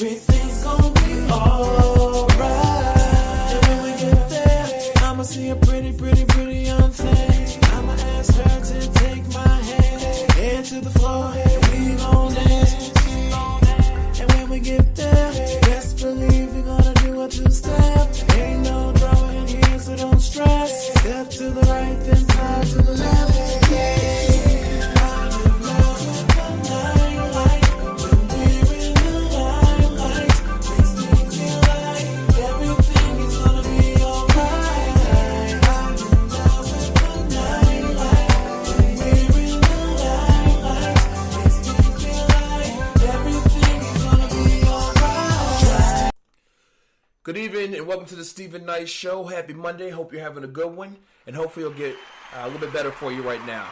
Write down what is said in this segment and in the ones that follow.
everything's gonna be alright. And when we get there, I'ma see a pretty, pretty, pretty young thing. I'ma ask her to take my hand, head to the floor, and we gon' dance. And when we get there, best believe we're gonna do a two-step. Ain't no drama in here, so don't stress. Step to the right, then slide to the left. Yeah. Good evening and welcome to the Stephen Knight Show. Happy Monday. Hope you're having a good one and hopefully it'll get a little bit better for you right now.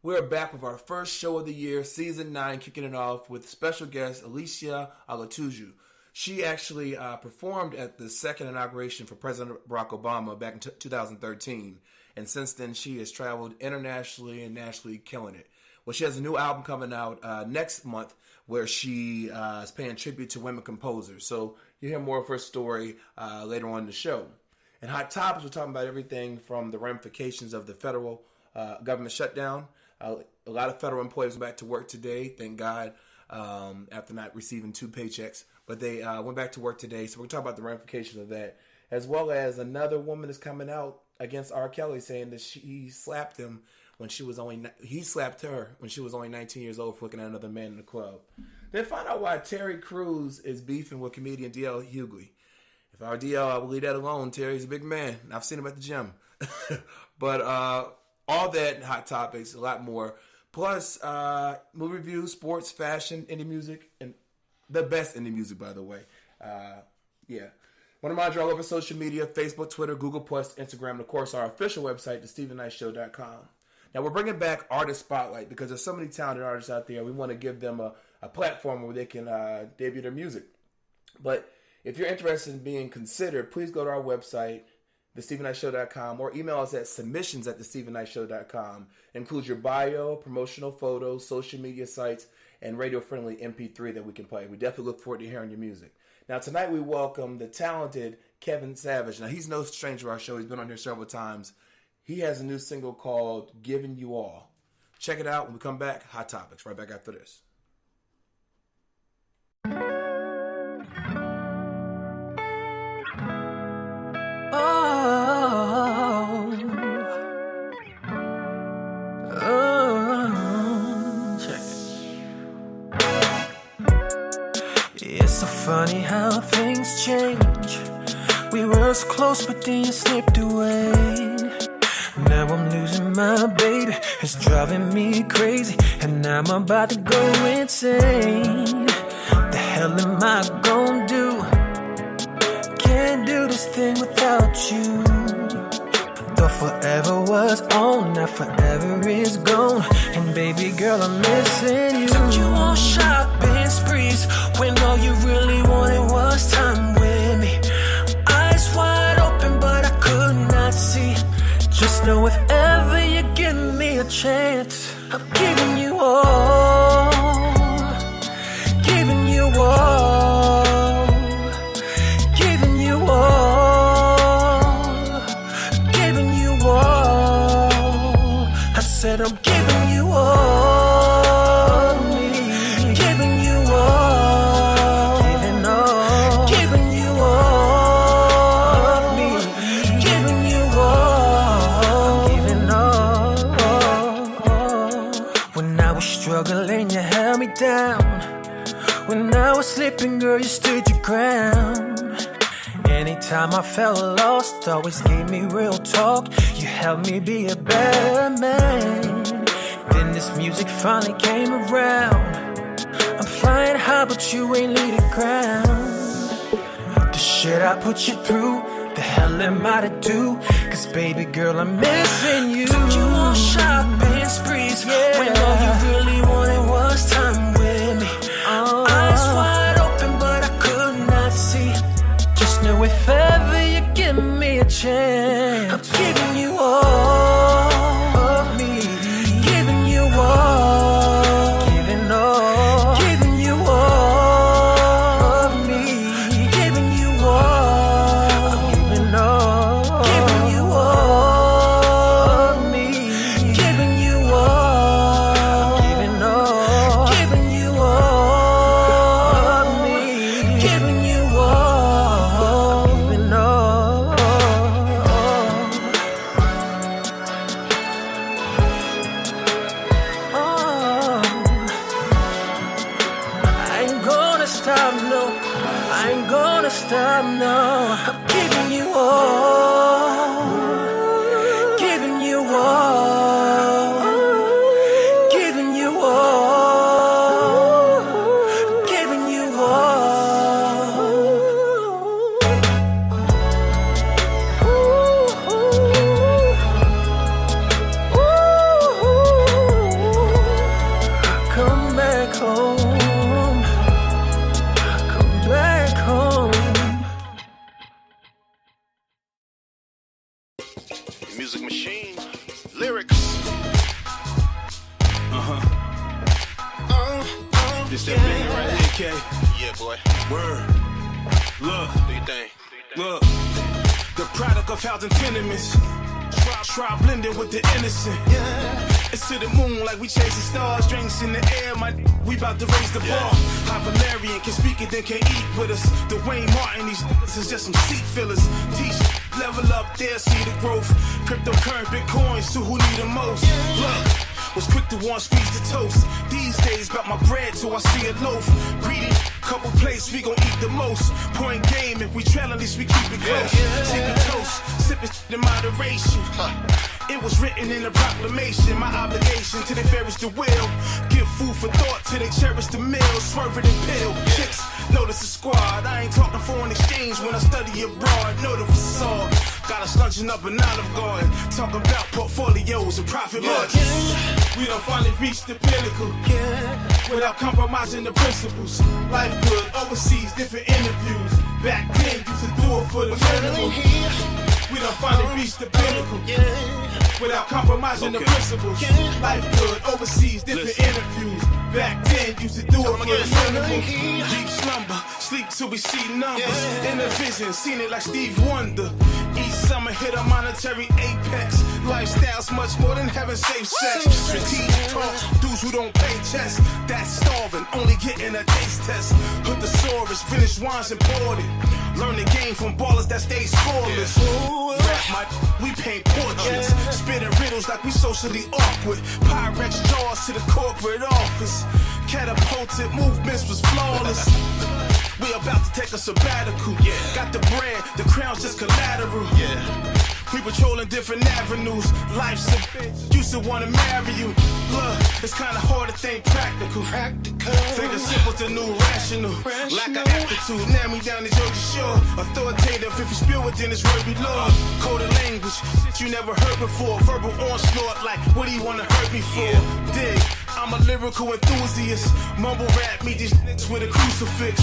We're back with our first show of the year, Season 9, kicking it off with special guest Alicia Olatuja. She actually performed at the second inauguration for President Barack Obama back in 2013. And since then, she has traveled internationally and nationally, killing it. Well, she has a new album coming out next month where she is paying tribute to women composers. So you'll hear more of her story later on in the show. In Hot Topics, we're talking about everything from the ramifications of the federal government shutdown. A lot of federal employees went back to work today, thank God, after not receiving 2 paychecks. But they went back to work today, so we're going to talk about the ramifications of that. As well as another woman is coming out against R. Kelly saying that he slapped him when he slapped her when she was only 19 years old for looking at another man in the club. Then find out why Terry Crews is beefing with comedian D.L. Hughley. If I were D.L., I would leave that alone. Terry's a big man. I've seen him at the gym. But all that, Hot Topics, a lot more. Plus, movie reviews, sports, fashion, indie music, and the best indie music, by the way. Yeah. Want to mind you all over social media, Facebook, Twitter, Google+, Instagram, and of course our official website, thestephenknightshow.com. Now, we're bringing back Artist Spotlight because there's so many talented artists out there. We want to give them a platform where they can debut their music. But if you're interested in being considered, please go to our website, thestephenknightshow.com, or email us at submissions@thestephenknightshow.com. It includes your bio, promotional photos, social media sites, and radio-friendly MP3 that we can play. We definitely look forward to hearing your music. Now, tonight we welcome the talented Kevin Savage. Now, he's no stranger to our show. He's been on here several times. He has a new single called Giving You All. Check it out when we come back. Hot Topics, right back after this. Check it. It's so funny how things change. We were so close, but then you slipped away. Now I'm losing my baby, it's driving me crazy, and I'm about to go insane. The hell am I gonna do? Can't do this thing without you. Thought forever was on, now forever is gone. And baby girl, I'm missing you. Took you on shopping sprees when all you really wanted was time with me. Eyes wide open, but I could not see. Just know if ever you give me a chance, I'm giving you all, giving you all, giving you all, giving you all. I said I'm giving you all of me, giving you all, giving all, giving you all of me, giving you all, giving all. When I was struggling, you held me down. When I was sleeping, girl, you stood your ground. Anytime I felt lost, always gave me real talk. You helped me be a better man. Then this music finally came around. I'm flying high, but you ain't leave the ground. The shit I put you through, the hell am I to do? Cause baby girl, I'm missing you. Took you on shopping sprees, yeah, when all you really wanted was time with me. Eyes wide open, but I could not see. Just know if ever you give me a chance, I'm giving you all of me, giving you all, giving all, giving you all of me, stop, no. I ain't gonna stop, no. I'm giving you all, giving you all, giving you all, giving you all. Come back home, come back home. Music machine, lyrics. This that baby right here, K. Yeah, boy. Word. Look, Do you think? look. The product of housing tenements. Try blending with the innocent. It's to the moon like we chasing stars. Drinks in the air, we about to raise the bar. High Valerian can speak it, then can't eat with us. Dwayne Martin, these niggas is just some seat fillers. Teach, level up there, see the growth. Cryptocurrency, bitcoins to who need the most. Look, was quick to want squeeze the toast. These days, bout my bread till I see a loaf. Greedy, couple plates, we gon' eat the most. Point game, if we trail, at least we keep it close. Sipping toast, sipping in moderation. It was written in a proclamation. My obligation to the fairest the will. Give food for thought till they cherish the meal. Swerve it and pill. Chicks, notice the squad. I ain't talking foreign exchange when I study abroad. Know the facade. Got us lunching up an Olive Garden. Talking about portfolios and profit margins. We done finally reached the pinnacle. Without compromising the principles. Life good, overseas, different interviews. Back then, used to do it for the minimal. We done finally reached the pinnacle. Without compromising the principles. Life good, overseas, different interviews. Back then, used to do it for the minimal. Deep slumber, sleep till we see numbers. In the vision, seen it like Steve Wonder. Each summer hit a monetary apex. Lifestyle's much more than having safe sex. Strategic talks, dudes who don't pay chess. That's starving, only getting a taste test. Put the swords, finish wines imported. Learn the game from ballers that stay scoreless. Rap my, we paint portraits. Spitting riddles like we socially awkward. Pyrex jaws to the corporate office. Catapulted movements was flawless. We about to take a sabbatical. Got the bread, the crown's just collateral. We patrolling different avenues. Life's a bitch, used to wanna marry you. Look, it's kinda hard to think practical. Think it's simple to new rational. Lack of aptitude, now me down the Jersey Shore. Authoritative, if you spill it, then it's word be law. Coded language, shit you never heard before. Verbal onslaught, like, what do you wanna hurt me for? Dig, I'm a lyrical enthusiast. Mumble rap, me these niggas with a crucifix.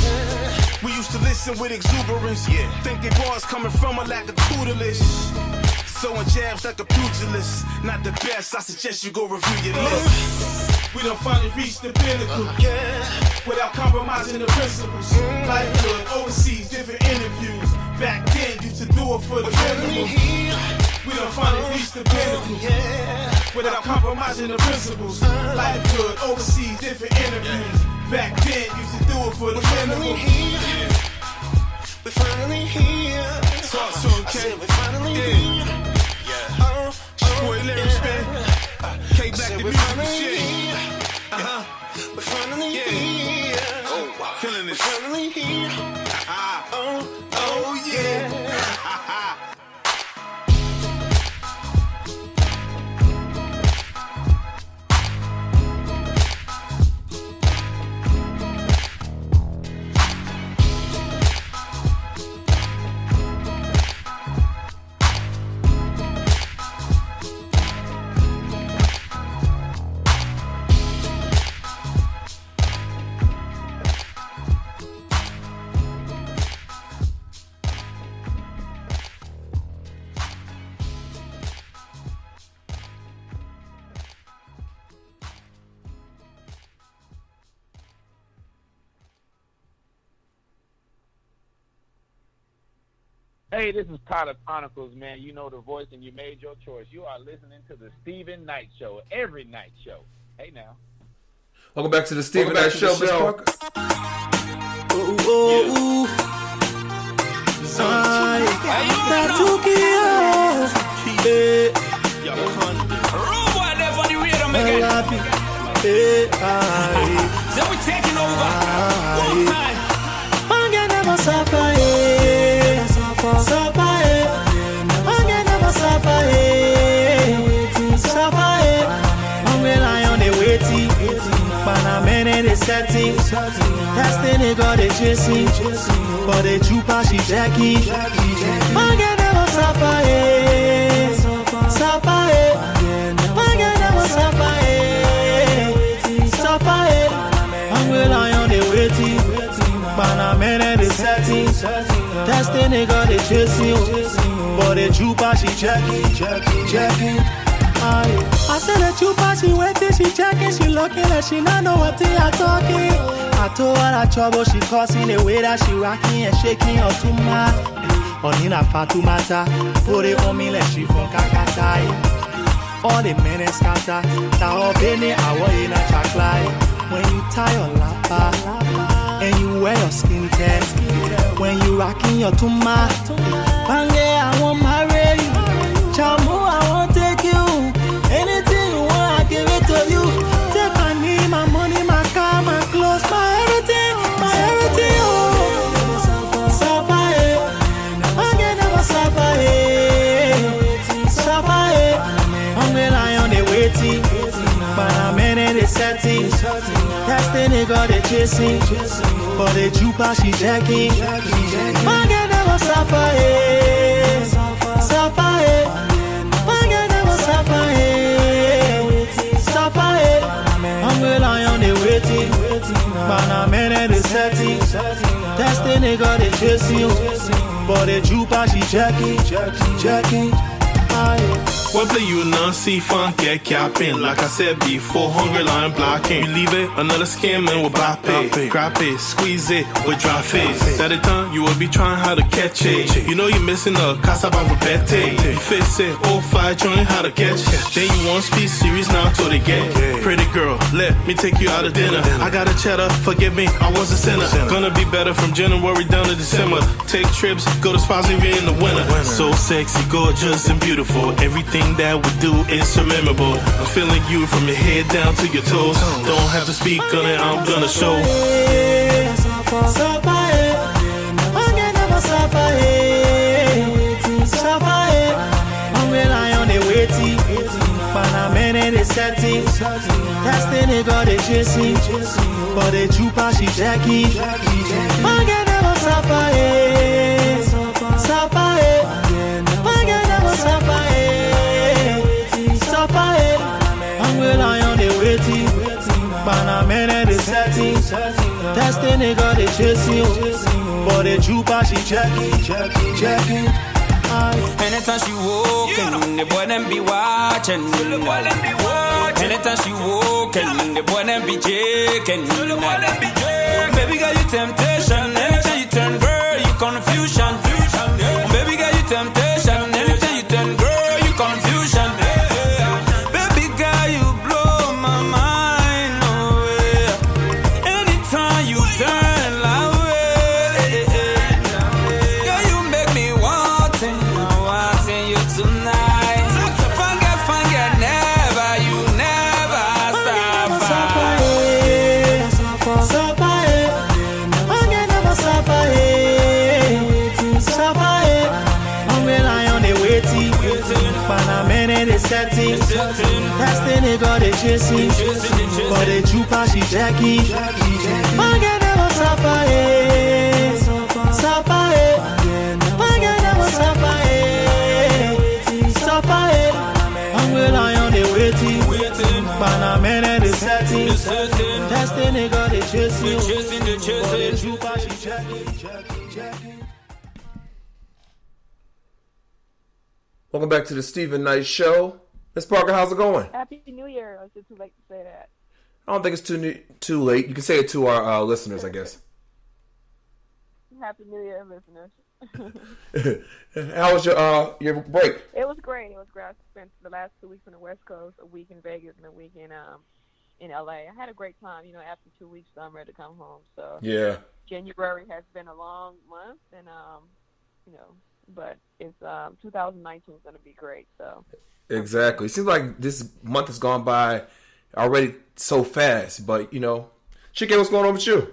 We used to listen with exuberance. Think they bars coming from a lack of tutelage. Throwing jabs like a pugilist. Not the best, I suggest you go review your list. We done finally reached the pinnacle. Without compromising the principles. Life good, overseas, different interviews. Back then, used to do it for the minimum. We done finally reached the pinnacle. Without compromising the principles. Life good, overseas, different interviews. Back then, used to do it for the minimum. We're finally here. Talk to him, K. We're finally here. Boy, lyrics, man. K back the music machine. We're finally here. Oh, wow. Feeling this. We're finally here. Oh, yeah. Hey, this is Tyler Chronicles, man. You know the voice and you made your choice. You are listening to the Stephen Knight Show, every night show. Hey, now. Welcome back to the Stephen Knight Show, Miss Parker. Then we taking over. One time. man is setting. That's the nigga they chasing. But the trooper she jacking. Forget never suffer, eh. Suffer, eh. Forget never suffer, eh. Suffer, eh. Hungry lion they waiting. But a man is setting. That's the nigga they chasing. But the trooper she jacking. I said that you pass, she waiting, she checking, she looking like she not know what they are talking. I told her that trouble she causing, the way that she rocking and shaking her to my Onina Fatumata, put it on me like she from Kakatai. All the men is scatter, now Benny, I want in a chocolate. When you tie your lapa, and you wear your skin test, when you rocking your tuma, Bange, I want marry you. Chamu, I won't take you. Anything you want, I give it to you. Take my knee, my money, my car, my clothes, my everything, oh. Suffer, eh. I can never suffer, eh. Suffer, eh. Hungry lion, they waiting. But a man they setting. That's the nigga they chasing. But the trooper, she jacking. I can never suffer, eh. Suffer, eh. Forget never suffer, eh. Suffer, eh. Hungry lion they waiting. But a man they setting. That's the nigga they chasing. But the trooper she jacking. What play you non-see fun, get capping. Like I said before, hungry line blocking. You leave it, another scamming with bop it. Grab it, squeeze it with dry face. That the time you will be trying how to catch it. You know you're missing a casa babette. You fix it, all five, trying how to catch it. Then you want speed series now till they get. Pretty girl, let me take you out of dinner. I got a cheddar, forgive me, I was a sinner. Gonna be better from January down to December. Take trips, go to spas even in the winter. So sexy, gorgeous, and beautiful. Everything that we do is so memorable. I'm feeling you from your head down to your toes. Don't have to speak on it, I'm gonna show. Suffer, eh. I can never suffer, eh. Suffer, eh. Hungry lion they waiting. But a man they setting. That's the nigga they chasing. But the trooper she jacking. I can never suffer, eh. Suffer, eh. I can never suffer, eh. Suffer, eh. Hungry lion they waiting. But a man they setting. That's the nigga they chasing. But the trooper she jacking. Anytime she walking, the boy them be watching. Anytime she walking, the boy them be jaking. Baby girl, you temptation. Anytime you turn girl, you confusion. Baby girl, you temptation. Anytime you turn girl, you confusion. Baby girl, you blow my mind away. Anytime you turn like way, girl, you make me wanting you tonight. Forget, never, you never suffer. Suffer, eh. I can never suffer, eh. Suffer, eh. Hungry lion they waiting. But a man they setting. That's the nigga they chasing. But the trooper she jacking. I can never suffer, eh. Suffer, eh. I can never suffer, eh. Suffer, eh. Hungry lion they waiting. But a man they setting. That's the nigga they chasing. But the trooper she jacking. Welcome back to the Stephen Knight Show. Miss Parker, how's it going? Happy New Year. Or is it too late to say that? I don't think it's too late. You can say it to our listeners, I guess. Happy New Year, listeners. How was your break? It was great. I spent the last 2 weeks on the West Coast, a week in Vegas and a week in LA. I had a great time. After 2 weeks, so I'm ready to come home. So Yeah. January has been a long month, and but it's 2019 is going to be great. So Exactly. It seems like this month has gone by already so fast, but Chike, what's going on with you?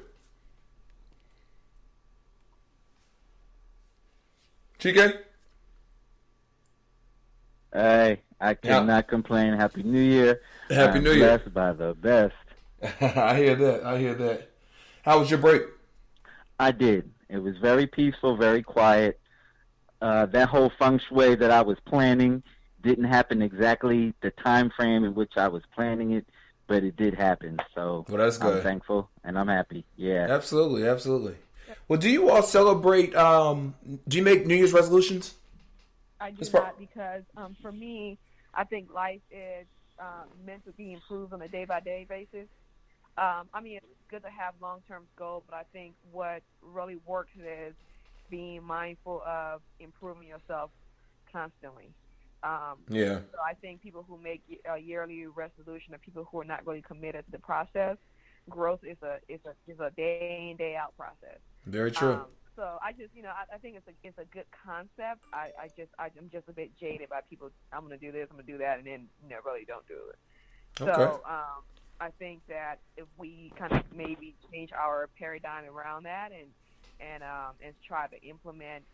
Chike? Hey, I cannot complain. Happy New Year. Happy New Year. Blessed by the best. I hear that. I hear that. How was your break? I did. It was very peaceful, very quiet. That whole feng shui that I was planning didn't happen exactly the time frame in which I was planning it, but it did happen. So Well, that's I'm good. thankful and I'm happy. Yeah. Absolutely, absolutely. Well, do you all celebrate? Do you make New Year's resolutions? I do Ms. Park- not because for me, I think life is meant to be improved on a day-by-day basis. I mean, it's good to have long-term goals, but I think what really works is being mindful of improving yourself constantly. Yeah. So I think people who make a yearly resolution are people who are not really committed to the process. Growth is a day in day out process. Very true. So I just I think it's a good concept. I'm just a bit jaded by people. I'm gonna do this, I'm gonna do that, and then really don't do it. Okay. So I think that if we kind of maybe change our paradigm around that and try to implement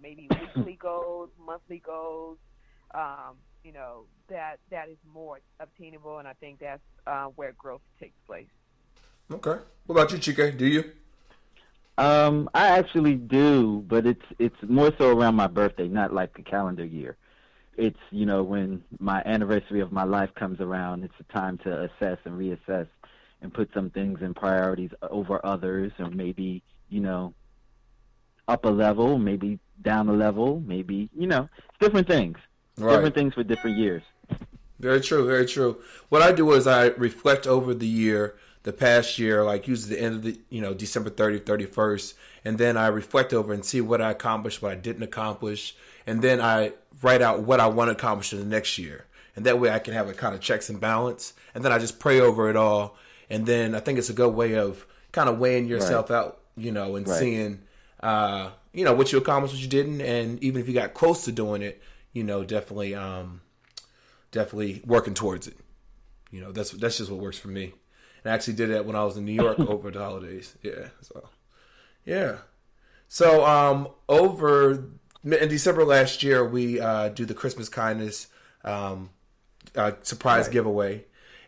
maybe weekly goals, monthly goals, that is more obtainable, and I think that's where growth takes place. Okay. What about you, Chike? Do you? I actually do, but it's more so around my birthday, not like the calendar year. It's, when my anniversary of my life comes around, it's a time to assess and reassess and put some things in priorities over others, or maybe, up a level, maybe down a level, maybe, it's different things. Right. Different things for different years. Very true, very true. What I do is I reflect over the year, the past year, like usually the end of the, December 30th, 31st, and then I reflect over and see what I accomplished, what I didn't accomplish, and then I write out what I want to accomplish in the next year. And that way I can have a kind of checks and balance, and then I just pray over it all, and then I think it's a good way of kind of weighing yourself out, and seeing, what you accomplished, what you didn't, and even if you got close to doing it, definitely working towards it. That's just what works for me. And I actually did that when I was in New York over the holidays. Yeah. So over in December last year, we do the Christmas kindness surprise giveaway,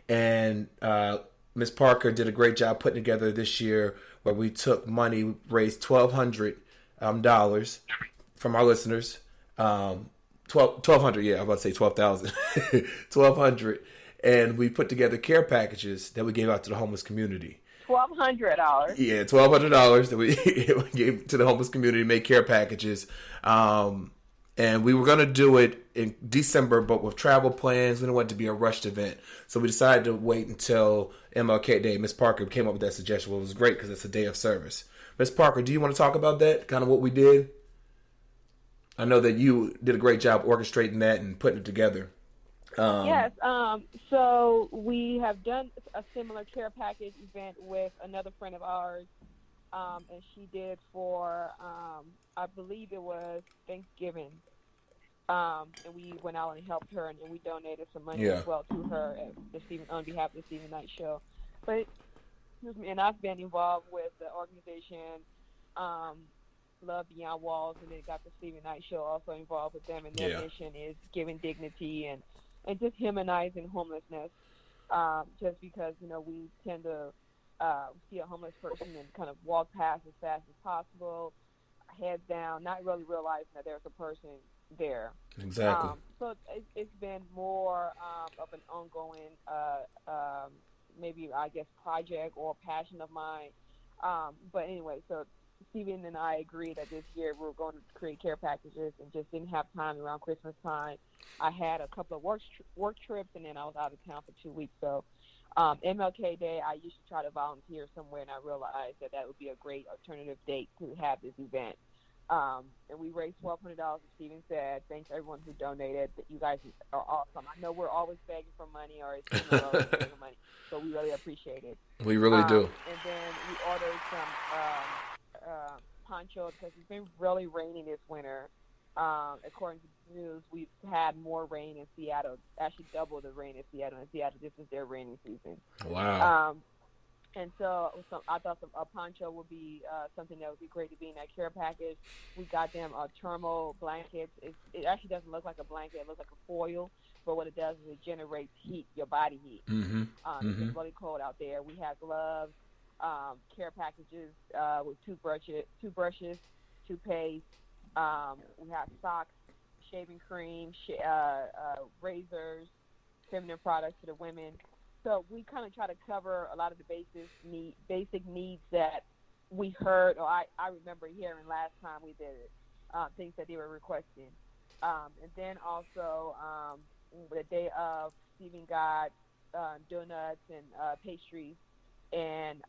and Miss Parker did a great job putting together this year, where we took money, raised $1,200 from our listeners. 1,200, yeah, I'm about to say 12,000. 1,200, and we put together care packages that we gave out to the homeless community. $1,200. Yeah, $1,200 that we gave to the homeless community, make care packages. And we were going to do it in December, but with travel plans, we didn't want it to be a rushed event. So we decided to wait until MLK Day. Miss Parker came up with that suggestion. Well, it was great because it's a day of service. Miss Parker, do you want to talk about that, kind of what we did? I know that you did a great job orchestrating that and putting it together. Yes. So we have done a similar care package event with another friend of ours, and she did for, I believe it was Thanksgiving. And we went out and helped her, and we donated some money as well to her on behalf of the Stephen Knight Show. But, and I've been involved with the organization Love Beyond Walls, and they got the Stephen Knight Show also involved with them, and their mission is giving dignity and just humanizing homelessness. Just because we tend to see a homeless person and kind of walk past as fast as possible, head down, not really realizing that there's a person there. Exactly. So it's been more of an ongoing, maybe I guess, project or passion of mine. But anyway, so Stephen and I agreed that this year we were going to create care packages, and just didn't have time around Christmas time. I had a couple of work trips, and then I was out of town for 2 weeks. So MLK Day, I used to try to volunteer somewhere, and I realized that would be a great alternative date to have this event. And we raised $1,200, as Stephen said. Thanks to everyone who donated. You guys are awesome. I know we're always begging for money, or it's begging for money, so we really appreciate it. We really do. And then we ordered some ponchos, because it's been really rainy this winter. According to the news, we've had more rain in Seattle, actually double the rain in Seattle. In Seattle, this is their rainy season. Wow. And so I thought a poncho would be something that would be great to be in that care package. We got them thermal blankets. It actually doesn't look like a blanket. It looks like a foil. but what it does is it generates heat, your body heat. It's really cold out there. We have gloves, care packages with toothbrushes, toothpaste. We have socks, shaving cream, razors, feminine products for the women. So we kind of try to cover a lot of the basic needs that we heard, or I remember hearing last time we did it, things that they were requesting. And then also the day of, Stephen got donuts and pastries, and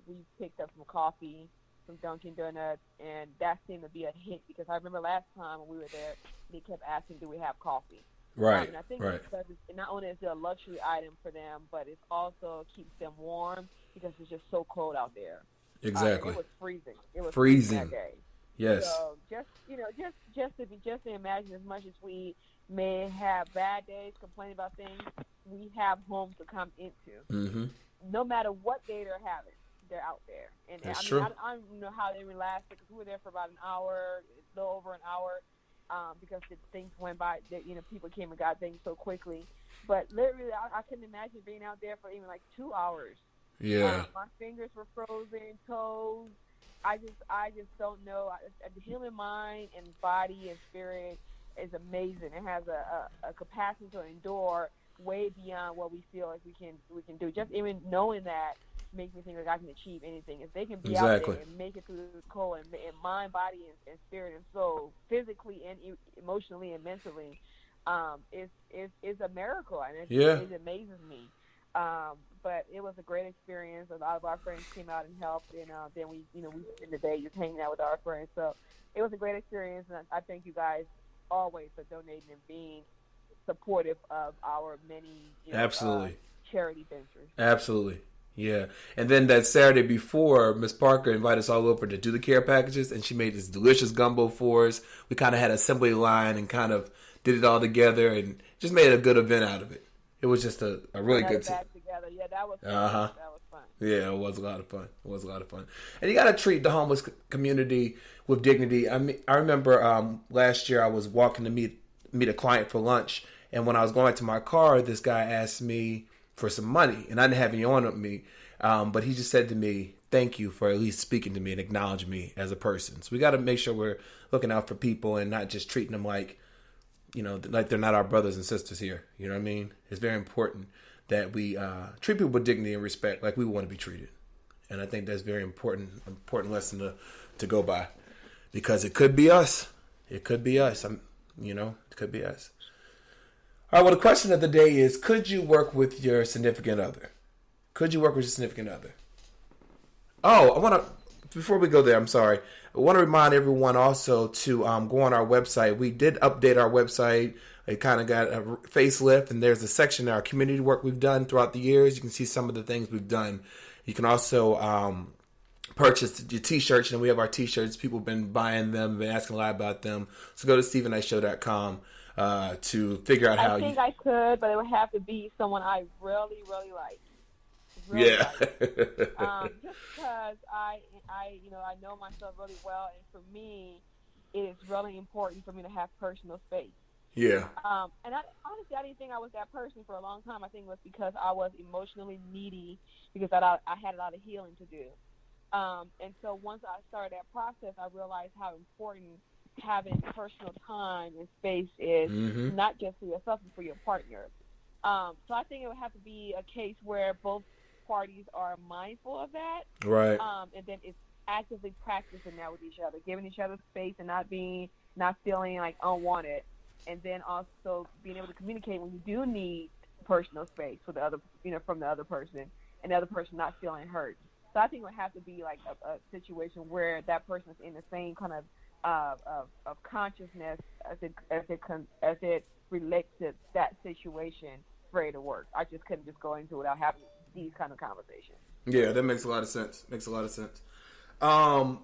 we picked up some coffee from Dunkin' Donuts, and that seemed to be a hit because I remember last time when we were there, they kept asking, do we have coffee? Right, and I think right. because not only is it a luxury item for them, but it also keeps them warm because it's just so cold out there. Exactly. It was freezing. It was freezing that day. Yes. So just to imagine, as much as we may have bad days, complain about things, we have homes to come into. No matter what day they're having, they're out there. And That's I mean, true. I don't know how they relaxed because we were there for about an hour, a little over an hour. Because the things went by, people came and got things so quickly. But literally, I couldn't imagine being out there for even like 2 hours. Yeah. My fingers were frozen, toes. I just don't know. The human mind and body and spirit is amazing. It has a capacity to endure way beyond what we feel like we can do. Just even knowing that makes me think like I can achieve anything. If they can be out there and make it through the cold and mind, body, and spirit and soul, physically and emotionally and mentally, it's a miracle, and it amazes me. But it was a great experience. A lot of our friends came out and helped, and then we spent the day just hanging out with our friends. So it was a great experience, and I thank you guys always for donating and being supportive of our many Absolutely. Charity ventures. Absolutely. Yeah. And then that Saturday before, Miss Parker invited us all over to do the care packages, and she made this delicious gumbo for us. We kind of had an assembly line and kind of did it all together and just made a good event out of it. It was just a really good time. Together. Yeah, that was fun. Uh-huh. That was fun. Yeah, it was a lot of fun. And you got to treat the homeless community with dignity. I mean, I remember last year I was walking to meet a client for lunch, and when I was going back to my car, this guy asked me for some money, and I didn't have any on me, but he just said to me, thank you for at least speaking to me and acknowledging me as a person. So we got to make sure we're looking out for people and not just treating them like they're not our brothers and sisters here. You know what I mean? It's very important that we treat people with dignity and respect like we want to be treated. And I think that's very important lesson to go by, because it could be us. It could be us. It could be us. All right, well, the question of the day is, could you work with your significant other? Could you work with your significant other? Oh, before we go there, I'm sorry. I want to remind everyone also to go on our website. We did update our website. It kind of got a facelift, and there's a section of our community work we've done throughout the years. You can see some of the things we've done. You can also purchase your T-shirts, and we have our T-shirts. People have been buying them, been asking a lot about them. So go to StephenKnightShow.com to figure out how I think I could, but it would have to be someone I really, really like. Yeah. Just because I know myself really well, and for me, it is really important for me to have personal space. Yeah. And honestly, I didn't think I was that person for a long time. I think it was because I was emotionally needy, because I had a lot of healing to do. And so once I started that process, I realized how important having personal time and space is, not just for yourself, but for your partner. So I think it would have to be a case where both parties are mindful of that. Right. And then it's actively practicing that with each other, giving each other space and not feeling like unwanted. And then also being able to communicate when you do need personal space for the other, from the other person, and the other person not feeling hurt. So I think it would have to be like a situation where that person is in the same kind of consciousness as it relates to that situation for it to work. I just couldn't just go into it without having these kind of conversations. Yeah, that makes a lot of sense.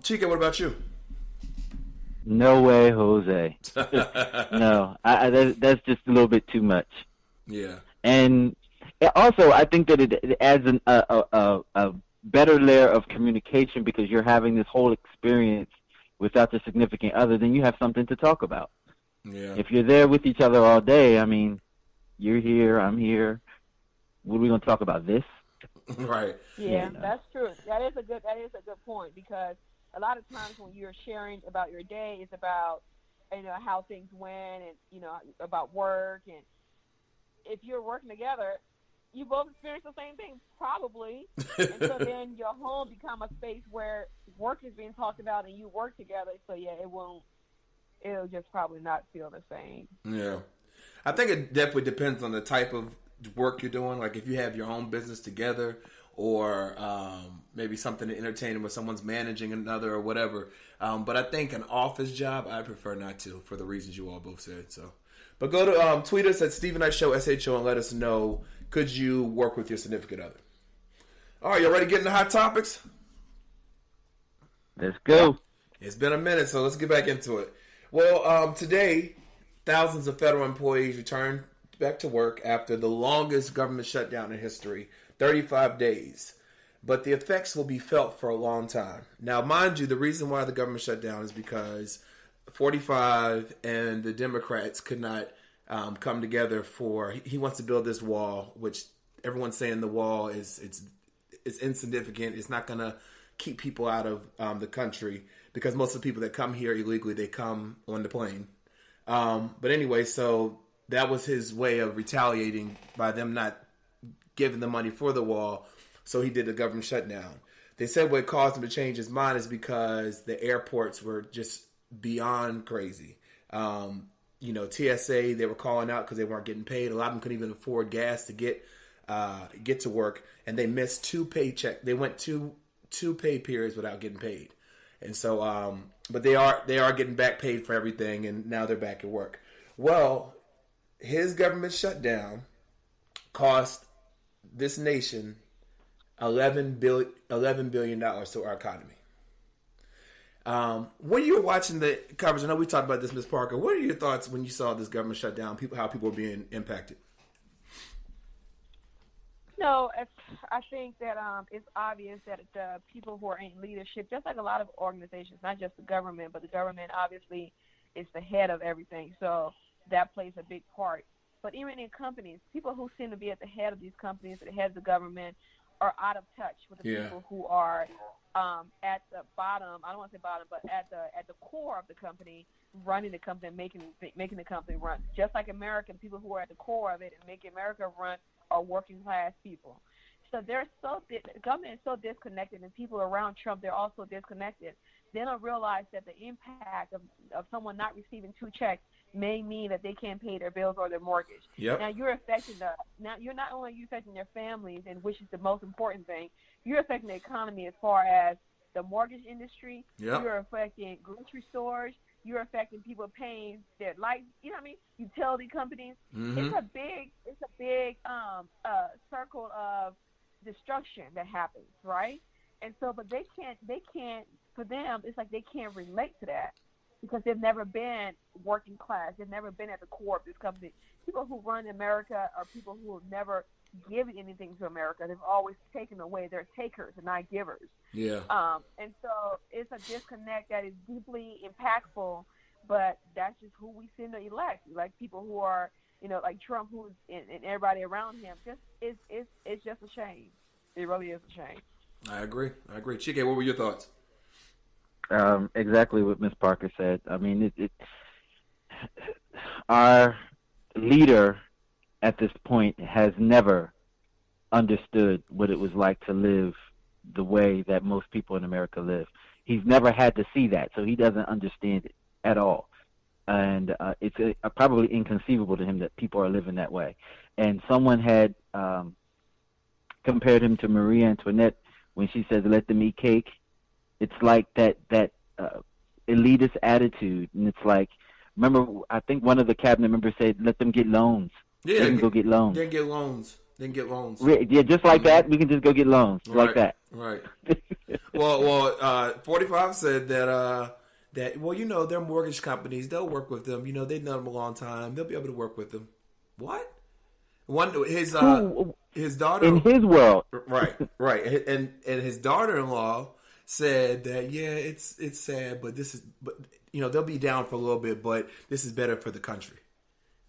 Chica, what about you? No way, Jose. No, that's just a little bit too much. Yeah. And also, I think that it adds a better layer of communication, because you're having this whole experience without the significant other. Then you have something to talk about. Yeah. If you're there with each other all day, I mean, You're here. I'm here. What are we going to talk about? This? Right. Yeah, that's true. That is a good point, because a lot of times when you're sharing about your day, it's about, how things went, and about work, and if you're working together, you both experience the same thing probably, and so then your home become a space where work is being talked about and you work together. So yeah, it'll just probably not feel the same. Yeah, I think it definitely depends on the type of work you're doing. Like if you have your own business together, or maybe something to entertain where someone's managing another or whatever. But I think an office job, I prefer not to, for the reasons you all both said. So, but go to tweet us at Stephen Knight Show SHO and let us know, could you work with your significant other? All right, y'all ready to get into hot topics? Let's go. It's been a minute, so let's get back into it. Well, today, thousands of federal employees returned back to work after the longest government shutdown in history, 35 days. But the effects will be felt for a long time. Now, mind you, the reason why the government shut down is because 45 and the Democrats could not come together for. He wants to build this wall, which everyone's saying the wall is insignificant. It's not going to keep people out of the country, because most of the people that come here illegally, they come on the plane. But anyway, so that was his way of retaliating by them not giving the money for the wall. So he did a government shutdown. They said what caused him to change his mind is because the airports were just beyond crazy. TSA, they were calling out because they weren't getting paid. A lot of them couldn't even afford gas to get to work, and they missed two paychecks. They went two pay periods without getting paid, and so but they are getting back paid for everything, and now they're back at work. Well, his government shutdown cost this nation $11 billion to our economy. When you were watching the coverage, I know we talked about this, Ms. Parker. What are your thoughts when you saw this government shutdown? How people were being impacted? No, I think that it's obvious that the people who are in leadership, just like a lot of organizations, not just the government, but the government obviously is the head of everything, so that plays a big part. But even in companies, people who seem to be at the head of these companies, at the head of the government, are out of touch with the people who are at the bottom. I don't want to say bottom, but at the core of the company, running the company, making the company run. Just like America, the people who are at the core of it and making America run are working class people. So the government is so disconnected, and people around Trump, they're also disconnected. They don't realize that the impact of someone not receiving two checks may mean that they can't pay their bills or their mortgage. Yep. Now you're not only affecting their families, and which is the most important thing, you're affecting the economy as far as the mortgage industry. Yep. You're affecting grocery stores. You're affecting people paying their light, utility companies. Mm-hmm. It's a big circle of destruction that happens, right? And so, but they can't, for them, it's like they can't relate to that because they've never been working class. They've never been at the core of this company. People who run America are people who have never given anything to America. They've always taken away. They're takers and not givers. Yeah. And so it's a disconnect that is deeply impactful, but that's just who we seem to elect. Like people who are, like Trump, who's and everybody around him. It's just a shame. It really is a shame. I agree. Chike, what were your thoughts? Exactly what Ms. Parker said. I mean, our leader at this point has never understood what it was like to live the way that most people in America live. He's never had to see that, so he doesn't understand it at all. And it's probably inconceivable to him that people are living that way. And someone had compared him to Marie Antoinette when she says, "Let them eat cake." It's like that elitist attitude, and it's like, remember, I think one of the cabinet members said, "Let them get loans." Yeah, they can go get loans. They get loans. Yeah, just like that. We can just go get loans, like that. Right. Well, 45 said that their mortgage companies, they'll work with them. They've known them a long time. They'll be able to work with them. What? His daughter in his world, right, and his daughter-in-law said that it's sad, but they'll be down for a little bit, but this is better for the country.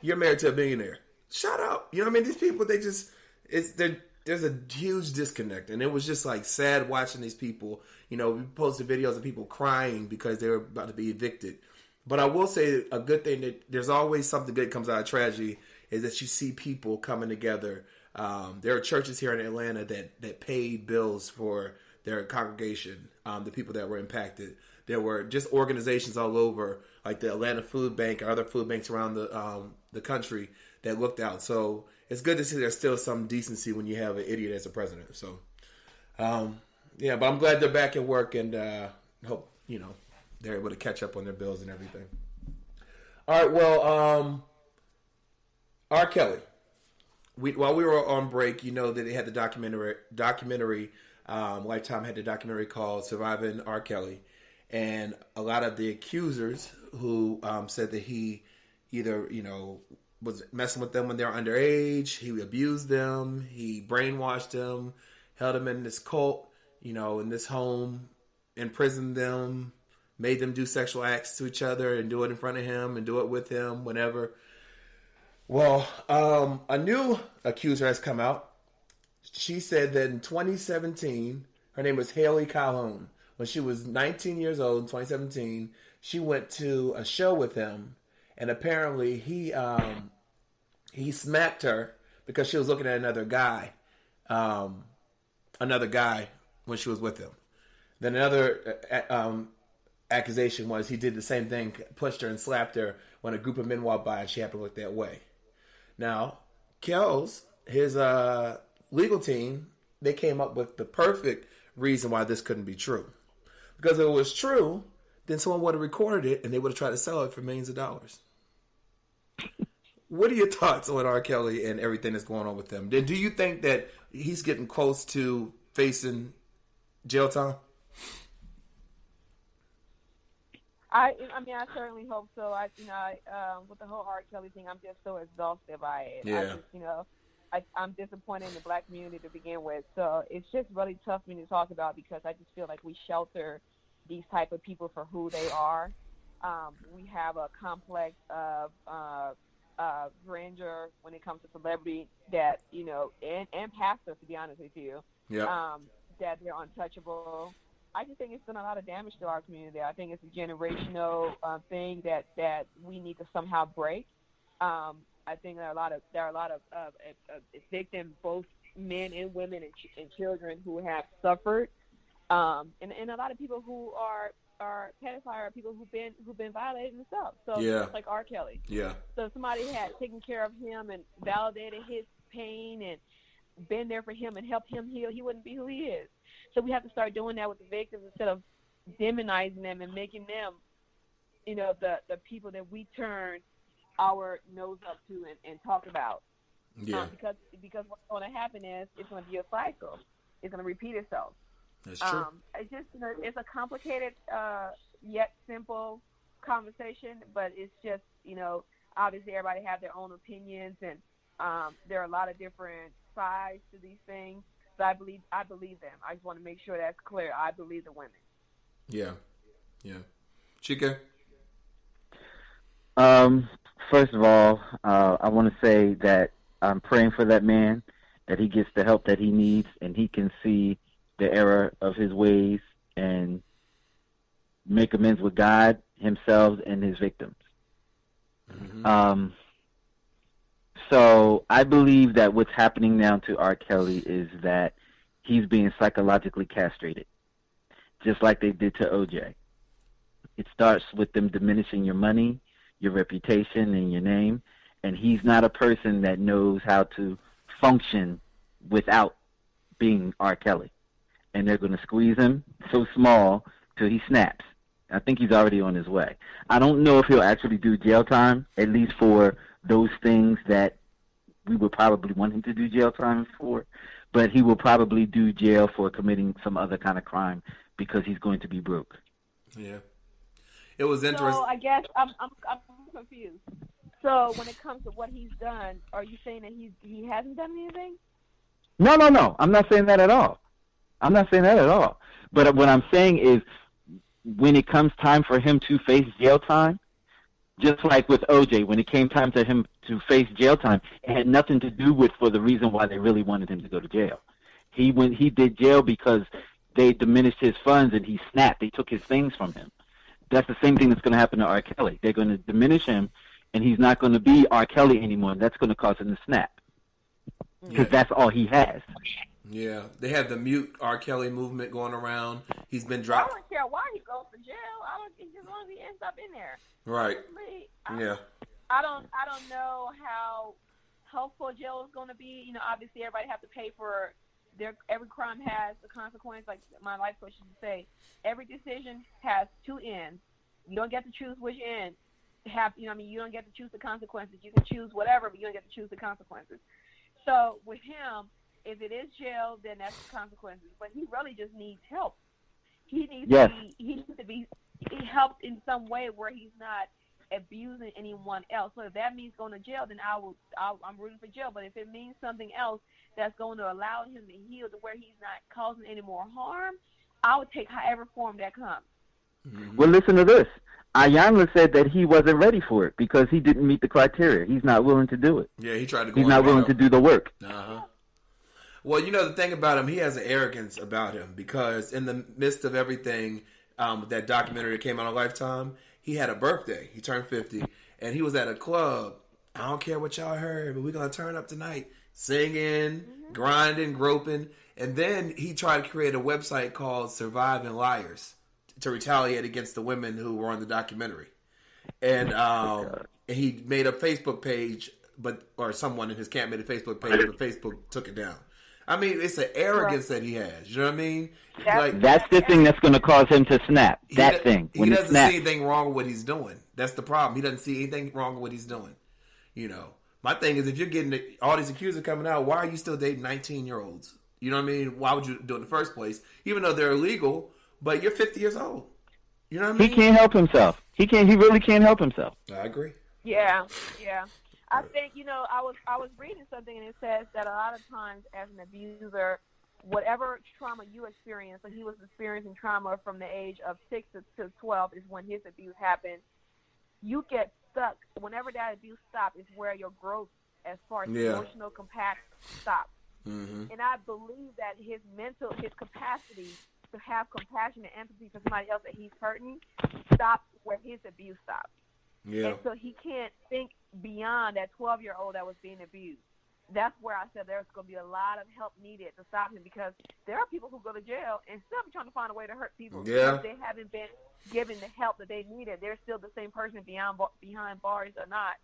You're married to a billionaire, shut up. You know what I mean? These people, there's a huge disconnect, and it was just like sad watching these people. You know, we posted videos of people crying because they were about to be evicted. But I will say a good thing that there's always something good comes out of tragedy is that you see people coming together. There are churches here in Atlanta that paid bills for their congregation, the people that were impacted. There were just organizations all over, like the Atlanta Food Bank or other food banks around the country that looked out. So it's good to see there's still some decency when you have an idiot as a president. So, yeah, but I'm glad they're back at work, and hope, you know, they're able to catch up on their bills and everything. All right, well, R. Kelly. While we were on break, you know that they had the documentary. Lifetime had the documentary called "Surviving R. Kelly," and a lot of the accusers who said that he either, you know, was messing with them when they were underage, he abused them, he brainwashed them, held them in this cult, you know, in this home, imprisoned them, made them do sexual acts to each other and do it in front of him and do it with him, whenever. Well, a new accuser has come out. She said that in 2017, her name was Haley Calhoun. When she was 19 years old in 2017, she went to a show with him, and apparently he smacked her because she was looking at another guy when she was with him. Then another accusation was he did the same thing, pushed her and slapped her when a group of men walked by and she happened to look that way. Now, Kells, his legal team, they came up with the perfect reason why this couldn't be true. Because if it was true, then someone would have recorded it and they would have tried to sell it for millions of dollars. What are your thoughts on R. Kelly and everything that's going on with him? Do you think that he's getting close to facing jail time? I mean, I certainly hope so. With the whole R. Kelly thing, I'm just so exhausted by it. Yeah. I'm disappointed in the black community to begin with. So it's just really tough for me to talk about because I just feel like we shelter these type of people for who they are. We have a complex of grandeur when it comes to celebrity that, you know, and pastors, to be honest with you, that they're untouchable. I just think it's done a lot of damage to our community. I think it's a generational thing that we need to somehow break. I think there are a lot of victims, both men and women and children, who have suffered, and a lot of people who are pedophiles are people who've been violated themselves. So just like R. Kelly. Yeah. So if somebody had taken care of him and validated his pain and been there for him and helped him heal, he wouldn't be who he is. So we have to start doing that with the victims instead of demonizing them and making them, you know, the people that we turn our nose up to and talk about. Yeah. Because what's going to happen is it's going to be a cycle. It's going to repeat itself. That's true. It's just, you know, it's a complicated yet simple conversation, but it's just, you know, obviously everybody have their own opinions, and there are a lot of different sides to these things. So I believe them. I just want to make sure that's clear. I believe the women. Yeah. Chica? First of all, I want to say that I'm praying for that man, that he gets the help that he needs, and he can see the error of his ways and make amends with God, himself, and his victims. Mm-hmm. So I believe that what's happening now to R. Kelly is that he's being psychologically castrated, just like they did to OJ. It starts with them diminishing your money, your reputation, and your name, and he's not a person that knows how to function without being R. Kelly. And they're going to squeeze him so small till he snaps. I think he's already on his way. I don't know if he'll actually do jail time, at least for those things that we would probably want him to do jail time for, but he will probably do jail for committing some other kind of crime because he's going to be broke. Yeah. It was interesting. So I guess I'm confused. So when it comes to what he's done, are you saying that he hasn't done anything? No. I'm not saying that at all. But what I'm saying is when it comes time for him to face jail time, Just like with OJ, when it came time to him to face jail time, it had nothing to do with for the reason why they really wanted him to go to jail. He did jail because they diminished his funds and he snapped. They took his things from him. That's the same thing that's going to happen to R. Kelly. They're going to diminish him, and he's not going to be R. Kelly anymore. And that's going to cause him to snap because that's all he has. Yeah, they have the mute R. Kelly movement going around. He's been I dropped. don't care why he goes to jail. I don't think as long as he ends up in there. Right. Honestly, I don't know how helpful jail is going to be. You know, obviously everybody have to pay for every crime has a consequence. Like my life coach used to say, every decision has two ends. You don't get to choose which end. You don't get to choose the consequences. You can choose whatever, but you don't get to choose the consequences. So with him, if it is jail, then that's the consequences. But he really just needs help. He needs to be helped in some way where he's not abusing anyone else. So if that means going to jail, then I'm rooting for jail. But if it means something else that's going to allow him to heal to where he's not causing any more harm, I would take however form that comes. Mm-hmm. Well, listen to this. Ayanla said that he wasn't ready for it because he didn't meet the criteria. He's not willing to do it. Yeah, he tried to go. He's not willing to do the work. Uh-huh. Well, you know, the thing about him, he has an arrogance about him because in the midst of everything, that documentary that came out on Lifetime, he had a birthday. He turned 50, and he was at a club. I don't care what y'all heard, but we're going to turn up tonight. Singing, grinding, groping. And then he tried to create a website called Surviving Liars to retaliate against the women who were on the documentary. And he made a Facebook page, or someone in his camp made a Facebook page, but Facebook took it down. I mean, it's an arrogance that he has. You know what I mean? That's the thing that's going to cause him to snap. He When doesn't see anything wrong with what he's doing. That's the problem. He doesn't see anything wrong with what he's doing. You know, my thing is, if you're getting all these accusers coming out, why are you still dating 19-year-olds? You know what I mean? Why would you do it in the first place? Even though they're illegal, but you're 50 years old. You know what I mean? He can't help himself. He really can't help himself. I agree. Yeah. I think, I was reading something, and it says that a lot of times as an abuser, whatever trauma you experience, and he was experiencing trauma from the age of 6 to 12 is when his abuse happened, you get stuck. Whenever that abuse stops is where your growth as far as emotional compassion stops. Mm-hmm. And I believe that his capacity to have compassion and empathy for somebody else that he's hurting stops where his abuse stops. Yeah. And so he can't think beyond that 12-year-old that was being abused. That's where I said there's going to be a lot of help needed to stop him, because there are people who go to jail and still be trying to find a way to hurt people. Yeah. If they haven't been given the help that they needed, they're still the same person behind bars or not.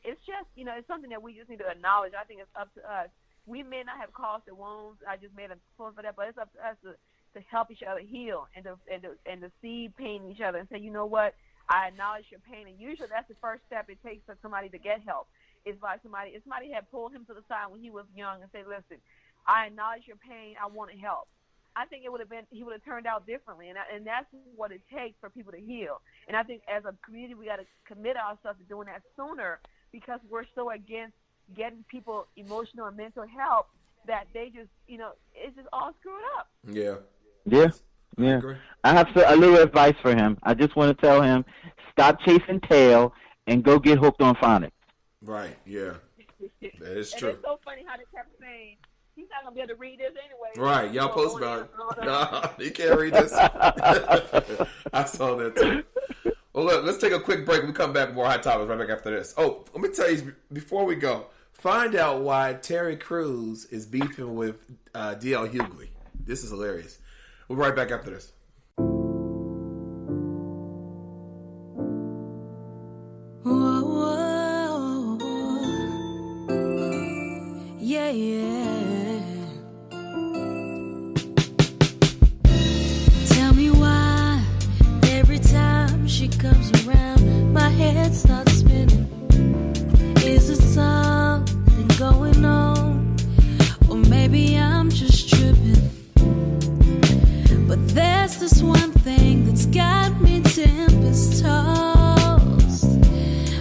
It's just, it's something that we just need to acknowledge. I think it's up to us. We may not have caused the wounds. I just made a point for that, but it's up to us to help each other heal and to see pain in each other and say, you know what? I acknowledge your pain, and usually that's the first step it takes for somebody to get help. Is by somebody had pulled him to the side when he was young and said, "Listen, I acknowledge your pain. I want to help." I think he would have turned out differently, and that's what it takes for people to heal. And I think as a community, we got to commit ourselves to doing that sooner, because we're so against getting people emotional and mental help that they just, it's just all screwed up. Yeah. I have a little advice for him. I just want to tell him, stop chasing tail and go get hooked on phonics. Right, yeah. That is true. And it's so funny how they kept saying, he's not going to be able to read this anyway. Right, y'all post about it. No, he can't read this. I saw that too. Well, look, let's take a quick break. We come back with more hot topics right back after this. Oh, let me tell you, before we go, find out why Terry Crews is beefing with D.L. Hughley. This is hilarious. We'll be right back after this. Tell me why every time she comes around, my head starts spinning. Is it something going on? Or maybe I'm just tripping. But there's this one thing that's got me tempest tossed.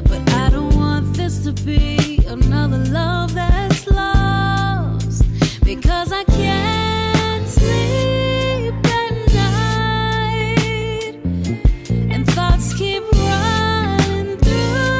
But I don't want this to be another love that's lost, because I can't sleep at night, and thoughts keep running through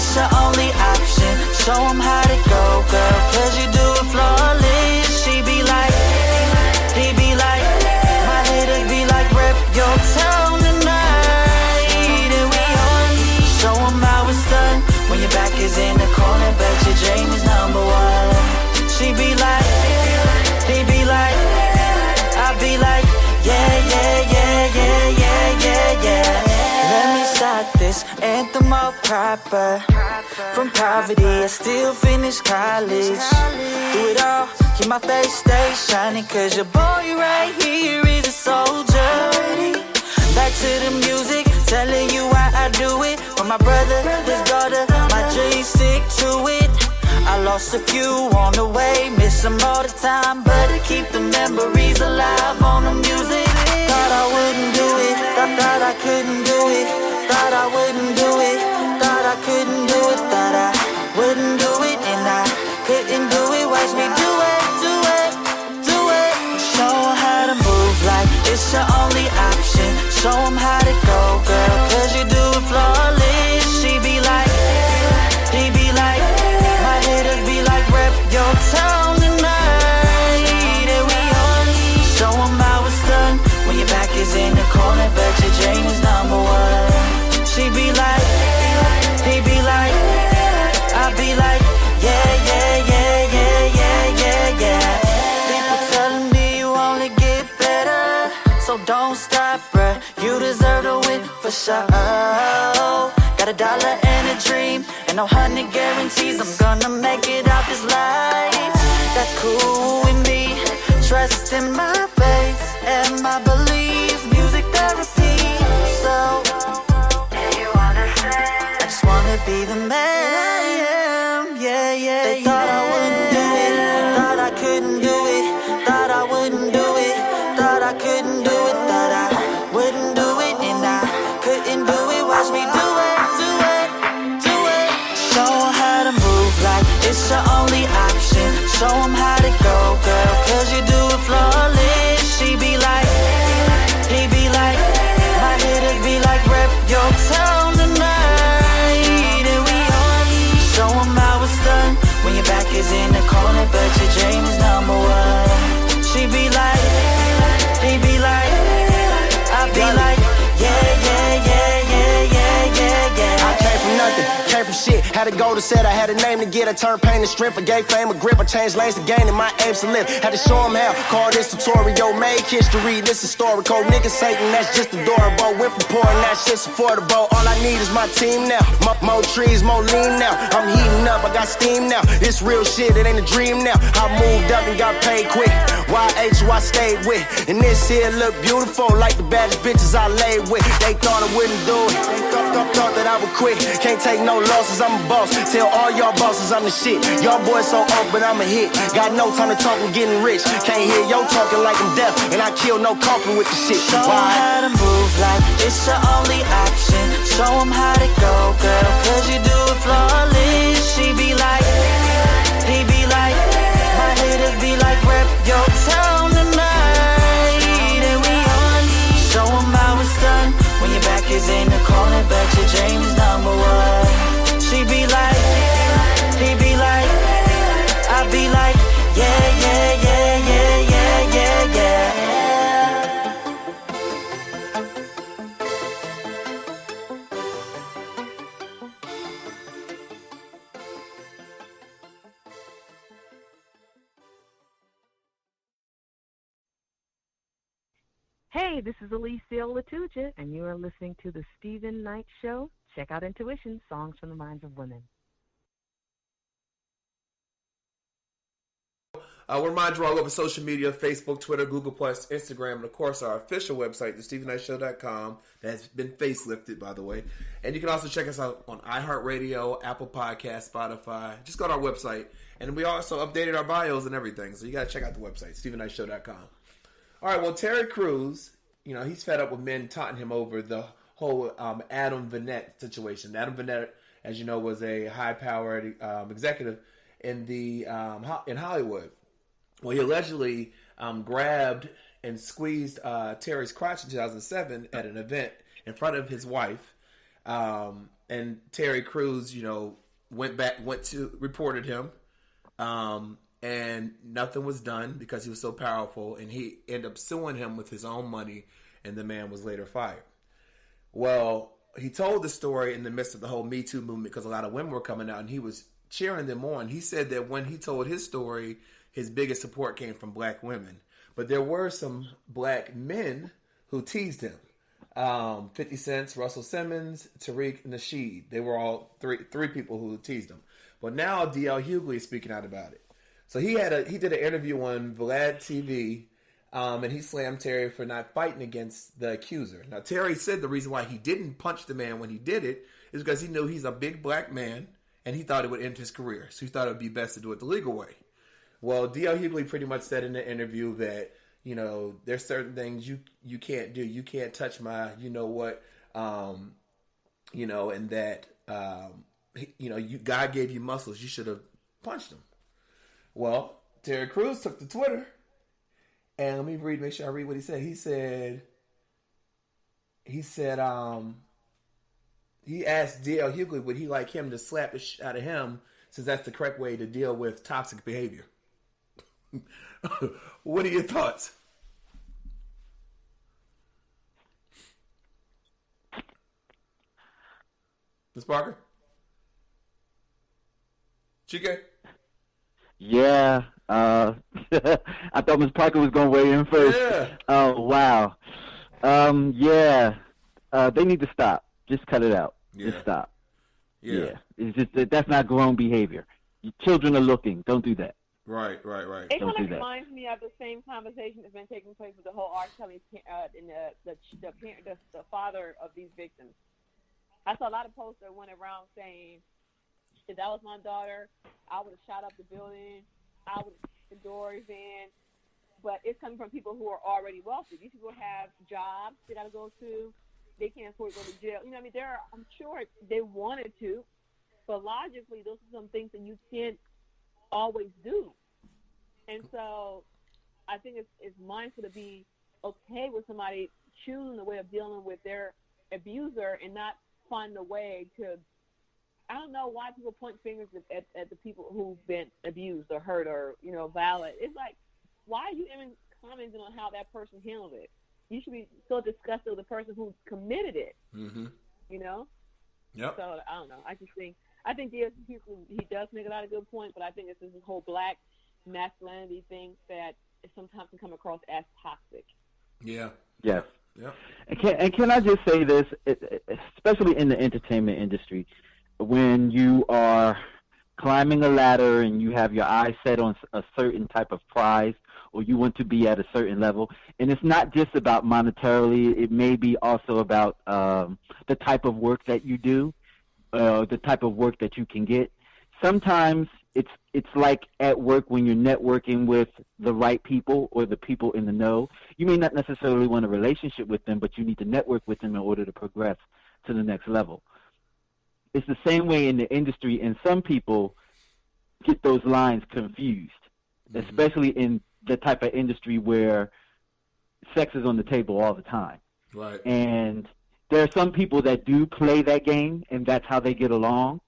it's your only option. Show 'em how to go, girl, 'cause you do it flawless. She be like, he be like, my haters be like, rep your town tonight. And we on, show 'em how it's done. When your back is in the corner, bet your dream is number one. She be like, he be like, I be like, yeah, yeah, yeah, yeah, yeah, yeah, yeah. Let me start this anthem all proper. From poverty, I still finish college. Do it all, keep my face stay shining, 'cause your boy right here is a soldier. Back to the music, telling you why I do it. For my brother, his daughter, my dreams stick to it. I lost a few on the way, miss them all the time, but I keep the memories alive on the music. Thought I wouldn't do it, thought I couldn't do it, thought I wouldn't do it, thought I couldn't do it, thought I wouldn't do it, and I couldn't do it. Watch me do it, do it, do it. Show 'em how to move like it's your only option. Show 'em how to go, girl, 'cause you do it flawless. She be like, he be like, my haters be like, rep your town tonight. And we on, show 'em how it's done. When your back is in the corner, bet your dream is number one. She be like, he be like, I be like, yeah, yeah, yeah, yeah, yeah, yeah, yeah. People telling me you only get better, so don't stop, bruh. You deserve to win for sure. Got $1 and a dream, and no 100 guarantees I'm gonna make it out this life. That's cool with me. Trust in my faith and my beliefs. Music therapy. So, you understand? I just wanna be the man I am. Yeah, yeah. They thought I wouldn't do it, thought I couldn't do it, thought I wouldn't do it, thought I couldn't do it, thought I wouldn't do it, and I couldn't do it. Watch me do it, do it, do it. Show 'em how to move like it's your only option. Show 'em how to go, girl, 'cause you do it flawless. She be like, he be like, my haters be like, rep your town tonight. And we on, show 'em how it's done. When your back is in the corner, but your dream is number one. She be like, he be like, I be like, yeah, yeah, yeah, yeah, yeah, yeah, yeah. I came from nothing, came from shit. Had a goal to set, I had a name to get. I turned pain to strength, I gave fame a grip. I changed lanes to gain, and my aims to live. Had to show them how, call this tutorial. Made history, this historical. Niggas Satan, that's just adorable. Went from poor and that shit's affordable. All I need is my team now. More trees, more lean now. I'm heating up, I got steam now. It's real shit, it ain't a dream now. I moved up and got paid quick. YH who I stayed with. And this here look beautiful, like the baddest bitches I laid with. They thought I wouldn't do it. They thought that I would quit. Can't take no losses, I'm a boss. Tell all y'all bosses I'm the shit. Y'all boys so off, but I'm a hit. Got no time to talk, I'm getting rich. Can't hear yo talking like I'm deaf. And I kill no coughing with the shit. Show 'em how to move like it's your only option. Show 'em how to go, girl, 'cause you do it flawless. She be like, he be like, my haters be like, rep your town tonight. And we on, show 'em how it's done. When your back is in the corner, but your dream is number one. She be like, he be like, I be like, yeah, yeah, yeah, yeah, yeah, yeah, yeah. Hey, this is Alicia Olatuja, and you are listening to the Stephen Knight Show. Check out Intuition, Songs from the Minds of Women. We'll remind you all over social media, Facebook, Twitter, Google+, Instagram, and of course our official website, thestephennightshow.com. That's been facelifted, by the way. And you can also check us out on iHeartRadio, Apple Podcasts, Spotify. Just go to our website. And we also updated our bios and everything. So you got to check out the website, stephennightshow.com. All right, well, Terry Crews, you know, he's fed up with men taunting him over the whole Adam Vanette situation. Adam Vanette, as you know, was a high-powered executive in in Hollywood. Well, he allegedly grabbed and squeezed Terry's crotch in 2007 at an event in front of his wife. And Terry Crews, reported him, and nothing was done because he was so powerful, and he ended up suing him with his own money, and the man was later fired. Well, he told the story in the midst of the whole Me Too movement because a lot of women were coming out, and he was cheering them on. He said that when he told his story, his biggest support came from black women. But there were some black men who teased him. 50 Cent, Russell Simmons, Tariq Nasheed. They were all three people who teased him. But now D.L. Hughley is speaking out about it. So he did an interview on Vlad TV, and he slammed Terry for not fighting against the accuser. Now, Terry said the reason why he didn't punch the man when he did it is because he knew he's a big black man, and he thought it would end his career. So he thought it would be best to do it the legal way. Well, D.L. Hughley pretty much said in the interview that, there's certain things you can't do. You can't touch my, and that, God gave you muscles. You should have punched him. Well, Terry Crews took to Twitter, and let me make sure I read what he said. He said, he asked D.L. Hughley, would he like him to slap the shit out of him, since that's the correct way to deal with toxic behavior. What are your thoughts? Ms. Parker? Chike? Yeah. I thought Ms. Parker was going to weigh in first. Yeah. Oh, wow. Yeah. They need to stop. Just cut it out. Yeah. Just stop. Yeah. It's just that's not grown behavior. Your children are looking. Don't do that. Right. It kind of reminds me of the same conversation that's been taking place with the whole R. Kelly and the father of these victims. I saw a lot of posts that went around saying, if that was my daughter, I would have shot up the building, I would have kicked the doors in. But it's coming from people who are already wealthy. These people have jobs they got to go to. They can't afford to go to jail. I'm sure they wanted to, but logically, those are some things that you can't always do. And so I think it's mindful to be okay with somebody choosing the way of dealing with their abuser and not find a way to, I don't know why people point fingers at the people who've been abused or hurt or, violent. It's like, why are you even commenting on how that person handled it? You should be so disgusted with the person who committed it. Mm-hmm. Yep. So I don't know. I think he does make a lot of good points, but I think it's this whole black masculinity thing that sometimes can come across as toxic. Yeah. Yes. Yeah. And can I just say this, especially in the entertainment industry, when you are climbing a ladder and you have your eyes set on a certain type of prize, or you want to be at a certain level, and it's not just about monetarily, it may be also about the type of work that you do, the type of work that you can get. Sometimes it's like at work when you're networking with the right people or the people in the know. You may not necessarily want a relationship with them, but you need to network with them in order to progress to the next level. It's the same way in the industry, and some people get those lines confused, especially in the type of industry where sex is on the table all the time. Right. And there are some people that do play that game, and that's how they get along.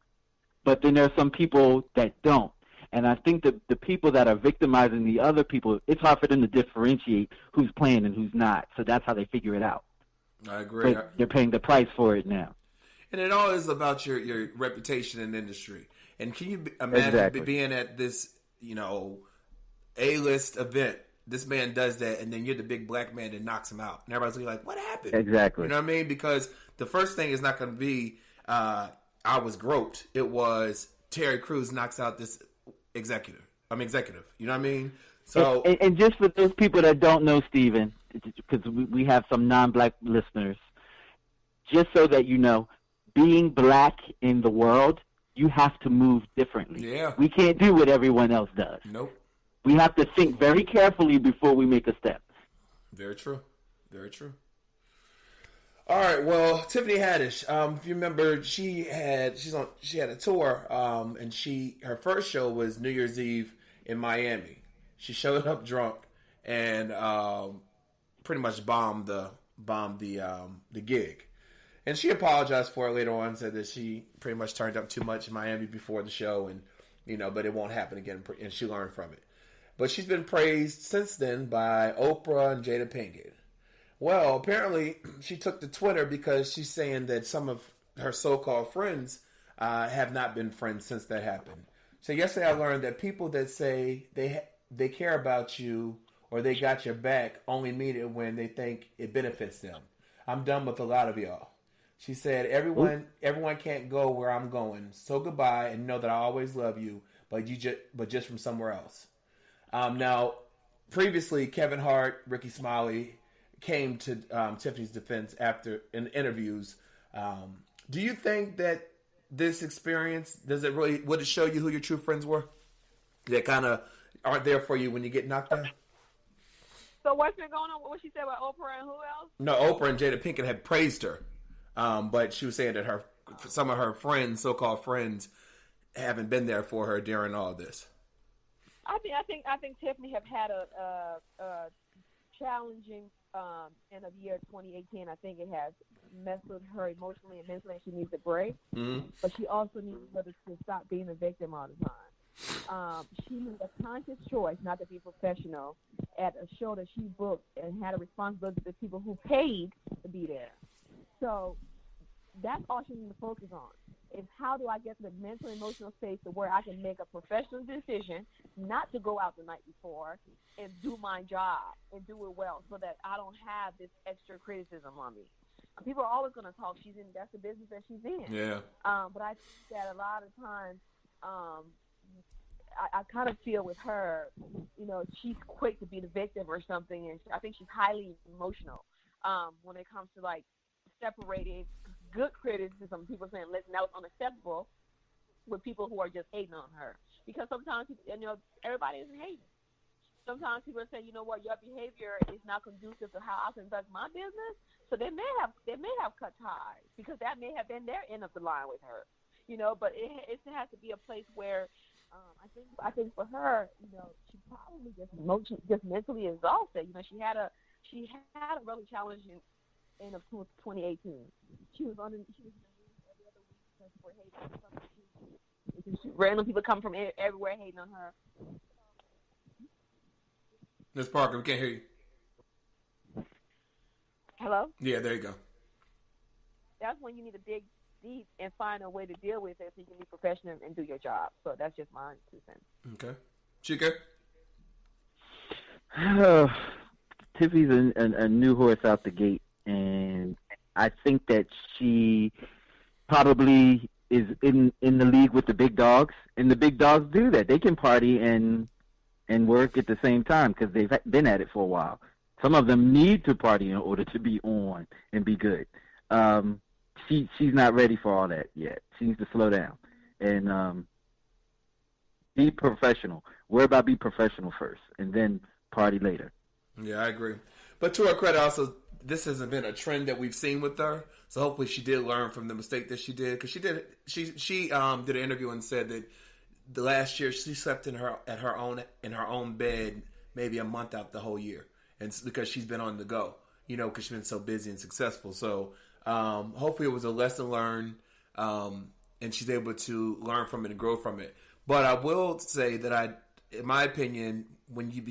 But then there are some people that don't. And I think that the people that are victimizing the other people, it's hard for them to differentiate who's playing and who's not. So that's how they figure it out. I agree. But they're paying the price for it now. And it all is about your reputation in the industry. And can you imagine being at this, A-list event, this man does that, and then you're the big black man that knocks him out. And everybody's like, what happened? Exactly. You know what I mean? Because the first thing is not going to be, I was groped. It was Terry Crews knocks out this executive. You know what I mean? So and just for those people that don't know Steven, because we have some non-black listeners, just so that you know, being black in the world, you have to move differently. Yeah. We can't do what everyone else does. Nope. We have to think very carefully before we make a step. Very true. Very true. All right. Well, Tiffany Haddish. If you remember, she had a tour, and her first show was New Year's Eve in Miami. She showed up drunk and pretty much bombed the gig. And she apologized for it later on, said that she pretty much turned up too much in Miami before the show, and but it won't happen again, and she learned from it. But she's been praised since then by Oprah and Jada Pinkett. Well, apparently she took to Twitter because she's saying that some of her so-called friends have not been friends since that happened. So yesterday I learned that people that say they care about you or they got your back only mean it when they think it benefits them. I'm done with a lot of y'all. She said, everyone can't go where I'm going. So goodbye, and know that I always love you, but just from somewhere else. Now, previously, Kevin Hart, Ricky Smiley came to Tiffany's defense in interviews. Do you think that this experience, would it show you who your true friends were? That kind of aren't there for you when you get knocked down? So what's been going on? What she said about Oprah and who else? No, Oprah and Jada Pinkett had praised her. But she was saying that some of her friends, so-called friends, haven't been there for her during all this. I think Tiffany have had a challenging end of year 2018. I think it has messed with her emotionally and mentally, and she needs a break. Mm-hmm. But she also needs to stop being a victim all the time. She made a conscious choice not to be professional at a show that she booked and had a responsibility to the people who paid to be there. So that's all she needs to focus on, is how do I get to the mental and emotional space to where I can make a professional decision not to go out the night before and do my job and do it well so that I don't have this extra criticism on me. People are always going to talk. That's the business that she's in. Yeah. But I think that a lot of times I kind of feel with her, she's quick to be the victim or something, and I think she's highly emotional when it comes to, like, separated good criticism, people saying, listen, that was unacceptable, with people who are just hating on her. Because sometimes, everybody isn't hating. Sometimes people say, you know what, your behavior is not conducive to how I conduct my business. So they may have cut ties because that may have been their end of the line with her. But it has to be a place where I think for her, she probably just mentally exhausted. She had a really challenging end of 2018. She was every other week because people were hating on her. Random people come from everywhere hating on her. Ms. Parker, we can't hear you. Hello? Yeah, there you go. That's when you need to dig deep and find a way to deal with it so you can be professional and do your job. So that's just my 2 cents. Okay. Chica? Tiffany's a new horse out the gate, and I think that she probably is in the league with the big dogs, and the big dogs do that. They can party and work at the same time because they've been at it for a while. Some of them need to party in order to be on and be good. She's not ready for all that yet. She needs to slow down and be professional. Worry about be professional first, and then party later. Yeah, I agree. But to her credit, also, this hasn't been a trend that we've seen with her. So hopefully, she did learn from the mistake that she did, because she did an interview and said that the last year she slept in her own bed maybe a month out the whole year, and it's because she's been on the go, because she's been so busy and successful. So hopefully, it was a lesson learned, and she's able to learn from it and grow from it. But I will say that in my opinion, when you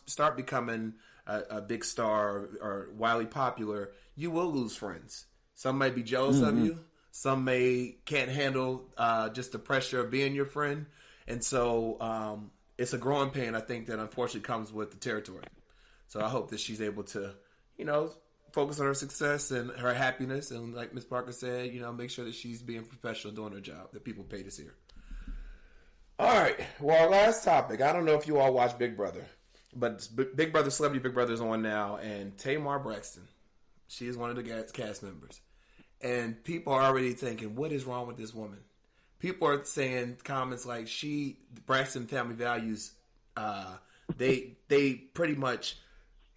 start becoming a big star or wildly popular, you will lose friends. Some may be jealous of you. Some can't handle just the pressure of being your friend. And so it's a growing pain, I think, that unfortunately comes with the territory. So I hope that she's able to, focus on her success and her happiness. And like Ms. Parker said, make sure that she's being professional doing her job that people pay to see her. All right. Well, our last topic. I don't know if you all watch Big Brother, but Big Brother, Celebrity Big Brother is on now. And Tamar Braxton, she is one of the cast members. And people are already thinking, what is wrong with this woman? People are saying comments like, Braxton family values, they pretty much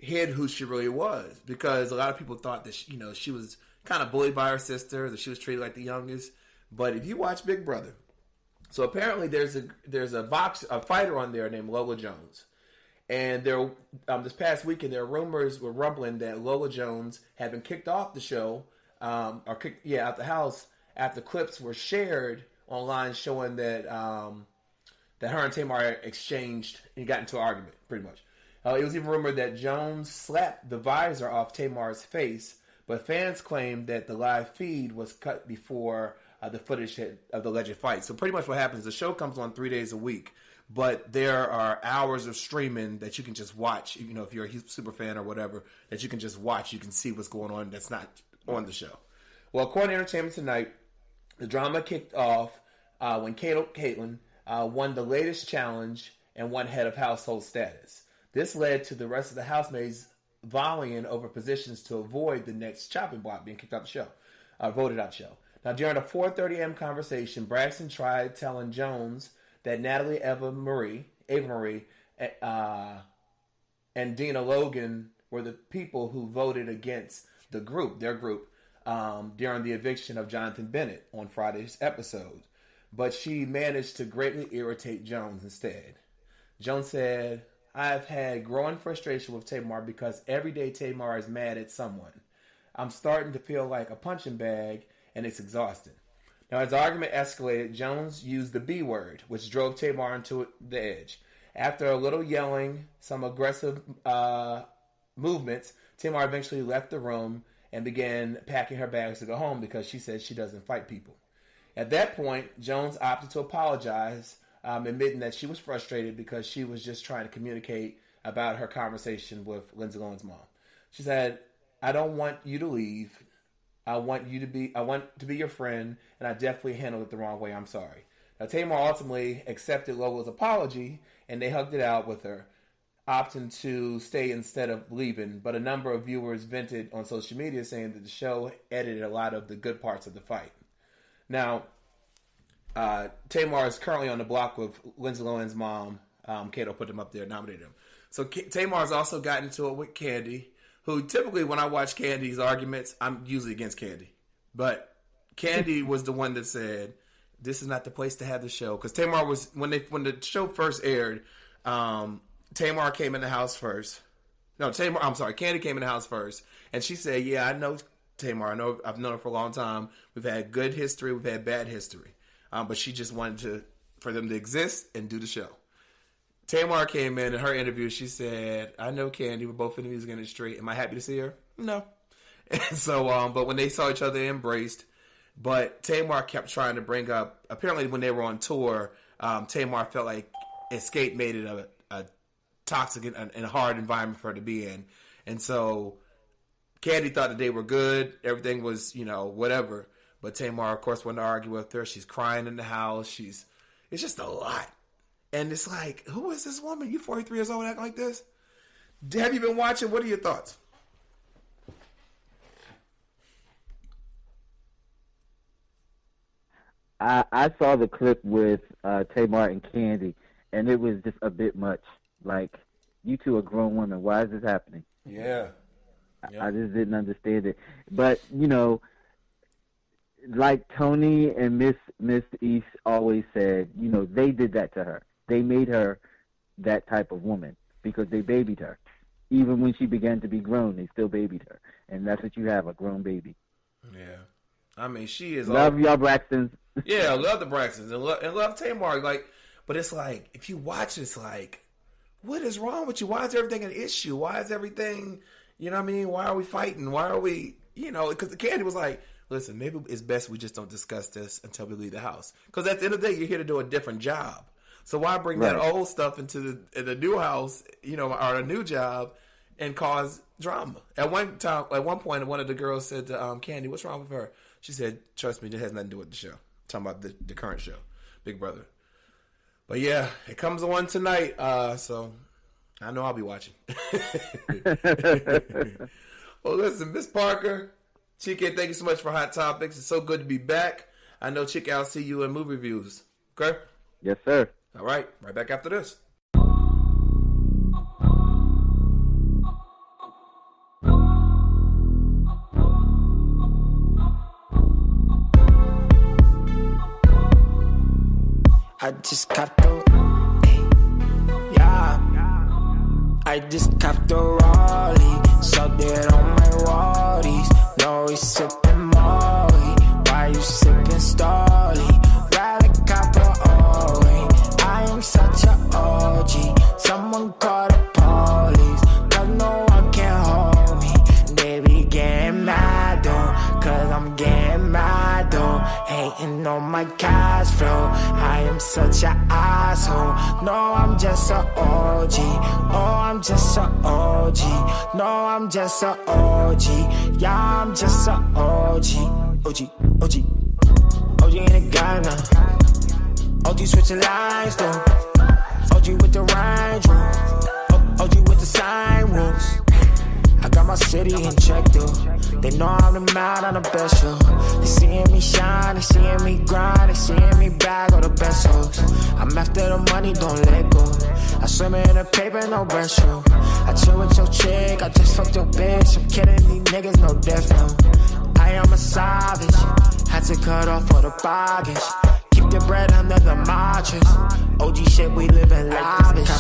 hid who she really was, because a lot of people thought that she was kind of bullied by her sister, that she was treated like the youngest. But if you watch Big Brother, so apparently there's a fighter on there named Lola Jones, and this past weekend there were rumors were rumbling that Lola Jones had been kicked off the show out the house after clips were shared online showing that that her and Tamar exchanged and got into an argument, pretty much. It was even rumored that Jones slapped the visor off Tamar's face, but fans claimed that the live feed was cut before the footage of the alleged fight. So pretty much what happens, the show comes on 3 days a week, but there are hours of streaming that you can just watch, you know, if you're a super fan or whatever, that you can just watch. You can see what's going on that's not on the show. Well, according to Entertainment Tonight, the drama kicked off when Caitlyn won the latest challenge and won head of household status. This led to the rest of the housemaids volleying over positions to avoid the next chopping block being kicked out the show, voted out the show. Now, during a 4:30 a.m. conversation, Braxton tried telling Jones that Natalie Ava Marie, and Dina Logan were the people who voted against their group, during the eviction of Jonathan Bennett on Friday's episode. But she managed to greatly irritate Jones instead. Jones said, "I've had growing frustration with Tamar because every day Tamar is mad at someone. I'm starting to feel like a punching bag, and it's exhausting." Now, as the argument escalated, Jones used the B word, which drove Tamar into the edge. After a little yelling, some aggressive movements, Tamar eventually left the room and began packing her bags to go home because she said she doesn't fight people. At that point, Jones opted to apologize, admitting that she was frustrated because she was just trying to communicate about her conversation with Lindsay Lohan's mom. She said, "I don't want you to leave. I want to be your friend, and I definitely handled it the wrong way. I'm sorry." Now, Tamar ultimately accepted Lola's apology, and they hugged it out with her, opting to stay instead of leaving. But a number of viewers vented on social media saying that the show edited a lot of the good parts of the fight. Now, Tamar is currently on the block with Lindsay Lohan's mom. Kato put him up there, nominated him. So Tamar's also gotten into it with Candy, who typically when I watch Candy's arguments, I'm usually against Candy. But Candy was the one that said, "This is not the place to have the show." Because Tamar was, when the show first aired, Tamar came in the house first. No, Candy came in the house first. And she said, "Yeah, I know Tamar. I've known her for a long time. We've had good history. We've had bad history." But she just wanted for them to exist and do the show. Tamar came in her interview. She said, "I know Candy. We're both in the music industry. Am I happy to see her? No." And so, but when they saw each other, they embraced. But Tamar kept trying to bring up, apparently when they were on tour, Tamar felt like Escape made it a toxic and a hard environment for her to be in. And so Candy thought that they were good. Everything was, whatever. But Tamar, of course, wanted to argue with her. She's crying in the house. It's just a lot. And it's like, who is this woman? You 43 years old acting like this? Have you been watching? What are your thoughts? I saw the clip with Tamar and Candy, and it was just a bit much. Like, you two are grown women. Why is this happening? Yeah. I just didn't understand it. But, like Tony and Miss East always said, they did that to her. They made her that type of woman because they babied her. Even when she began to be grown, they still babied her. And that's what you have, a grown baby. Yeah. I mean, she is... Love y'all Braxtons. Yeah, love the Braxtons. And love Tamar. But it's like, if you watch, it's like, what is wrong with you? Why is everything an issue? Why is everything... You know what I mean? Why are we fighting? Why are we... Because the Candy was like, listen, maybe it's best we just don't discuss this until we leave the house. Because at the end of the day, you're here to do a different job. So why bring that old stuff into the new house, or a new job, and cause drama? At one point, one of the girls said to Candy, "What's wrong with her?" She said, "Trust me, it has nothing to do with the show." Talking about the current show, Big Brother. But yeah, it comes on tonight, so I know I'll be watching. Well, listen, Miss Parker, Chike, thank you so much for Hot Topics. It's so good to be back. I know, Chike, I'll see you in movie reviews. Okay? Yes, sir. All right back after this. I just got the, I just copped the Raleigh, so that on my Waddies. No, it's sipping Molly. Why you sipping Starly? Rather copper Ori. I am such a OG. Someone call the police, cause no one can hold me. They be getting mad though, cause I'm getting mad though. Hating on my cash flow, I am such a asshole. No, I'm just a OG. Oh, I'm just a OG. No, I'm just a OG. Yeah, I'm just a OG. OG, OG. OG in the Ghana. OG switching lines though. OG with the range room. OG with the sign rules. I got my city in check though. They know I'm the man on the best show. They seeing me shine, they seeing me grind, they seeing me bag all the best hoes. I'm after the money, don't let go. I swim in the paper, no breaststroke. I chill with your chick, I just fucked your bitch. I'm kidding these niggas, no death no. I am a savage, had to cut off all the baggage. Keep the bread under the mattress. OG shit, we living lavish.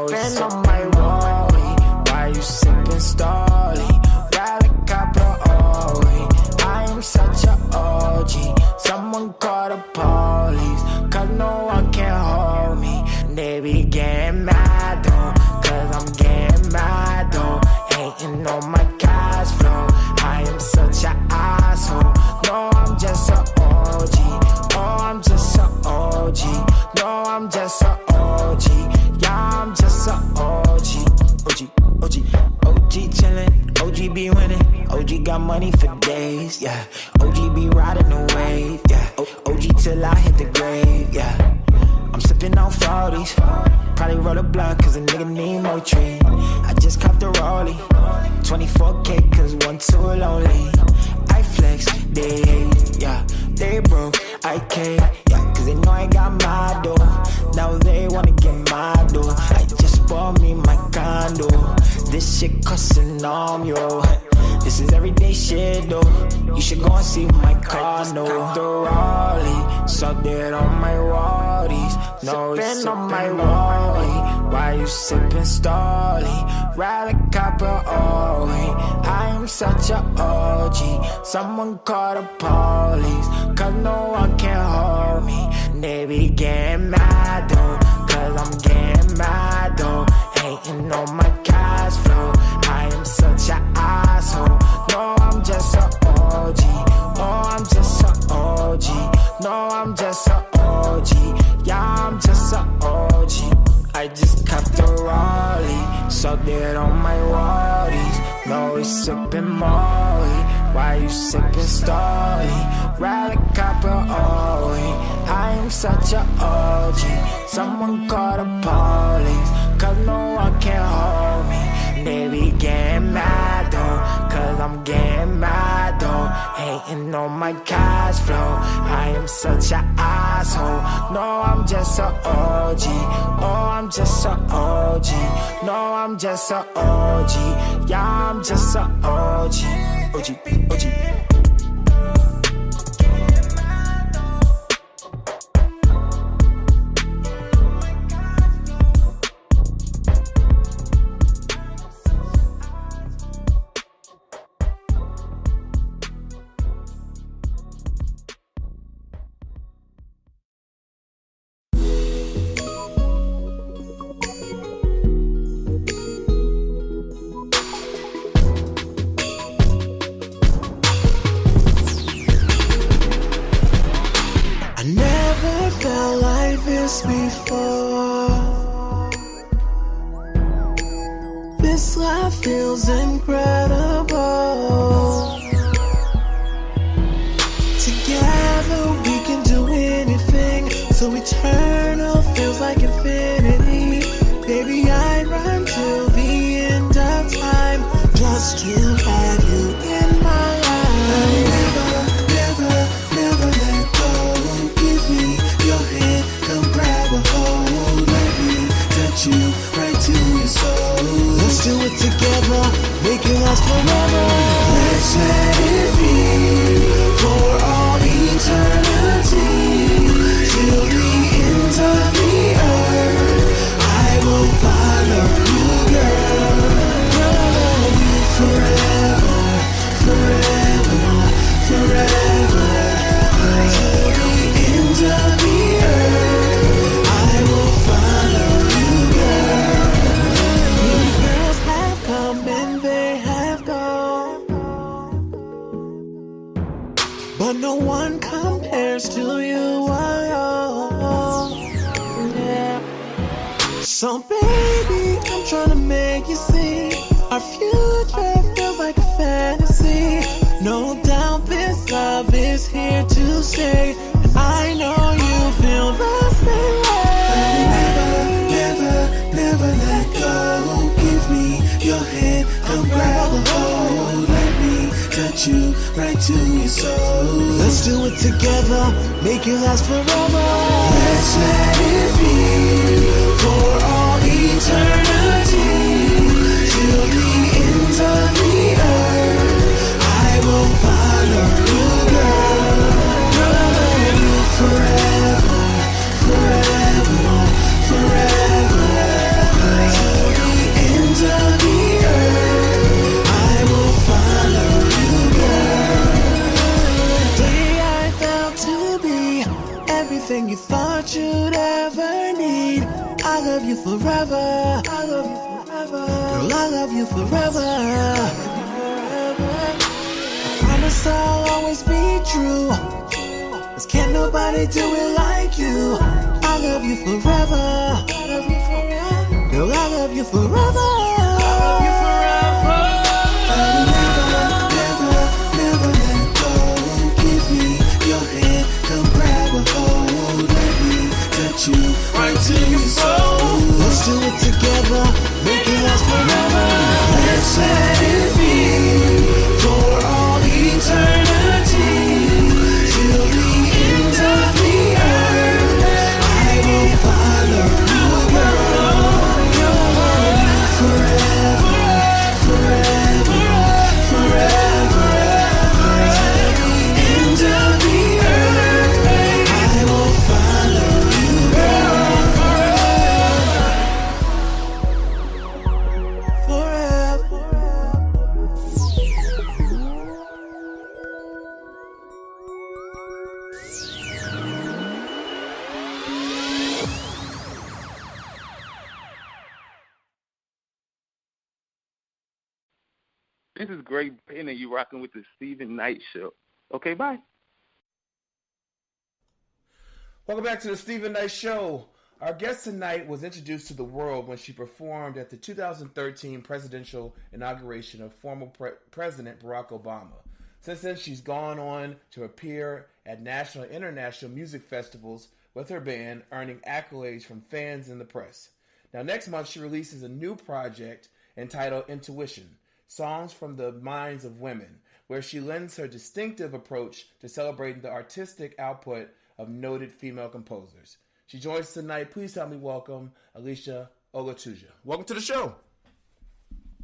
Spend on my Rory. Why you sipping Starly? Rather copper Ori. I am such a OG. Someone call the police, cause no one can hold me. They be getting mad though, cause I'm getting mad though. Hating on my cash flow, I am such a asshole. No, I'm just a OG. Oh, I'm just a OG. No, I'm just a OG. Yeah, I'm just a OG. OG, OG. OG chillin', OG be winning. OG got money for days, yeah. OG be riding the wave, yeah. OG till I hit the grave, yeah. I'm sipping on 40s. Probably roll a blunt cause a nigga need more tree. I just copped the Rollie. 24K cause one too lonely. I flex, they hate, yeah. They broke, I came, yeah. Cause they know I got my dough. Now they wanna get my dough. I just bought me my condo. This shit costs an arm, yo. This is everyday shit though. You should go and see my car, no. The Rollie, so dead on my Rollies. No, it's on my Rollie. Why you sipping Starly? Rather copper Ori. I am such a OG. Someone call the police, cause no one can hold me. They be getting mad though, cause I'm getting mad though. Hating on my cash flow, I am such a asshole. No, I'm just a OG. Oh, I'm just a OG. No, I'm just a OG. Yeah, I'm just a OG. I just copped the Rollie, so dead on my Rollies. No, it's sipping Molly. Why you sipping Starly? Rather copper Ori. I am such a OG. Someone call the police, cause no one can hold me. They be getting mad though, cause I'm getting mad though. Hating on my cash flow, I am such a asshole. No, I'm just a OG. Oh, I'm just a OG. No, I'm just a OG. Yeah, I'm just a OG. OG, OG. Before this life feels incredible. Together we can do anything, so eternal feels like infinity. Baby, I run till the end of time just to have you in my life. I'll never let go. Give me your hand, come grab a hold. Let me touch you right to your soul. Let's do it together, make it but no one compares to you. Yeah. So baby, I'm trying to make you see our future feels like a fantasy. No doubt this love is here to stay, and I know you feel the same way. Never let go. Give me your hand, come grab a hold. Let me touch you right to your soul. Let's do it together, make it last forever. Let's let it be for all eternity, till the ends of the earth. I will follow you, girl. Love you forever, forever, forever. Till the ends of the earth, I will follow you, girl. Day I felt to be everything you thought you'd ever need. I love you forever. I love you forever. Girl, I love you forever. I promise I'll always be true, 'cause can't nobody do it like you. I love you forever. I love you forever. Girl, I love you forever. I love you forever. I will never let go. Give me your hand, come grab a hold. Let me touch you right to your soul. Let's do it together, make it last forever. Let's let it be for all eternity, till the ends of the earth. I will follow you, girl. Forever, forever, forever. Till the ends of the earth, I will follow you, girl. Forever. This is Greg Penn, and you rocking with the Stephen Knight Show. Okay, bye. Welcome back to the Stephen Knight Show. Our guest tonight was introduced to the world when she performed at the 2013 presidential inauguration of former President Barack Obama. Since then, she's gone on to appear at national and international music festivals with her band, earning accolades from fans and the press. Now, next month, she releases a new project entitled Intuition, Songs from the Minds of Women, where she lends her distinctive approach to celebrating the artistic output of noted female composers. She joins us tonight. Please help me welcome Alicia Olatuja. Welcome to the show.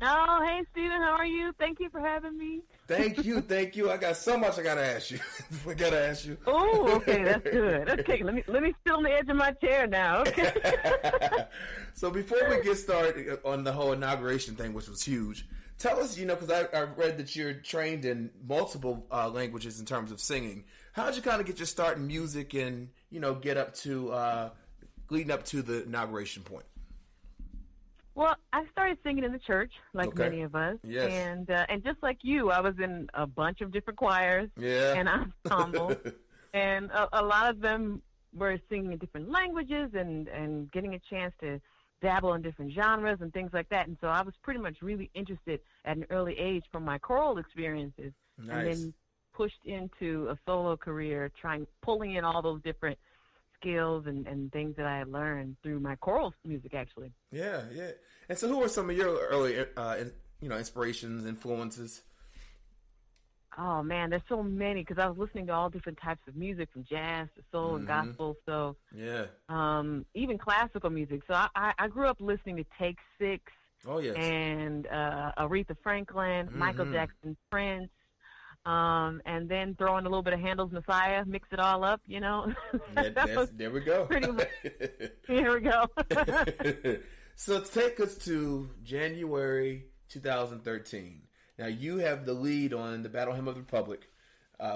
Oh, hey, Stephen. How are you? Thank you for having me. Thank you. I got so much I got to ask you. Oh, okay. That's good. Okay, let me sit on the edge of my chair now. Okay. So before we get started on the whole inauguration thing, which was huge, tell us, because I read that you're trained in multiple languages in terms of singing. How did you kind of get your start in music and, get up to, leading up to the inauguration point? Well, I started singing in the church, like many of us. Yes. And just like you, I was in a bunch of different choirs and ensembles. And a lot of them were singing in different languages and getting a chance to dabble in different genres and things like that. And so I was pretty much really interested at an early age from my choral experiences. Nice. And then pushed into a solo career, pulling in all those different skills and things that I had learned through my choral music, actually. Yeah. And so who were some of your early, inspirations, influences? Oh, man, there's so many, because I was listening to all different types of music, from jazz to soul and gospel. So even classical music. So I grew up listening to Take Six. Oh, yes. And Aretha Franklin, Michael Jackson, Prince. And then throw in a little bit of Handel's Messiah, mix it all up, There we go. Pretty much. Here we go. So take us to January 2013. Now, you have the lead on the Battle Hymn of the Republic,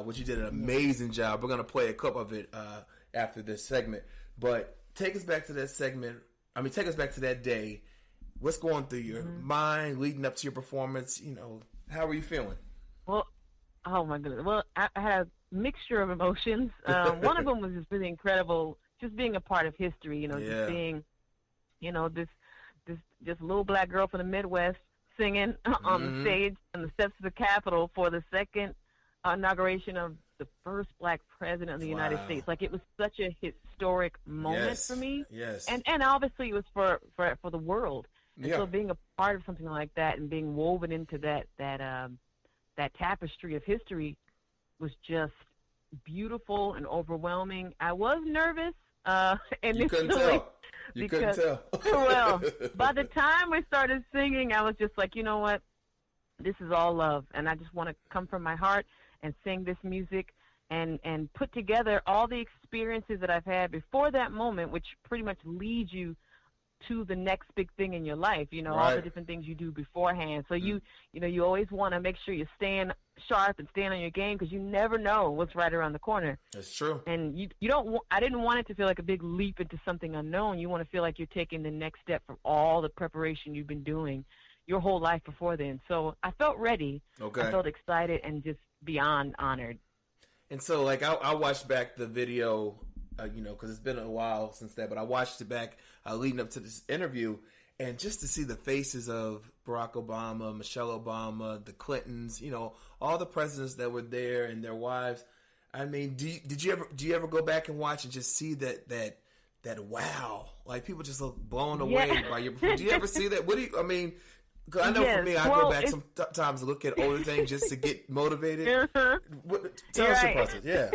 which you did an amazing job. We're going to play a clip of it after this segment. But take us back to that segment. Take us back to that day. What's going through your mind leading up to your performance? How were you feeling? Well, oh, my goodness. Well, I had mixture of emotions. One of them was just really incredible, just being a part of history. Just being, this just little black girl from the Midwest singing on the stage on the steps of the Capitol for the second inauguration of the first black president of the United States. Like, it was such a historic moment for me. Yes. And obviously it was for the world. And so being a part of something like that and being woven into that tapestry of history was just beautiful and overwhelming. I was nervous initially. You couldn't tell. You couldn't tell. Well, by the time we started singing, I was just like, you know what? This is all love, and I just want to come from my heart and sing this music and put together all the experiences that I've had before that moment, which pretty much leads you to the next big thing in your life, all the different things you do beforehand. So you always want to make sure you're staying sharp and staying on your game, because you never know what's right around the corner. That's true. And I didn't want it to feel like a big leap into something unknown. You want to feel like you're taking the next step from all the preparation you've been doing your whole life before then. So I felt ready. Okay. I felt excited and just beyond honored. And so, like, I watched back the video, because it's been a while since that, but I watched it back leading up to this interview, and just to see the faces of Barack Obama, Michelle Obama, the Clintons, all the presidents that were there and their wives. I mean, do you ever go back and watch and just see that wow, like people just look blown away by your? Do you ever see that? Cause I know for me, I go back sometimes to look at older things just to get motivated. Tell us your process. Yeah,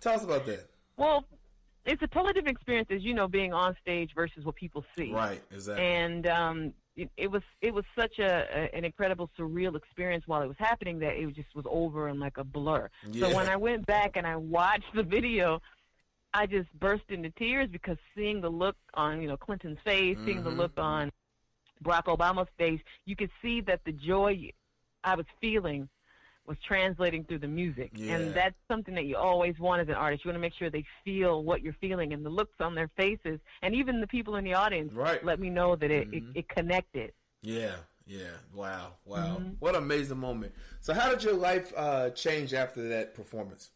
tell us about that. Well, it's a totally different experience, as being on stage versus what people see. Right, exactly. And it was such an incredible, surreal experience while it was happening that it just was over in like a blur. Yeah. So when I went back and I watched the video, I just burst into tears, because seeing the look on Clinton's face, seeing the look on Barack Obama's face, you could see that the joy I was feeling was translating through the music. Yeah. And that's something that you always want as an artist. You want to make sure they feel what you're feeling, and the looks on their faces, and even the people in the audience let me know that it connected. Yeah. Wow. What an amazing moment. So how did your life change after that performance?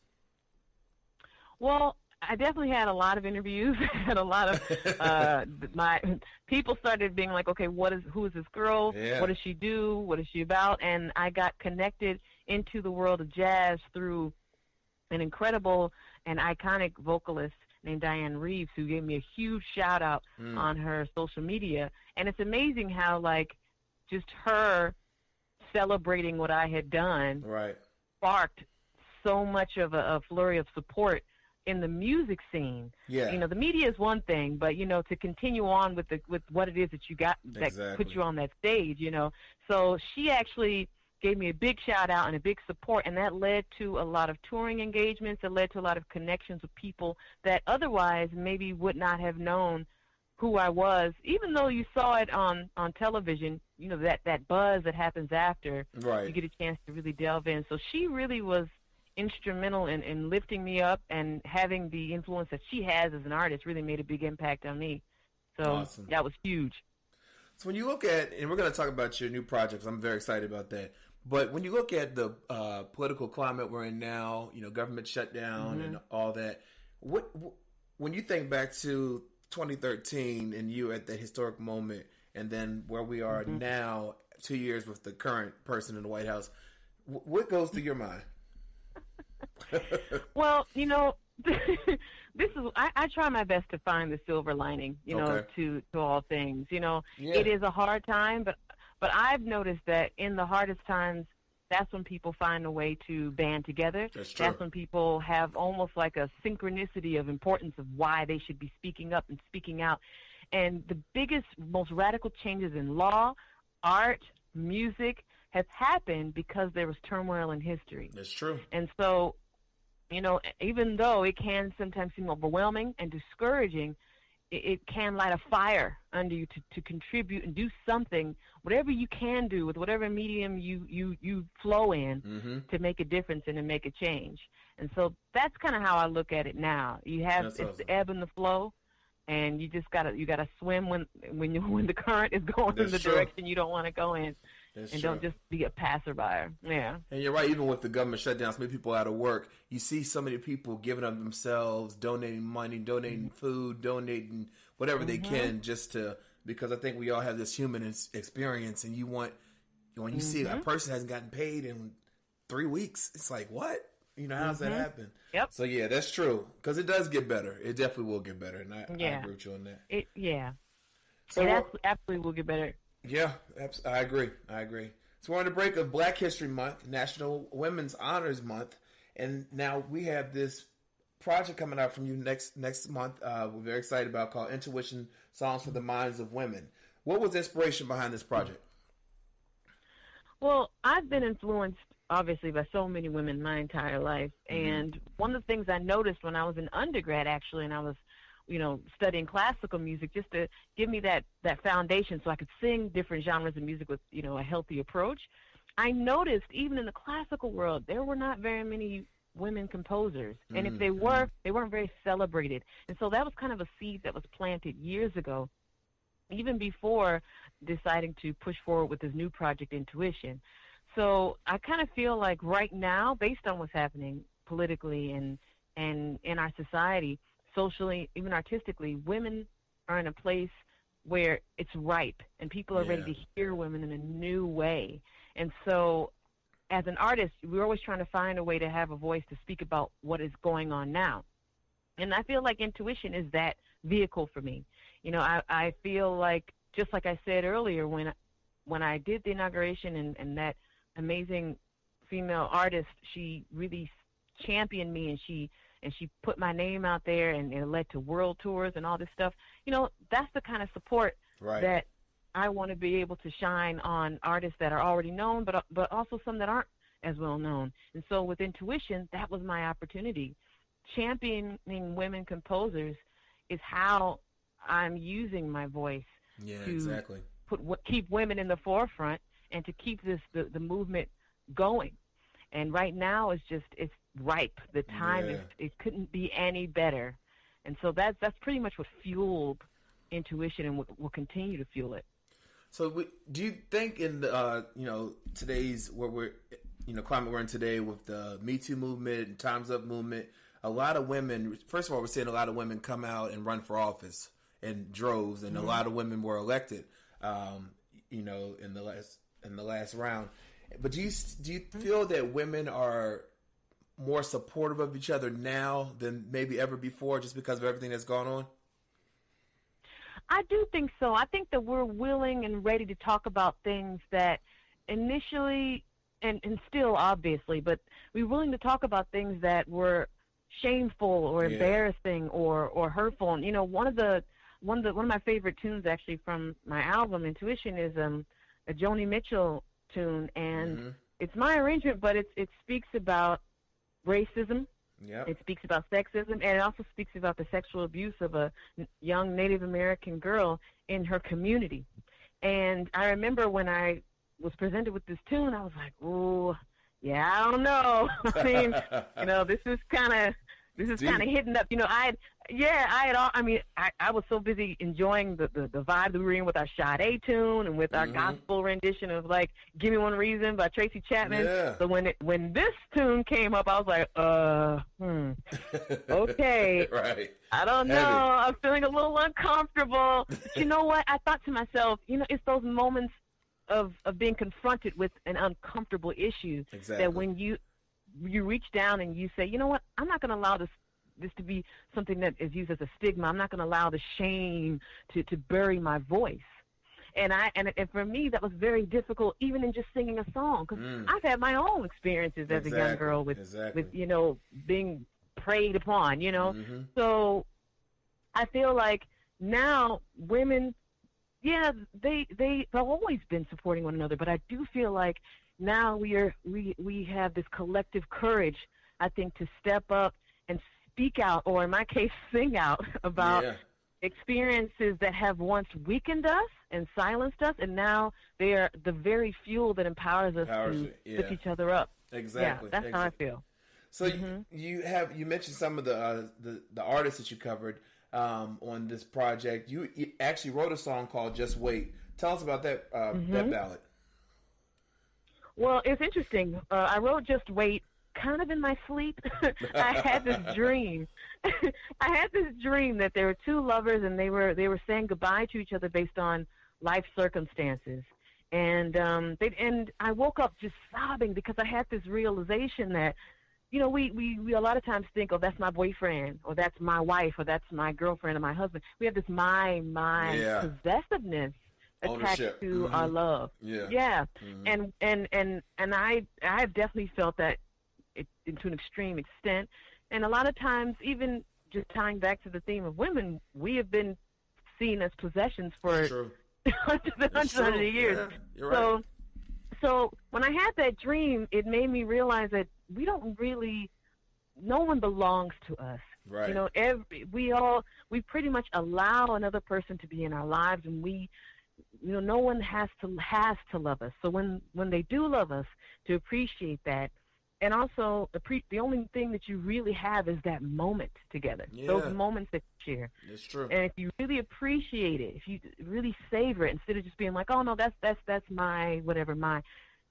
Well, I definitely had a lot of interviews. Had a lot of my people started being like, okay, who is this girl? Yeah. What does she do? What is she about? And I got connected into the world of jazz through an incredible and iconic vocalist named Diane Reeves, who gave me a huge shout out on her social media. And it's amazing how, like, just her celebrating what I had done sparked so much of a flurry of support in the music scene. Yeah. The media is one thing, but to continue on with what it is that you got that put you on that stage, So she actually gave me a big shout out and a big support, and that led to a lot of touring engagements. It led to a lot of connections with people that otherwise maybe would not have known who I was, even though you saw it on television, that buzz that happens after you get a chance to really delve in. So she really was instrumental in lifting me up, and having the influence that she has as an artist really made a big impact on me. So that was huge. So when you look at, and we're going to talk about your new projects, I'm very excited about that. But when you look at the political climate we're in now, government shutdown and all that, when you think back to 2013 and you at that historic moment, and then where we are now, 2 years with the current person in the White House, what goes through your mind? Well, this is I try my best to find the silver lining, to all things. It is a hard time, but I've noticed that in the hardest times, that's when people find a way to band together. That's true. That's when people have almost like a synchronicity of importance of why they should be speaking up and speaking out. And the biggest, most radical changes in law, art, music have happened because there was turmoil in history. That's true. And so, even though it can sometimes seem overwhelming and discouraging, it can light a fire under you to contribute and do something, whatever you can do with whatever medium you flow in to make a difference and to make a change. And so that's kind of how I look at it now. You have That's it's awesome. the ebb and the flow, and you just gotta swim when the current is going in the That's true. direction you don't want to go in. That's and true. don't just be a passerby. Yeah. And you're right, even with the government shutdown, so many people out of work, you see so many people giving up themselves, donating money, donating food, donating whatever they can because I think we all have this human experience, and when you see a person hasn't gotten paid in 3 weeks, it's like, what? How does that happen? Yep. So yeah, that's true, because it does get better. It definitely will get better, and I agree with you on that. So it absolutely will get better. Yeah, I agree. So we're on the break of Black History Month, National Women's Honors Month, and now we have this project coming out from you next month. We're very excited about, called Intuition: Songs for the Minds of Women. What was the inspiration behind this project? Well, I've been influenced, obviously, by so many women my entire life. And one of the things I noticed when I was in undergrad, actually, and I was, studying classical music, just to give me that foundation so I could sing different genres of music with, a healthy approach, I noticed even in the classical world, there were not very many women composers. And if they were, they weren't very celebrated. And so that was kind of a seed that was planted years ago, even before deciding to push forward with this new project, Intuition. So I kind of feel like right now, based on what's happening politically and in our society, socially, even artistically, women are in a place where it's ripe and people are ready to hear women in a new way. And so as an artist, we're always trying to find a way to have a voice to speak about what is going on now. And I feel like Intuition is that vehicle for me. I feel like, just like I said earlier, when I did the inauguration and that amazing female artist, she really championed me, and she put my name out there, and it led to world tours and all this stuff. That's the kind of support that I want to be able to shine on artists that are already known, but also some that aren't as well known. And so with Intuition, that was my opportunity. Championing women composers is how I'm using my voice to keep women in the forefront and to keep the movement going. And right now it's ripe. The time it couldn't be any better. And so that's pretty much what fueled Intuition and will continue to fuel it. So do you think in the today's climate we're in today, with the Me Too movement and Time's Up movement, a lot of women, first of all, we're seeing a lot of women come out and run for office in droves, and a lot of women were elected in the last round. But do you feel that women are more supportive of each other now than maybe ever before, just because of everything that's gone on? I do think so. I think that we're willing and ready to talk about things that initially, and still obviously, but we're willing to talk about things that were shameful or embarrassing or hurtful. And one of my favorite tunes actually from my album Intuition is a Joni Mitchell tune, and it's my arrangement, but it speaks about racism. Yep. It speaks about sexism, and it also speaks about the sexual abuse of a young Native American girl in her community. And I remember when I was presented with this tune, I was like, "Ooh, yeah, I don't know." I mean, this is kind of hitting up. I was so busy enjoying the vibe that we were in with our Sade tune and with our gospel rendition of like "Give Me One Reason" by Tracy Chapman. Yeah. So when this tune came up, I was like, okay, right. I don't know. I'm feeling a little uncomfortable. But you know what? I thought to myself, it's those moments of being confronted with an uncomfortable issue that when you reach down and you say, you know what, I'm not going to allow this to be something that is used as a stigma. I'm not going to allow the shame to bury my voice. And for me, that was very difficult, even in just singing a song, because I've had my own experiences as a young girl with being preyed upon, So I feel like now women, they've always been supporting one another, but I do feel like now we have this collective courage, I think, to step up and speak out, or in my case, sing out about experiences that have once weakened us and silenced us, and now they are the very fuel that empowers us to lift each other up. Exactly. Yeah, that's how I feel. So you mentioned some of the artists that you covered on this project. You actually wrote a song called "Just Wait." Tell us about that that ballad. Well, it's interesting. I wrote Just Wait kind of in my sleep. I had this dream. I had this dream that there were two lovers and they were saying goodbye to each other based on life circumstances. And I woke up just sobbing because I had this realization that, you know, we a lot of times think, oh, that's my boyfriend, or that's my wife, or that's my girlfriend, or my husband. We have this my possessiveness attached to our love. Yeah. And I have definitely felt that to an extreme extent. And a lot of times, even just tying back to the theme of women, we have been seen as possessions for hundreds of years. Yeah, you're right. So when I had that dream, it made me realize that we don't really, no one belongs to us. Right. You know, we pretty much allow another person to be in our lives, and no one has to love us. So when they do love us, to appreciate that. And also, the only thing that you really have is that moment together. Yeah. Those moments that you share. That's true. And if you really appreciate it, if you really savor it, instead of just being like, oh no, that's my whatever, my.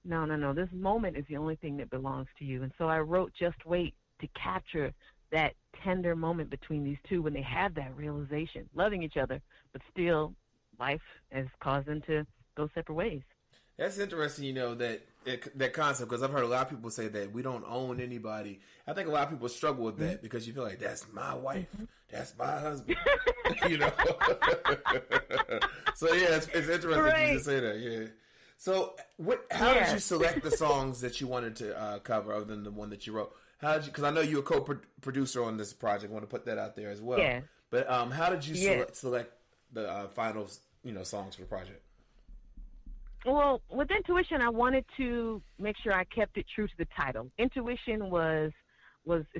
No. This moment is the only thing that belongs to you. And so I wrote Just Wait to capture that tender moment between these two when they have that realization, loving each other, but still life has caused them to go separate ways. That's interesting, you know, that concept, because I've heard a lot of people say that we don't own anybody. I think a lot of people struggle with that because you feel like, that's my wife, that's my husband, you know. So, yeah, it's interesting you say that, yeah. So, how did you select the songs that you wanted to cover other than the one that you wrote? Because I know you're a co-producer on this project. I want to put that out there as well. Yeah. But how did you select the final, songs for the project? Well, with Intuition, I wanted to make sure I kept it true to the title. Intuition is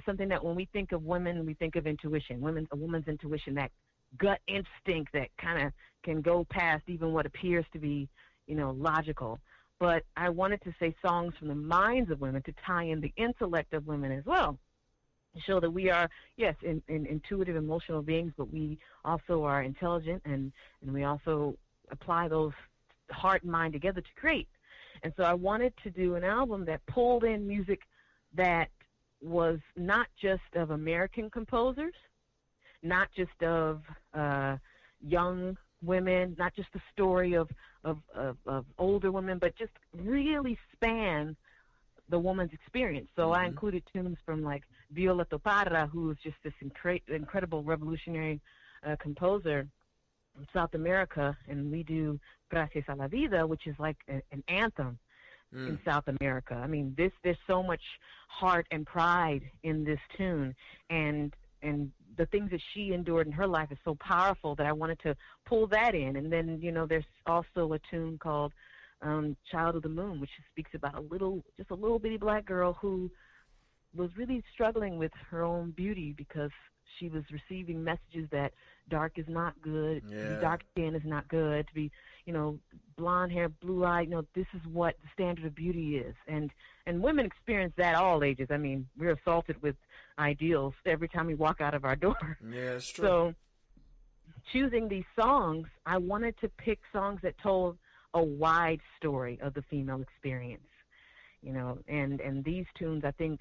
something that when we think of women, we think of intuition. A woman's intuition, that gut instinct that kind of can go past even what appears to be, logical. But I wanted to say songs from the minds of women to tie in the intellect of women as well. To show that we are, yes, intuitive, emotional beings, but we also are intelligent, and we also apply those heart and mind together to create. And so I wanted to do an album that pulled in music that was not just of American composers, not just of young women, not just the story of older women, but just really span the woman's experience. So I included tunes from like Viola Toparra, who is just this incredible revolutionary composer from South America, and we do Gracias a la Vida, which is like an anthem in South America. I mean, there's so much heart and pride in this tune, and the things that she endured in her life is so powerful that I wanted to pull that in. And then, there's also a tune called Child of the Moon, which speaks about a little bitty black girl who was really struggling with her own beauty because she was receiving messages that dark is not good, to be dark skin is not good, to be, blonde hair, blue eye, this is what the standard of beauty is. And women experience that all ages. I mean, we're assaulted with ideals every time we walk out of our door. Yeah, it's true. So choosing these songs, I wanted to pick songs that told a wide story of the female experience, and these tunes, I think,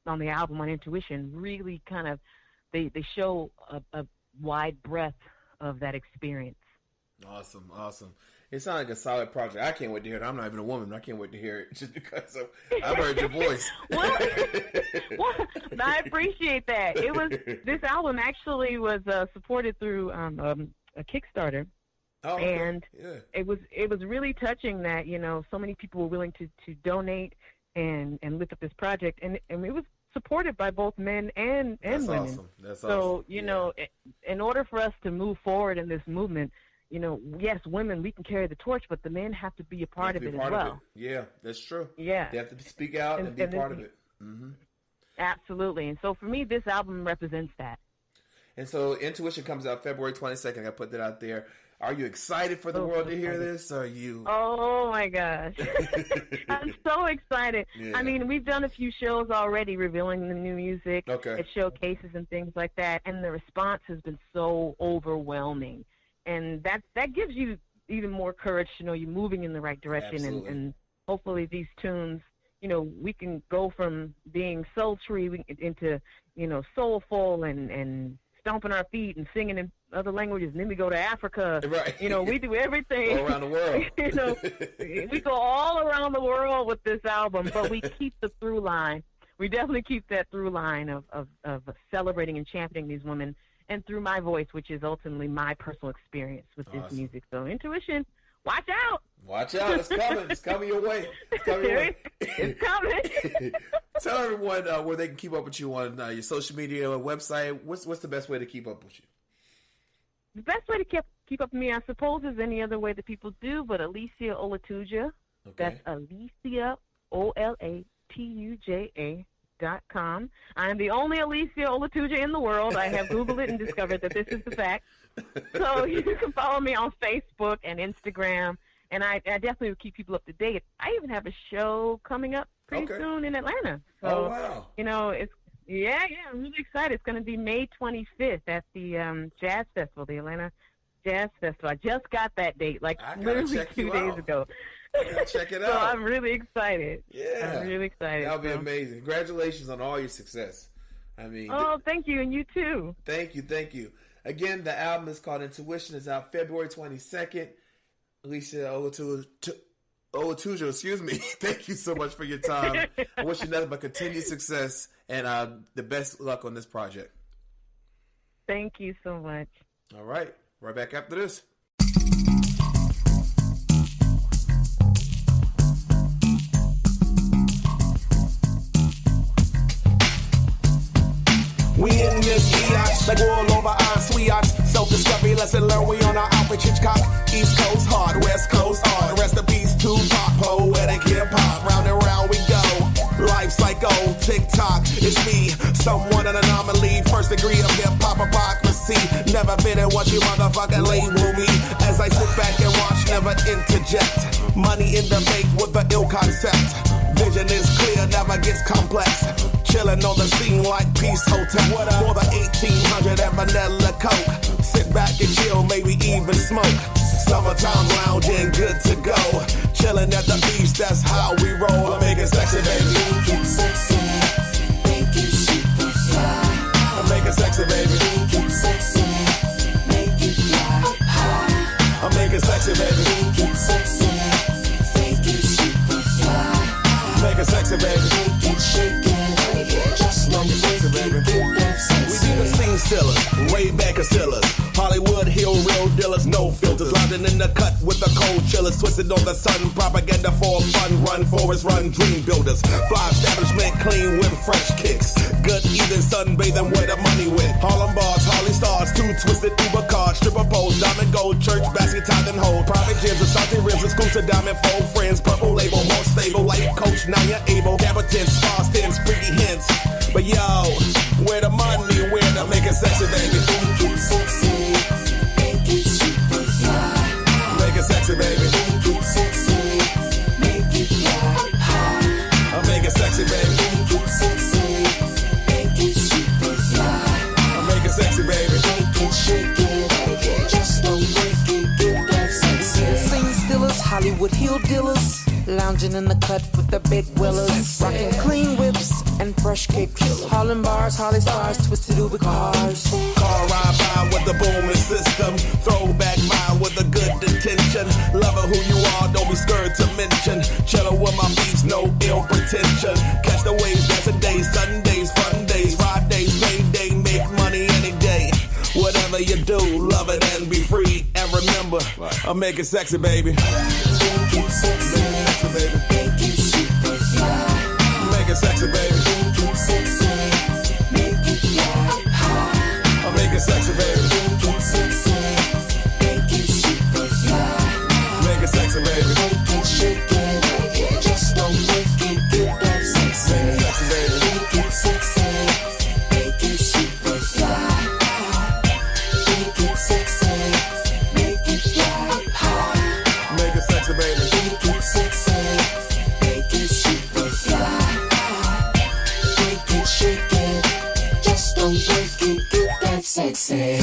on the album on Intuition really kind of, they show a wide breadth of that experience. Awesome. It sounds like a solid project. I can't wait to hear it. I'm not even a woman, but I can't wait to hear it just because I've heard your voice. well, I appreciate that. This album actually was supported through a Kickstarter. Oh, okay. And it was really touching that, so many people were willing to donate and lift up this project, and it was supported by both men and That's women. Awesome. That's so, awesome. in order for us to move forward in this movement, yes, women, we can carry the torch, but the men have to be a part of it as well. Yeah, that's true. Yeah. They have to speak out and be part of it. Mm-hmm. Absolutely. And so for me, this album represents that. And so Intuition comes out February 22nd. I got to put that out there. Are you excited for the world to hear this? Are you? Oh, my gosh. I'm so excited. Yeah. I mean, we've done a few shows already revealing the new music at showcases and things like that, and the response has been so overwhelming. And that gives you even more courage to know you're moving in the right direction hopefully these tunes, we can go from being sultry into, soulful and stomping our feet and singing in other languages, and then we go to Africa. Right. We do everything. All around the world. We go all around the world with this album, but we keep the through line. We definitely keep that through line of celebrating and championing these women, and through my voice, which is ultimately my personal experience with this music. So Intuition, watch out. Watch out. It's coming. It's coming your way. It's coming your way. It's coming. Tell everyone where they can keep up with you on your social media or website. What's the best way to keep up with you? The best way to keep up with me, I suppose, is any other way that people do, but Alicia Olatuja. Okay. That's Alicia, OLATUJA.com. I am the only Alicia Olatuja in the world. I have Googled it and discovered that this is the fact. So you can follow me on Facebook and Instagram, and I definitely will keep people up to date. I even have a show coming up pretty soon in Atlanta. So, oh, wow. It's I'm really excited. It's going to be May 25th at the Jazz Festival, the Atlanta Jazz Festival. I just got that date, literally 2 days ago. Check it So out. I'm really excited. Yeah. I'm really excited. That'll be amazing. Congratulations on all your success. Thank you, and you too. Thank you. Again, the album is called Intuition. It's out February 22nd. Alicia Olatuja, excuse me. Thank you so much for your time. I wish you nothing but continued success and the best luck on this project. Thank you so much. All right. Right back after this. We in this biatch, like all over our sweethearts. Self-discovery, lesson learned, we on our Alfred Hitchcock. East Coast hard, West Coast hard. Rest in peace, Tupac, poetic hip-hop. Round and round we go. Life cycle, tick-tock, it's me. Somewhat an anomaly, first degree of hip-hop hypocrisy. Never fit in what you motherfucking label me. As I sit back and watch, never interject. Money in the bank with the ill concept. Vision is clear, never gets complex. Chillin' on the scene like Peace Hotel. For the 1800 and vanilla coke. Sit back and chill, maybe even smoke. Summertime lounging, good to go. Chillin' at the beach, that's how we roll. I make it sexy, baby. Make it sexy, make it super fly. I make it sexy, baby. Make it sexy, make it fly high. I make it sexy, baby. Make it sexy, make it super fly. Make it sexy, baby. Make it shake it, just like sexy, baby. We do the scene stillers, way back Castillers. Hollywood Hill, real dealers, no filters. Lounging in the cut with the cold chillers. Twisted on the sun, propaganda for fun. Run, forest, run, dream builders. Fly establishment, clean with fresh kicks. Good eating, sunbathing where the money went. Harlem bars, Harley stars, two twisted Uber cars. Stripper poles, diamond gold, church basket, tied and hold. Private gyms, assaulting ribs, exclusive diamond fold. Friends, purple label, more stable. Life coach, now you're able. Cabotins, spas, tins, freaky hints. But yo, where the money, where to make it sexy, baby. Make it sexy, make it super fly. Make it sexy, baby. Make it sexy, make it fly high. I make it sexy, baby. Make it sexy, make it super fly. I make it sexy, baby. Make it shake it, just don't break it, get that sexy. Scene stillers, Hollywood heel dealers. Lounging in the cut with the big willers. Rocking clean whips and fresh kicks. Harlem bars, Harley stars, twisted Uber cars. Car ride by with the booming system. Throwback vibe with a good detention. Lover who you are, don't be scared to mention. Chillin' with my beats, no ill pretension. Catch the waves, dancing days, Sundays, fun days, Fridays, payday, make money any day. Whatever you do, love it and be free. And remember, I'll make it sexy, baby. Make it sexy, baby. Make it super fly. Make it sexy, baby. Make it sexy, make it fly high. I'll make it sexy, baby. Make it sexy, make it super fly. Make it sexy, baby. Make it shake it, just don't break it, get that sexy. Make it sexy, baby. Make it sexy, make it super fly. Make it sexy, make it fly high. Make it sexy, baby. Make it sexy, make it super fly. Make it shake it, just don't break it, get that sexy.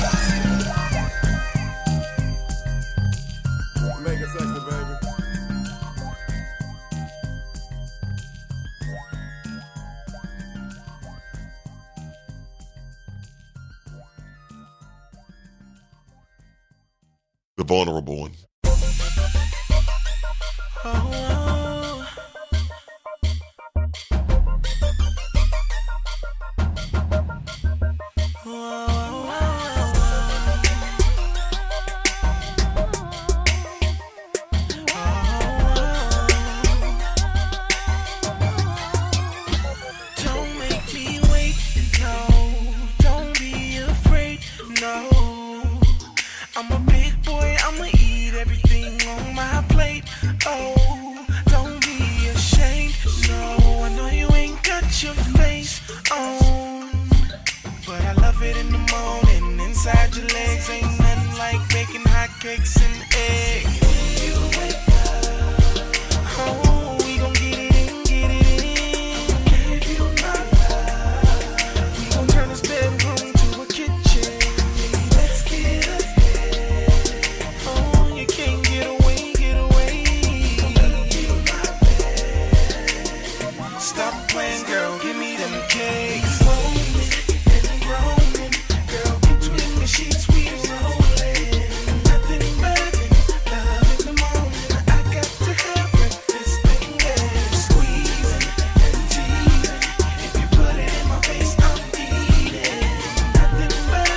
Make it sexy, baby. the vulnerable one. Don't make me wait, no. Don't be afraid, no. I'm a big boy, I'ma eat everything on my plate. Oh, don't be ashamed, no. I know you ain't got your face on, but I love it in the morning. Inside your legs ain't nothing like baking hot cakes and eggs. Oh, we gon' get it in, get it in. Give you my love. We gon' turn this bedroom to a kitchen. Let's get ahead. Oh, you can't get away, get away. Give you my bed. Stop playing, girl, give me them cakes. Rolling and rolling, girl, between the sheets we rolling. Nothing but love in the morning. I got to have breakfast in bed. Squeezing and teasing. If you put it in my face, I'm eating. Nothing but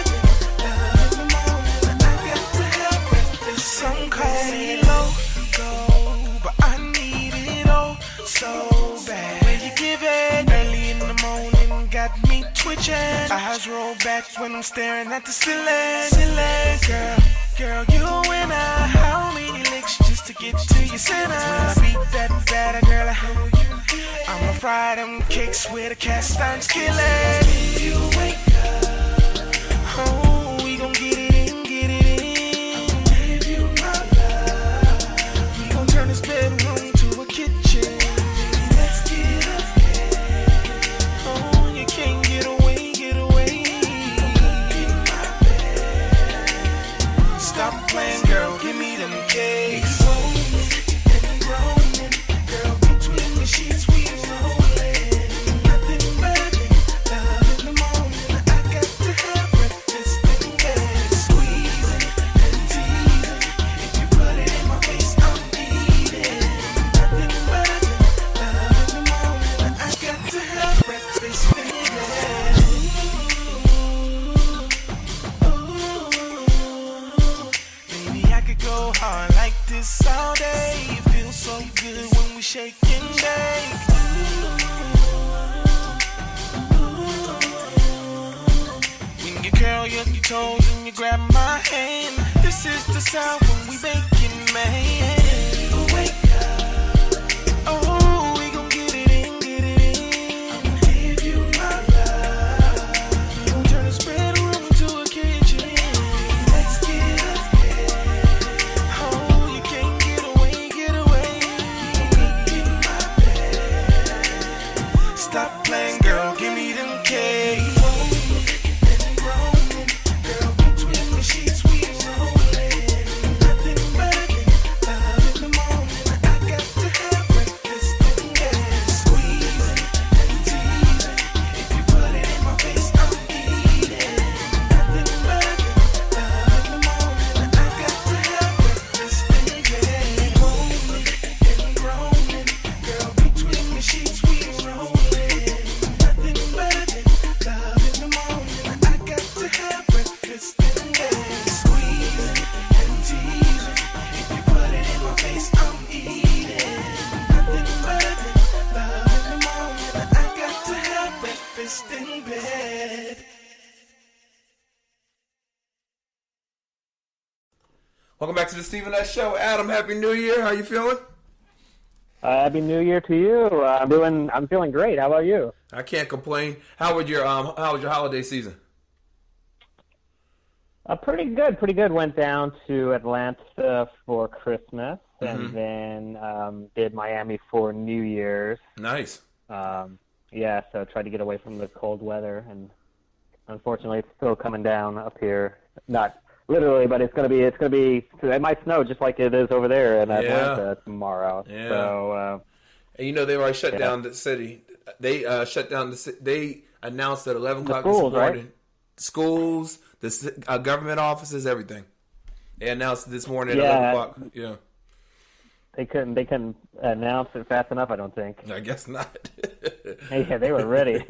love in the morning. I got to have breakfast. Some call me loco, but I need it all so bad. When you give it early in the morning, got me twitching. Eyes roll back when I'm staring at the ceiling. Girl, you and I, how many licks just to get to your center? When I beat that batter, girl, I'ma fry them cakes with a cast iron skillet. You wake up, oh, we gon' get it in, get it in. Give you my love. We gon' turn this bedroom to a kitchen. Let's get ahead. Oh, you can't get away, get away. Get my bed. Stop playing, girl, give me them cakes. Rolling and rolling, girl, between the sheets we rolling. Nothing but love in the morning. I got to have breakfast in bed. Squeezing and teasing. If you put it in my face, I'm eating. Nothing but love in the morning. I got to have breakfast in bed. Baby, I could go hard like this all day. It feels so good when we shake and bake. When you curl your toes and you grab my hand, this is the sound when we make it, man. Wake up, oh, we gon' get it in, get it in. Give you my love. We gon' turn this bedroom to a kitchen. Let's get ahead. Oh, you can't get away, get away. Get my bed. Stop playing, girl, give me them cakes. Girl, between the sheets we rolling. Nothing but love in the morning. I got to have breakfast in bed. Squeezing and teasing. If you put it in my face, I'm eating. Nothing but love in the morning. I got to have breakfast in bed. Rolling and rolling, girl, between the sheets we rolling. Nothing but love in the morning. I got to have breakfast in bed. Squeezing and teasing. If you put it in my face, I'm eating. Nothing but love in the morning. I got to have breakfast in bed. Welcome back to the Stephen Knight Show. Adam, Happy New Year. How you feeling? Happy New Year to you. I'm feeling great. How about you? I can't complain. How was your holiday season? Pretty good. Pretty good. Went down to Atlanta for Christmas, and then did Miami for New Year's. Nice. Yeah, so tried to get away from the cold weather, and unfortunately, it's still coming down up here. Not literally, but it's gonna be. It might snow just like it is over there in Atlanta tomorrow. Yeah. So, and they've already shut down the city. They shut down the city. They announced at 11 o'clock schools, this morning. right? Schools, the government offices, everything. They announced this morning at 11 o'clock. Yeah. They couldn't announce it fast enough, I don't think. I guess not. Yeah, they were ready.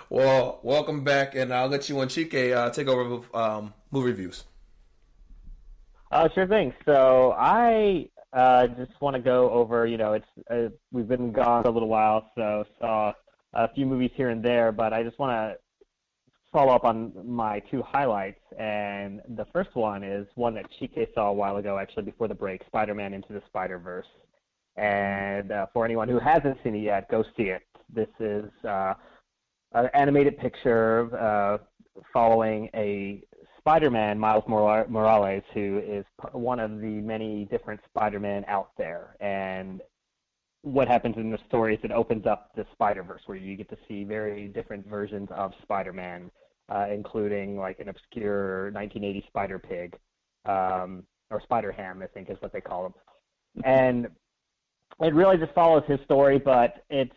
Well, welcome back, and I'll let you and Chike take over with movie reviews. Sure thing. So I just want to go over, it's we've been gone for a little while, so saw a few movies here and there, but I just want to follow up on my two highlights. And the first one is one that Chike saw a while ago, actually, before the break, Spider-Man Into the Spider-Verse. And for anyone who hasn't seen it yet, go see it. This is an animated picture following a Spider-Man, Miles Morales, who is one of the many different Spider-Man out there. And what happens in the story is it opens up the Spider-Verse, where you get to see very different versions of Spider-Man, including like an obscure 1980 Spider-Pig, or Spider-Ham, I think is what they call him. And it really just follows his story, but it's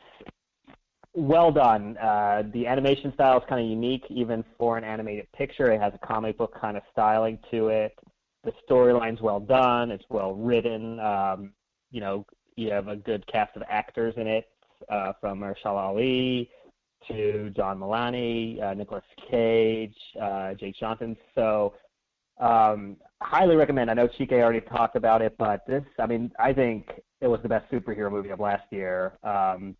well done. The animation style is kind of unique, even for an animated picture. It has a comic book kind of styling to it. The storyline's well done. It's well written. You have a good cast of actors in it, from Mahershala Ali to John Mulaney, Nicolas Cage, Jake Johnson. So highly recommend. I know Chike already talked about it, but I think it was the best superhero movie of last year.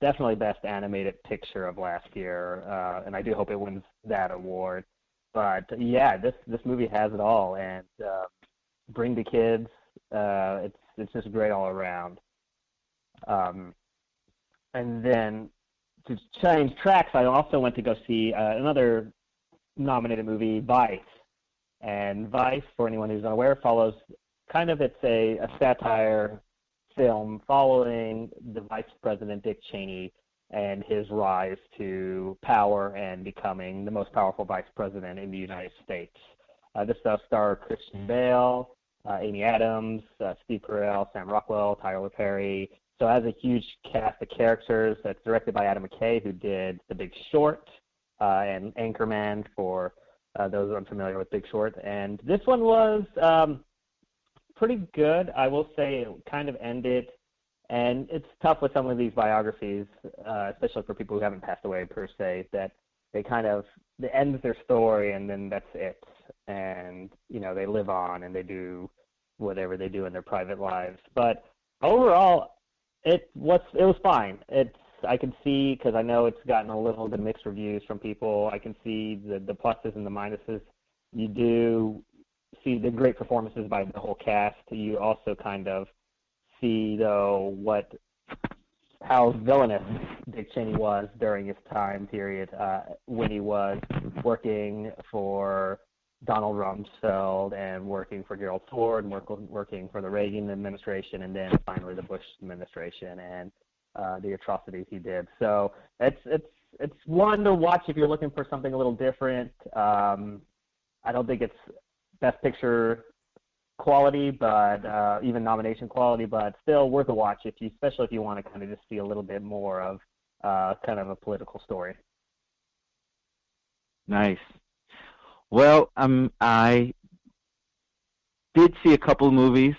Definitely best animated picture of last year, and I do hope it wins that award. But yeah, this movie has it all, and bring the kids. It's just great all around. And then to change tracks, I also went to go see another nominated movie, Vice. And Vice, for anyone who's unaware, follows it's a satire film following the Vice President Dick Cheney and his rise to power and becoming the most powerful vice president in the United States. This does star Christian Bale, Amy Adams, Steve Carell, Sam Rockwell, Tyler Perry. So it has a huge cast of characters. That's directed by Adam McKay, who did The Big Short and Anchorman, for those unfamiliar with Big Short. And this one was pretty good. I will say it kind of ended, and it's tough with some of these biographies, especially for people who haven't passed away per se, that they end their story and then that's it. And, they live on and they do whatever they do in their private lives. But overall, it was fine. I can see, because I know it's gotten a little bit mixed reviews from people, I can see the pluses and the minuses. You do see the great performances by the whole cast. You also kind of see, though, how villainous Dick Cheney was during his time period, when he was working for Donald Rumsfeld and working for Gerald Ford and working for the Reagan administration, and then finally the Bush administration, and the atrocities he did. So it's one to watch if you're looking for something a little different. I don't think it's Best Picture quality, but even nomination quality, but still worth a watch, especially if you want to kind of just see a little bit more of kind of a political story. Nice. Well, I did see a couple of movies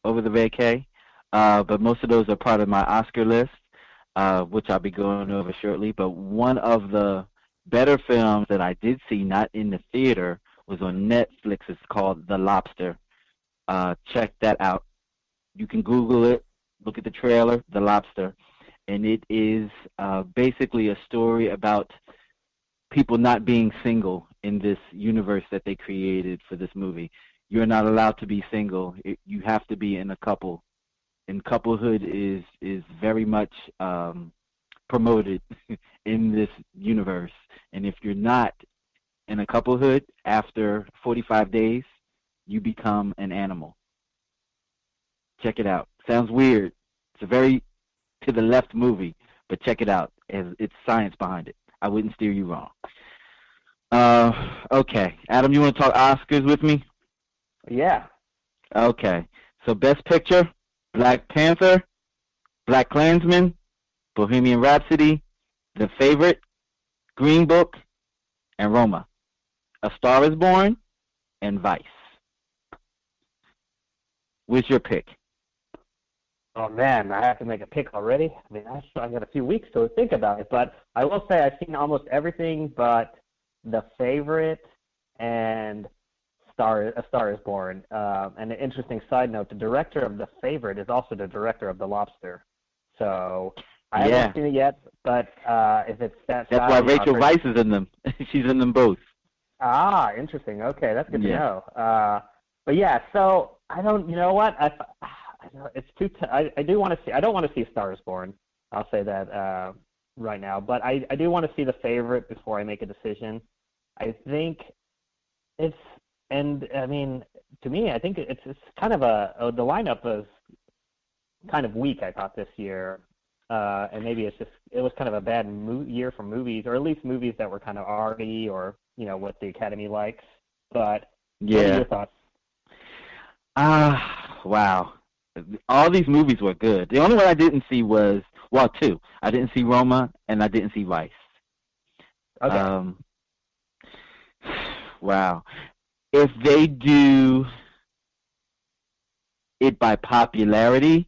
over the vacay, but most of those are part of my Oscar list, which I'll be going over shortly. But one of the better films that I did see, not in the theater, was on Netflix. It's called The Lobster. Check that out. You can Google it, look at the trailer, The Lobster. And it is basically a story about people not being single in this universe that they created for this movie. You're not allowed to be single. You have to be in a couple. And couplehood is very much promoted in this universe. And if you're not in a couplehood, after 45 days, you become an animal. Check it out. Sounds weird. It's a very to the left movie, but check it out. It's science behind it. I wouldn't steer you wrong. Okay. Adam, you want to talk Oscars with me? Yeah. Okay. So Best Picture, Black Panther, Black Klansman, Bohemian Rhapsody, The Favorite, Green Book, and Roma. A Star is Born, and Vice. Where's your pick? Oh man, I have to make a pick already. I mean, I've got a few weeks to think about it, but I will say I've seen almost everything but The Favorite and A Star Is Born. And an interesting side note: the director of The Favorite is also the director of The Lobster. So I haven't seen it yet, but if it's that's why Rachel Weisz is in them. She's in them both. Ah, interesting. Okay, that's good to know. But yeah, so I don't. You know what? It's too. I do want to see. I don't want to see A Star Is Born. I'll say that right now. But I do want to see The Favorite before I make a decision. I think it's. And I mean, to me, I think it's kind of the lineup was kind of weak. I thought this year, and maybe it was kind of a bad year for movies, or at least movies that were kind of arty or what the Academy likes. But what are your thoughts? Wow. All these movies were good. The only one I didn't see was, two. I didn't see Roma, and I didn't see Vice. Okay. Wow. If they do it by popularity,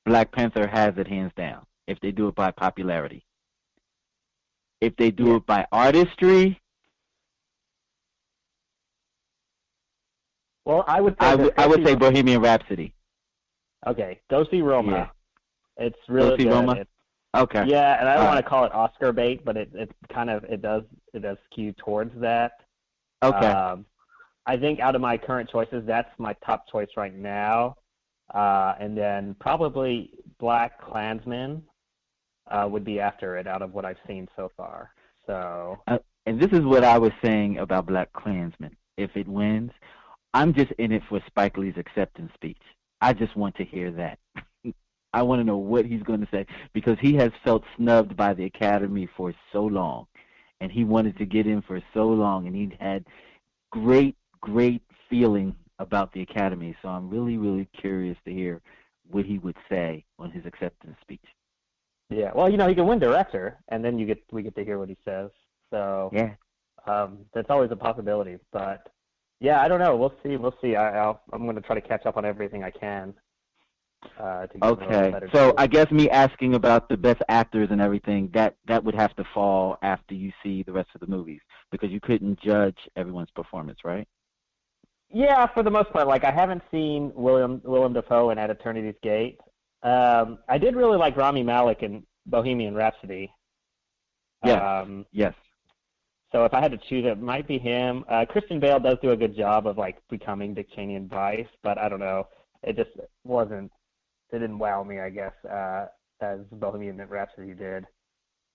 Black Panther has it hands down. If they do it by popularity. If they do it by artistry, well, I would say Bohemian Rhapsody. Okay, go see Roma. Yeah. It's really good. Roma? Okay. Yeah, and I don't want to call it Oscar bait, but it does skew towards that. Okay. I think out of my current choices, that's my top choice right now. And then probably Black Klansman would be after it out of what I've seen so far. So. And this is what I was saying about Black Klansman. If it wins, I'm just in it for Spike Lee's acceptance speech. I just want to hear that. I want to know what he's going to say because he has felt snubbed by the Academy for so long, and he wanted to get in for so long, and he had great feeling about the Academy. So I'm really, really curious to hear what he would say on his acceptance speech. Yeah, well, he can win director, and then we get to hear what he says. So yeah, that's always a possibility. But yeah, I don't know. We'll see. I'm going to try to catch up on everything I can. Okay, so I guess me asking about the best actors and everything, that would have to fall after you see the rest of the movies because you couldn't judge everyone's performance, right? Yeah, for the most part. Like, I haven't seen Willem Dafoe in At Eternity's Gate. I did really like Rami Malek in Bohemian Rhapsody. Yes. So if I had to choose, it might be him. Christian Bale does do a good job of becoming Dick Cheney in Vice, but I don't know. It just wasn't. It didn't wow me, I guess, as Bohemian Rhapsody did.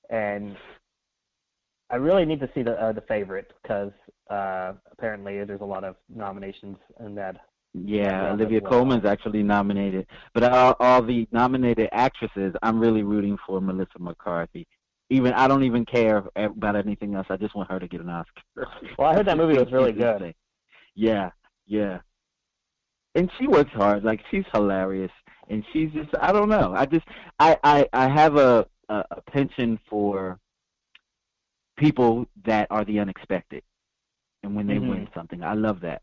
And I really need to see the Favorite because apparently there's a lot of nominations in that. Yeah, Olivia Colman's actually nominated. But all the nominated actresses, I'm really rooting for Melissa McCarthy. I don't even care about anything else. I just want her to get an Oscar. Well, I heard that movie was really good. Yeah. And she works hard. Like, she's hilarious. And she's just, I don't know. I have a penchant for people that are the unexpected. And when they win something, I love that.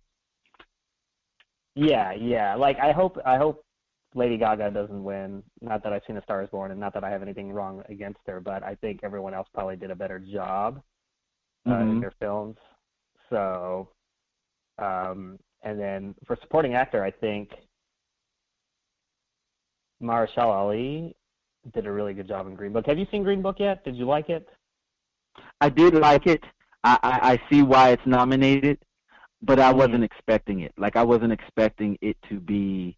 Yeah. Like, I hope Lady Gaga doesn't win. Not that I've seen A Star Is Born, and not that I have anything wrong against her, but I think everyone else probably did a better job in their films. So, and then for supporting actor, I think Mahershala Ali did a really good job in Green Book. Have you seen Green Book yet? Did you like it? I did like it. I see why it's nominated, but I wasn't expecting it. Like, I wasn't expecting it to be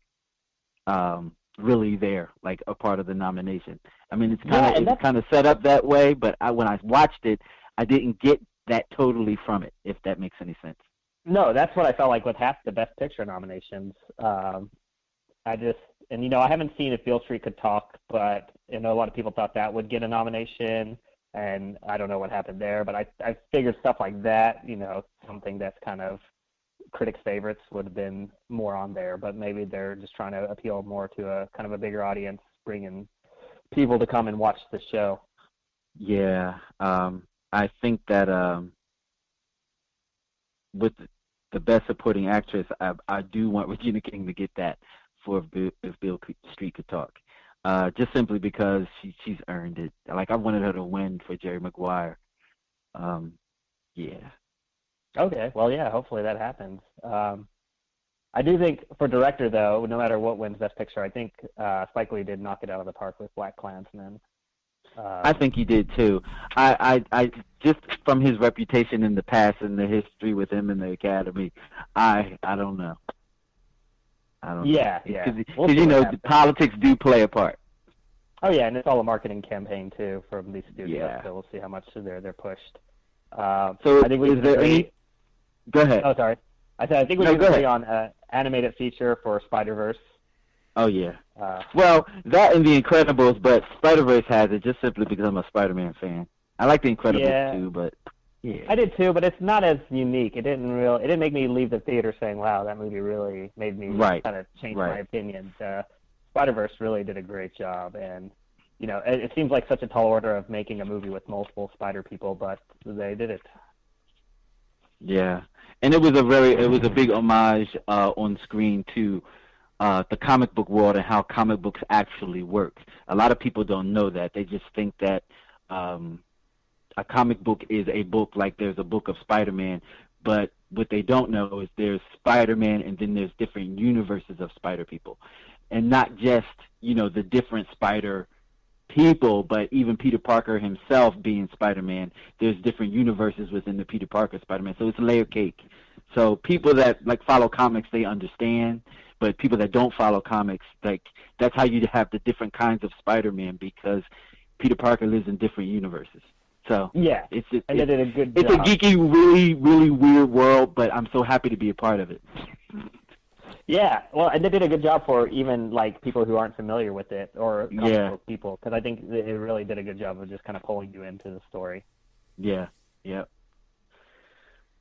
really there, like a part of the nomination. I mean, it's kind of set up that way, but when I watched it, I didn't get that totally from it, if that makes any sense. No, that's what I felt like with half the Best Picture nominations. I haven't seen If Beale Street Could Talk, but I know a lot of people thought that would get a nomination, and I don't know what happened there, but I figured stuff like that, something that's kind of critics' favorites would have been more on there, but maybe they're just trying to appeal more to a kind of a bigger audience, bringing people to come and watch the show. Yeah, I think that with the Best Supporting Actress, I do want Regina King to get that for if Bill Street Could Talk. Just simply because she's earned it. Like, I wanted her to win for Jerry Maguire. Yeah. Okay, well, yeah, hopefully that happens. I do think for director, though, no matter what wins Best Picture, I think Spike Lee did knock it out of the park with BlacKkKlansman. I think he did too. I just from his reputation in the past and the history with him in the Academy, I don't know. Yeah. Because We'll see you know, what happens. politics do play a part. Oh yeah, and it's all a marketing campaign too from these studios. Yeah. So we'll see how much they're pushed. So I think we is can there agree. any? Go ahead. Oh, sorry. I think we No, can go agree ahead. on animated feature for Spider-Verse. Oh yeah. Well, that and The Incredibles, but Spider-Verse has it just simply because I'm a Spider-Man fan. I like The Incredibles too, but yeah. I did too, but it's not as unique. It didn't make me leave the theater saying, "Wow, that movie really made me kind of change my opinion." Spider-Verse really did a great job, and you know, it seems like such a tall order of making a movie with multiple Spider people, but they did it. Yeah, and it was a big homage on screen to the comic book world and how comic books actually work. A lot of people don't know that. They just think that a comic book is a book like there's a book of Spider-Man, but what they don't know is there's Spider-Man and then there's different universes of Spider people, and not just, you know, the different Spider people, but even Peter Parker himself being Spider-Man, there's different universes within the Peter Parker Spider-Man. So it's a layer cake. So people that like follow comics, they understand, but people that don't follow comics, like, that's how you have the different kinds of Spider-Man, because Peter Parker lives in different universes. So yeah, they did a good it's job. a geeky, really, really weird world, but I'm so happy to be a part of it. Yeah, well, and they did a good job for even like people who aren't familiar with it or comic book people, because I think it really did a good job of just kind of pulling you into the story. Yeah, yeah.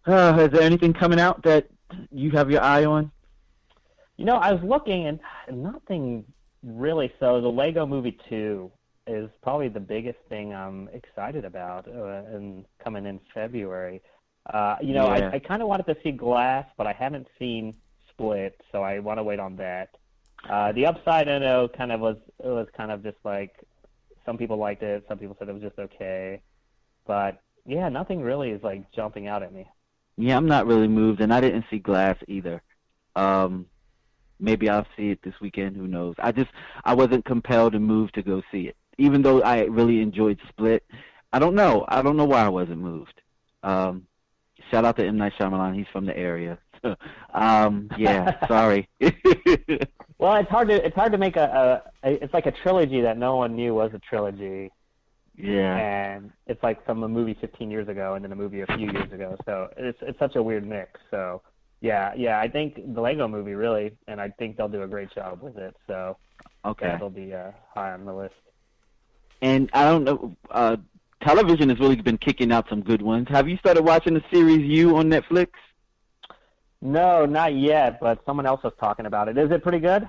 Is there anything coming out that you have your eye on? You know, I was looking and nothing really. So the Lego Movie 2 is probably the biggest thing I'm excited about, and coming in February. You know, I kind of wanted to see Glass, but I haven't seen Split, so I want to wait on that. The Upside, I know, was kind of just like, some people liked it, some people said it was just okay, but yeah, nothing really is like jumping out at me. Yeah, I'm not really moved, and I didn't see Glass either. Maybe I'll see it this weekend. Who knows? I wasn't compelled and moved to go see it, even though I really enjoyed Split. I don't know why I wasn't moved. Shout out to M. Night Shyamalan. He's from the area. Yeah, sorry. Well, it's hard to make it's like a trilogy that no one knew was a trilogy. Yeah. And it's like from a movie 15 years ago and then a movie a few years ago. So it's such a weird mix. So yeah, I think the Lego Movie really, and I think they'll do a great job with it. So okay, that'll be high on the list. And I don't know, television has really been kicking out some good ones. Have you started watching the series You on Netflix? No, not yet, but someone else was talking about it. Is it pretty good?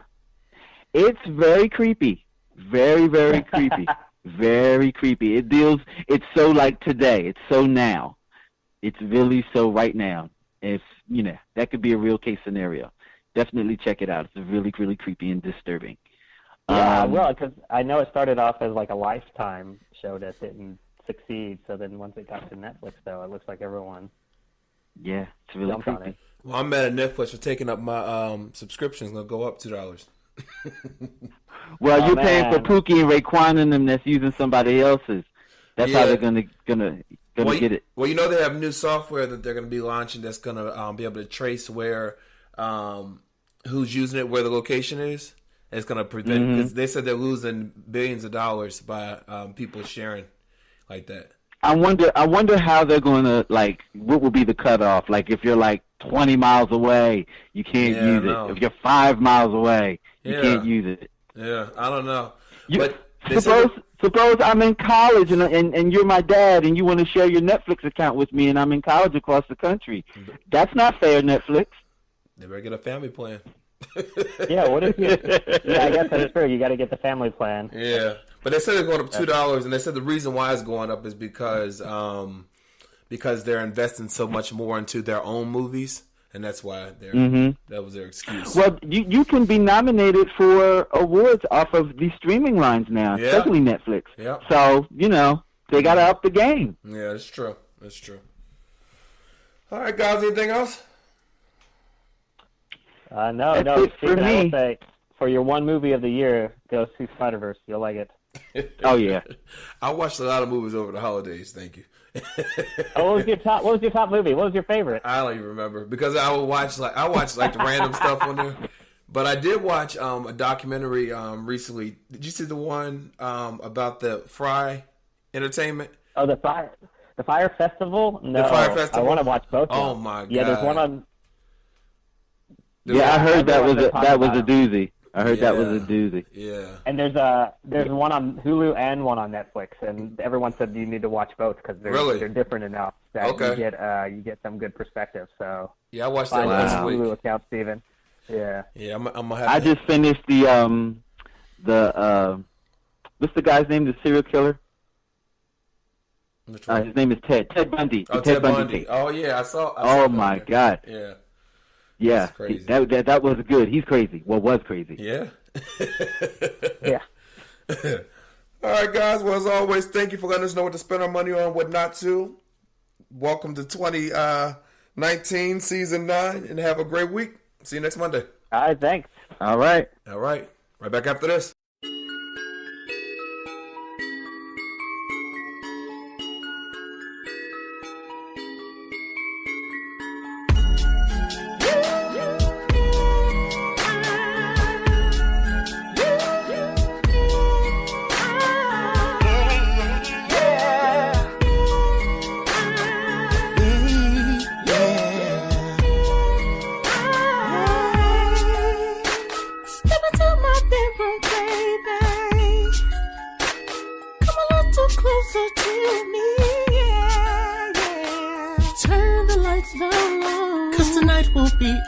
It's very creepy. Very, very creepy. Very creepy. It's so like today. It's so now. It's really so right now. If, you know, that could be a real case scenario. Definitely check it out. It's really, really creepy and disturbing. Yeah, well, because I know it started off as like a Lifetime show that didn't succeed. So then once it got to Netflix, though, it looks like everyone it's really jumped on creepy. it. Well, I'm mad at Netflix for taking up my subscription. It's going to go up $2. Well, you're paying for Pookie and Raekwon and them that's using somebody else's. That's how they're gonna get it. Well, you know they have new software that they're going to be launching that's going to be able to trace where who's using it, where the location is. And it's going to prevent, because they said they're losing billions of dollars by people sharing like that. I wonder how they're going to, like, what will be the cutoff? Like, if you're like 20 miles away, you can't use it. If you're 5 miles away, you can't use it. Yeah, I don't know. Suppose I'm in college and you're my dad and you want to share your Netflix account with me and I'm in college across the country. That's not fair, Netflix. They better get a family plan. Yeah, what if you? Yeah, I guess that's true. You got to get the family plan. Yeah, but they said they're going up $2, and they said the reason why it's going up is because they're investing so much more into their own movies and that's why that was their excuse. Well, you can be nominated for awards off of these streaming lines now, especially Netflix. Yeah. So, they got to up the game. Yeah, that's true. That's true. All right, guys, anything else? No. Steven, I will say, for your one movie of the year, go see Spider-Verse. You'll like it. Oh yeah, I watched a lot of movies over the holidays. Thank you. What was your top movie? What was your favorite? I don't even remember because I watch the random stuff on there. But I did watch a documentary recently. Did you see the one about the Fry Entertainment? Oh, the Fire Festival? No, the Fire Festival. I want to watch both. Oh my god! Yeah, there's one on. I heard that was a doozy. I heard that was a doozy. Yeah. And there's one on Hulu and one on Netflix, and everyone said you need to watch both because they're different enough that you get some good perspective. So I watched that last week. Hulu account, Steven. Yeah. Yeah, I'm gonna have. I just finished the what's the guy's name? The serial killer. His name is Ted Bundy. Oh, Ted Bundy. Oh yeah, I saw. Oh my god. Yeah. Yeah, that was good. He's crazy. Well, was crazy. Yeah. Yeah. All right, guys. Well, as always, thank you for letting us know what to spend our money on, what not to. Welcome to 2019, Season 9, and have a great week. See you next Monday. All right, thanks. All right. Right back after this.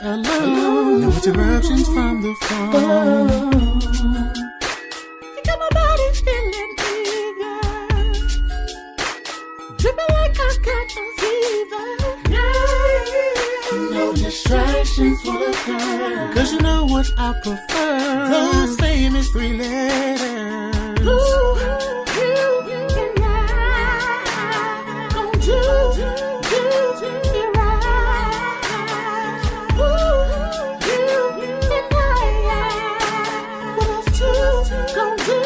Alone. No interruptions from the phone. You got my body feeling bigger. Dripping like I got a fever. No distractions will occur. Cause you know what I prefer. Those famous three letters. Ooh, you and I don't do it right. Ooh, you and I, what else to gon' do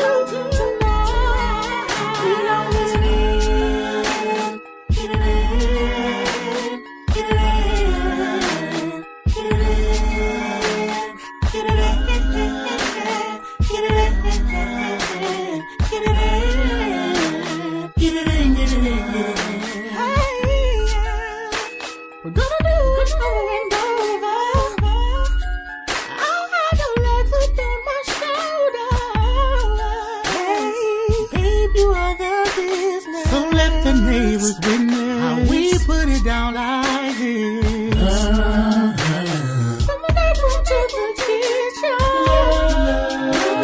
tonight? We don't get it in, get it in, get it in, get it in, get it in, get it in, get it in, get it in, get it in. We're gonna do it over and over. I'll have your legs upon my shoulder. Hey, babe, you are the business. So let the neighbors witness how we put it down like this. Some of that room temperature.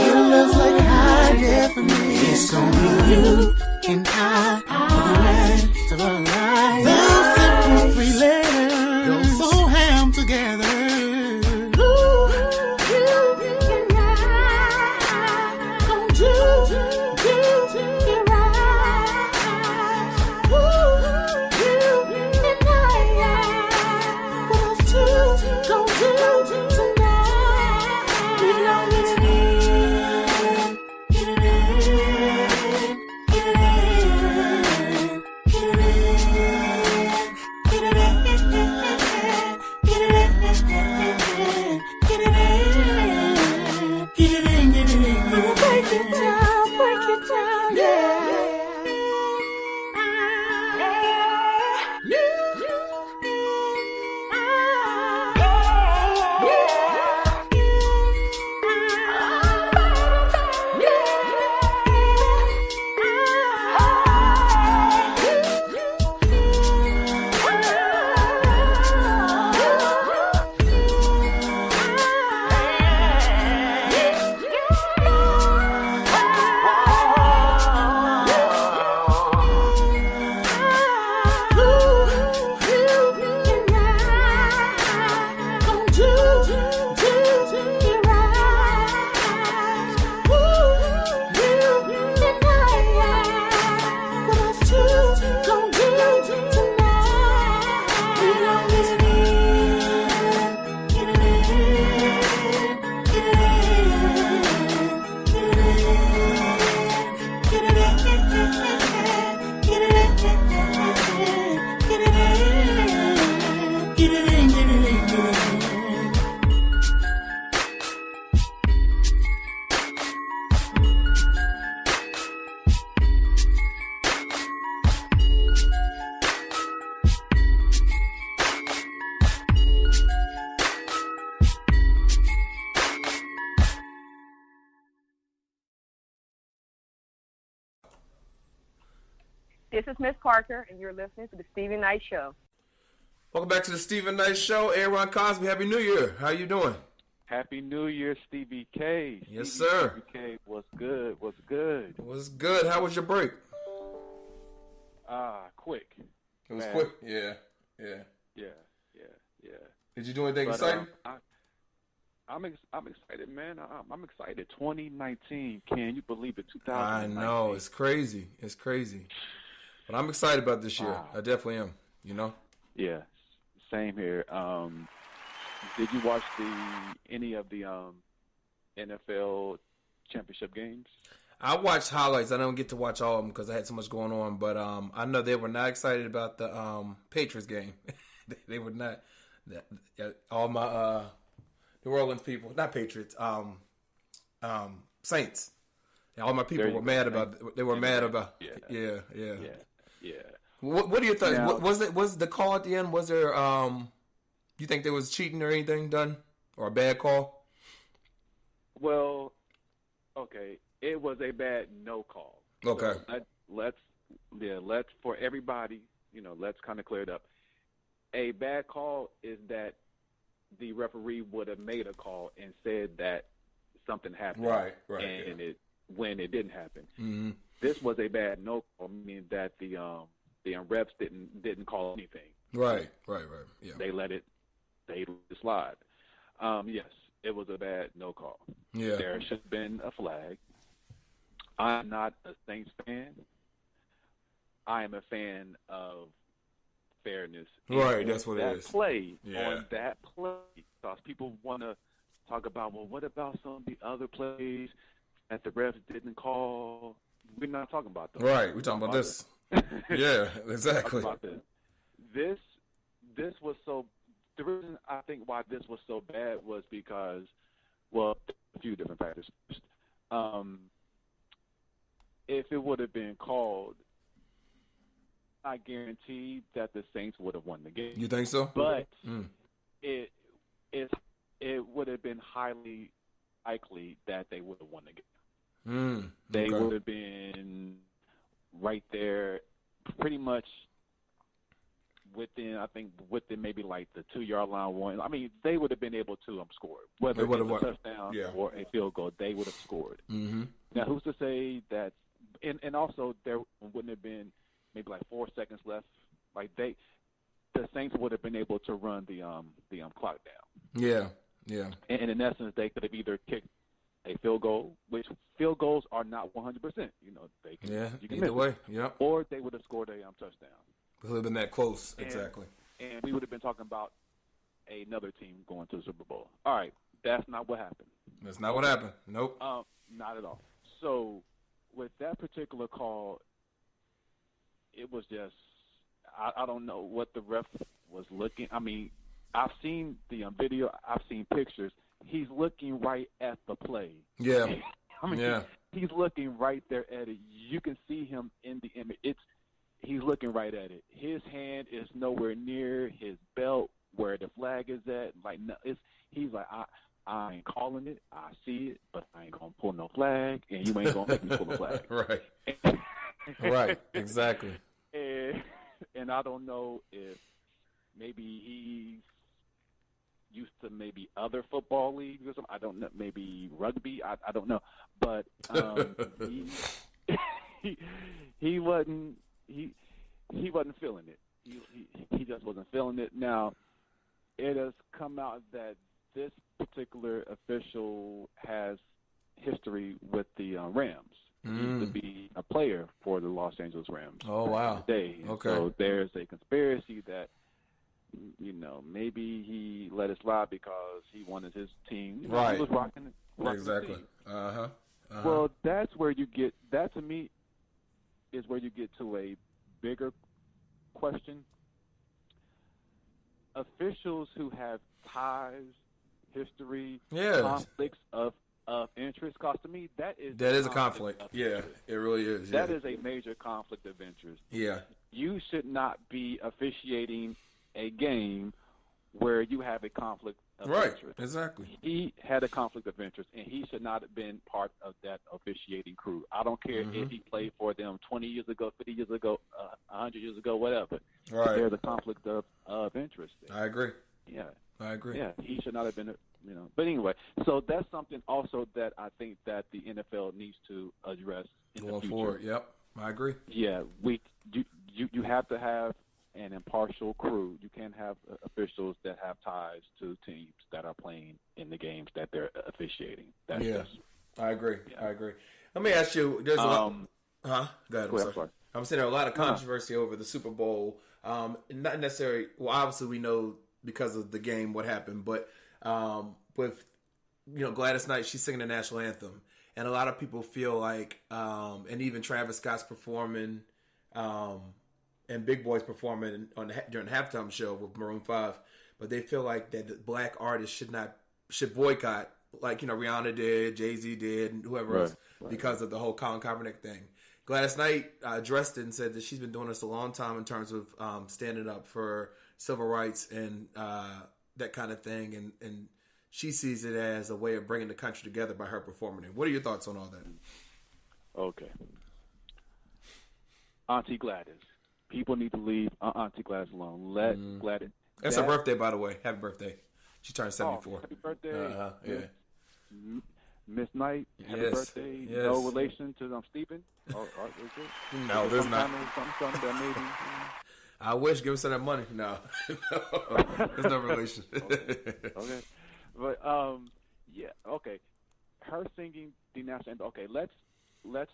Your love's like high definition. It's gonna be you and I for the rest of our lives. Those simple three letters go so ham together. Get it in, get it in, get it in. This is Miss Parker, and you're listening to the Stevie Knight Show. Welcome back to the Stephen Knight Show. Aaron Cosby, Happy New Year. How you doing? Happy New Year, Stevie K. Yes, Stevie sir. Stevie K, what's good? What's good? What's good? How was your break? Quick. It was Man. quick? Yeah. Did you do anything exciting? I'm excited, man. I'm excited. 2019. Can you believe it? 2019. I know. It's crazy. It's crazy. But I'm excited about this year. Wow. I definitely am, you know? Yeah, same here. Did you watch any of the NFL championship games? I watched highlights. I don't get to watch all of them because I had so much going on. But I know they were not excited about the Patriots game. They were not. All my New Orleans people, not Patriots, Saints. All my people were mad about. They were mad about. Yeah. What do you think? Now, Was the call at the end? Was there? You think there was cheating or anything done, or a bad call? Well, okay, it was a bad no call. Okay. So let's for everybody, let's kind of clear it up. A bad call is that the referee would have made a call and said that something happened, Right, and when it didn't happen. Mm-hmm. This was a bad no call, meaning that the refs didn't call anything. Right. Yeah. They let it slide. Yes, it was a bad no call. Yeah. There should have been a flag. I'm not a Saints fan. I am a fan of fairness. Right, And that's what that it is. On that play, because people want to talk about, well, what about some of the other plays that the refs didn't call? We're not talking about those. Right, we're talking about this. Yeah, exactly. About this was so. The reason I think why this was so bad was because, well, a few different factors. If it would have been called, I guarantee that the Saints would have won the game. You think so? But it would have been highly likely that they would have won the game. They would have been right there, pretty much within maybe like the 2-yard line one. I mean, they would have been able to score. Whether it was a touchdown or a field goal, they would have scored. Mm-hmm. Now, who's to say that? And also, there wouldn't have been maybe like 4 seconds left. Like the Saints would have been able to run the clock down. Yeah. And in essence, they could have either kicked a field goal, which field goals are not 100%. They can, you can either miss way. it. Yep. Or they would have scored a touchdown. It would have been that close. Exactly. And we would have been talking about another team going to the Super Bowl. All right, that's not what happened. That's not what happened. Nope. Not at all. So with that particular call, it was just I don't know what the ref was looking. I mean, I've seen the video. I've seen pictures. He's looking right at the play. Yeah. I mean, he's looking right there at it. You can see him in the image. He's looking right at it. His hand is nowhere near his belt where the flag is at. Like, no, he's like, I ain't calling it. I see it, but I ain't gonna pull no flag, and you ain't gonna make me pull a flag. Right. Right. Exactly. And I don't know if maybe he's used to maybe other football leagues or something. I don't know. Maybe rugby. I don't know. But he wasn't feeling it. He just wasn't feeling it. Now, it has come out that this particular official has history with the Rams. He used to be a player for the Los Angeles Rams. Oh, wow. Okay. So there's a conspiracy that, maybe he let it slide because he wanted his team. Right. He was rocking exactly. The team. Uh-huh. Well, that's where you get, that to me is where you get to a bigger question. officials who have ties, history, Yeah. conflicts of interest. Cause to me, that is a conflict. Yeah, it really is. That is a major conflict of interest. Yeah. You should not be officiating a game where you have a conflict of interest. Exactly. He had a conflict of interest, and he should not have been part of that officiating crew. I don't care if he played for them 20 years ago, 50 years ago, 100 years ago, whatever. Right. There's a conflict of interest there. I agree. Yeah. I agree. Yeah, he should not have been, But anyway, so that's something also that I think that the NFL needs to address in the Going future. forward, yep. I agree. Yeah, you have to have an impartial crew. You can't have officials that have ties to teams that are playing in the games that they're officiating. That's I agree. I agree. Let me ask you. There's a lot. Go ahead. I'm sorry. I'm saying there are a lot of controversy over the Super Bowl. Not necessarily. Well, obviously we know because of the game what happened, but with Gladys Knight, she's singing the national anthem, and a lot of people feel like, and even Travis Scott's performing. And Big Boy's performing during the halftime show with Maroon 5, but they feel like that the black artists should boycott, like Rihanna did, Jay-Z did, and whoever else, because of the whole Colin Kaepernick thing. Gladys Knight addressed it and said that she's been doing this a long time in terms of standing up for civil rights and that kind of thing, and she sees it as a way of bringing the country together by her performing it. What are your thoughts on all that? Okay. Auntie Gladys. People need to leave Auntie Gladys alone. Let Gladys. It's her birthday, by the way. Happy birthday. She turned 74. Oh, happy birthday. Yeah. Miss Knight, happy birthday. Yes. No relation to Stephen? Or is it? No, there's not. Something that maybe. I wish. Give us some of that money. No. There's no relation. Okay. But, yeah, okay. Her singing the national anthem. Okay, let's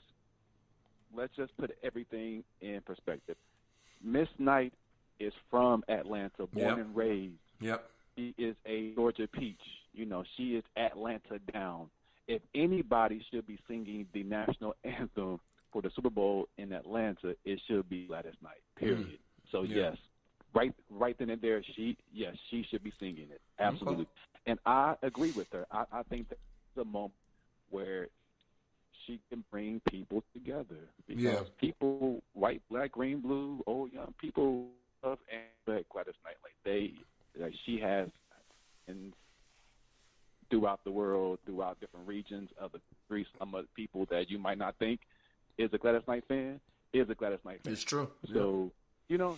just put everything in perspective. Miss Knight is from Atlanta, born and raised. Yep. She is a Georgia peach. She is Atlanta down. If anybody should be singing the national anthem for the Super Bowl in Atlanta, it should be Gladys Knight, period. So, yes, right then and there, she should be singing it. Absolutely. And I agree with her. I think that's a moment where she can bring people together because people, white, black, green, blue, old, young, people love and Gladys Knight. She has, and throughout the world, throughout different regions of the country, some of the people that you might not think is a Gladys Knight fan is a Gladys Knight fan. It's true. So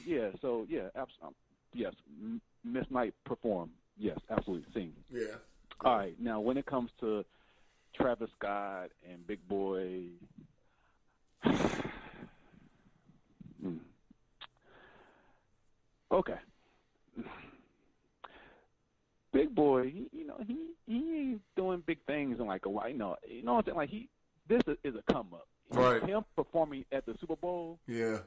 yes, Miss Knight perform. Yes, absolutely, sing. Yeah. All right, now when it comes to Travis Scott and Big Boy. Okay. Big Boy, he ain't doing big things in like a while. You know what I'm saying? Like this is a come up. Right. Him performing at the Super Bowl. Yeah.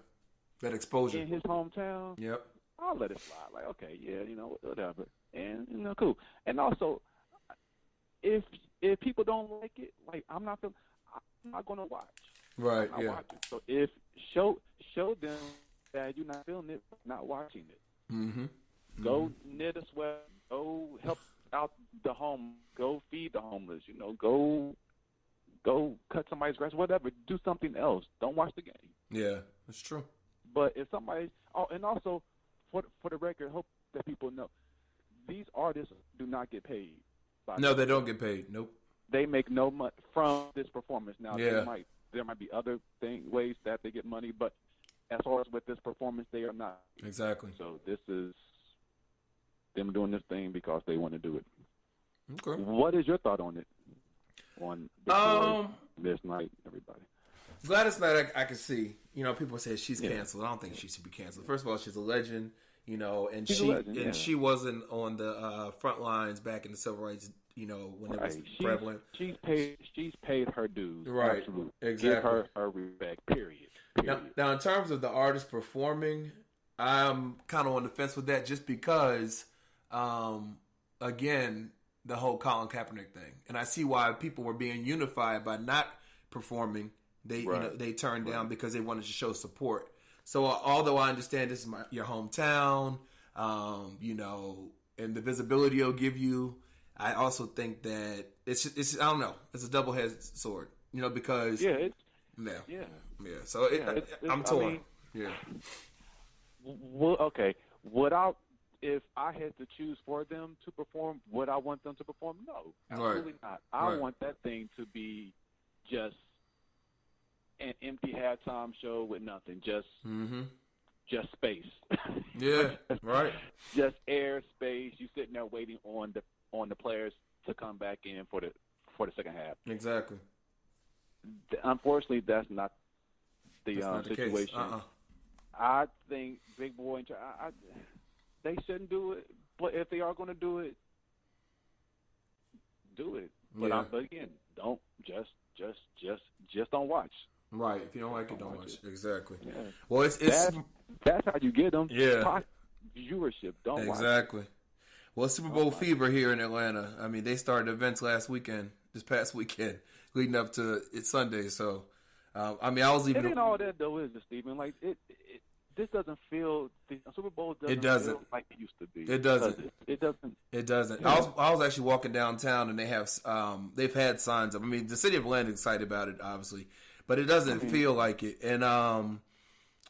That exposure in his hometown. Yep. I'll let it slide. Like, okay, yeah, whatever, and cool. And also, if people don't like it, like I'm not going to watch. Right. I'm not watching. So if show them that you're not feeling it, not watching it. Mm-hmm. Go knit a sweater. Go help out the home. Go feed the homeless. Go cut somebody's grass. Whatever. Do something else. Don't watch the game. Yeah, that's true. But if somebody, and also for the record, hope that people know, these artists do not get paid. No, they don't get paid. Nope. They make no money from this performance. Now, there might be other ways that they get money, but as far as with this performance, they are not. Exactly. So this is them doing this thing because they want to do it. Okay. What is your thought on it? On Big Boy, Miss Knight, everybody. Gladys Knight, I can see. People say she's canceled. I don't think she should be canceled. First of all, she's a legend. And she wasn't on the front lines back in the civil rights. When it was prevalent. She's paid her dues. Right. Absolutely. Exactly. Give her respect. Period. Now, in terms of the artist performing, I'm kind of on the fence with that, just because, again, the whole Colin Kaepernick thing, and I see why people were being unified by not performing. They turned down because they wanted to show support. So although I understand this is your hometown, you know, and the visibility it'll give you. I also think that it's I don't know, it's a double-edged sword, you know, because yeah. So I'm torn. Well, okay. If I had to choose for them to perform, would I want them to perform? No, absolutely not. I want that thing to be just an empty halftime show with nothing, just space. Just air, space. You sitting there waiting on the players to come back in for the second half. Exactly. Unfortunately, that's not the situation. Case. I think Big Boy and they shouldn't do it. But if they are going to do it, do it. But, but again, don't just don't watch. Right. If you don't like it, don't watch. Exactly. Yeah. Well, it's that's how you get them. Yeah. Viewership. Don't watch. Exactly. Well, it's Super Bowl fever here in Atlanta. I mean, they started events this past weekend, leading up to it's Sunday. So, I mean, I was even. It ain't all that though, is it, Stephen? Like this doesn't feel the Super Bowl doesn't. It doesn't feel like it used to be. It doesn't. It doesn't. It doesn't. Yeah. I was actually walking downtown and they've had signs up. I mean, the city of Atlanta is excited about it, obviously, but it doesn't feel like it. And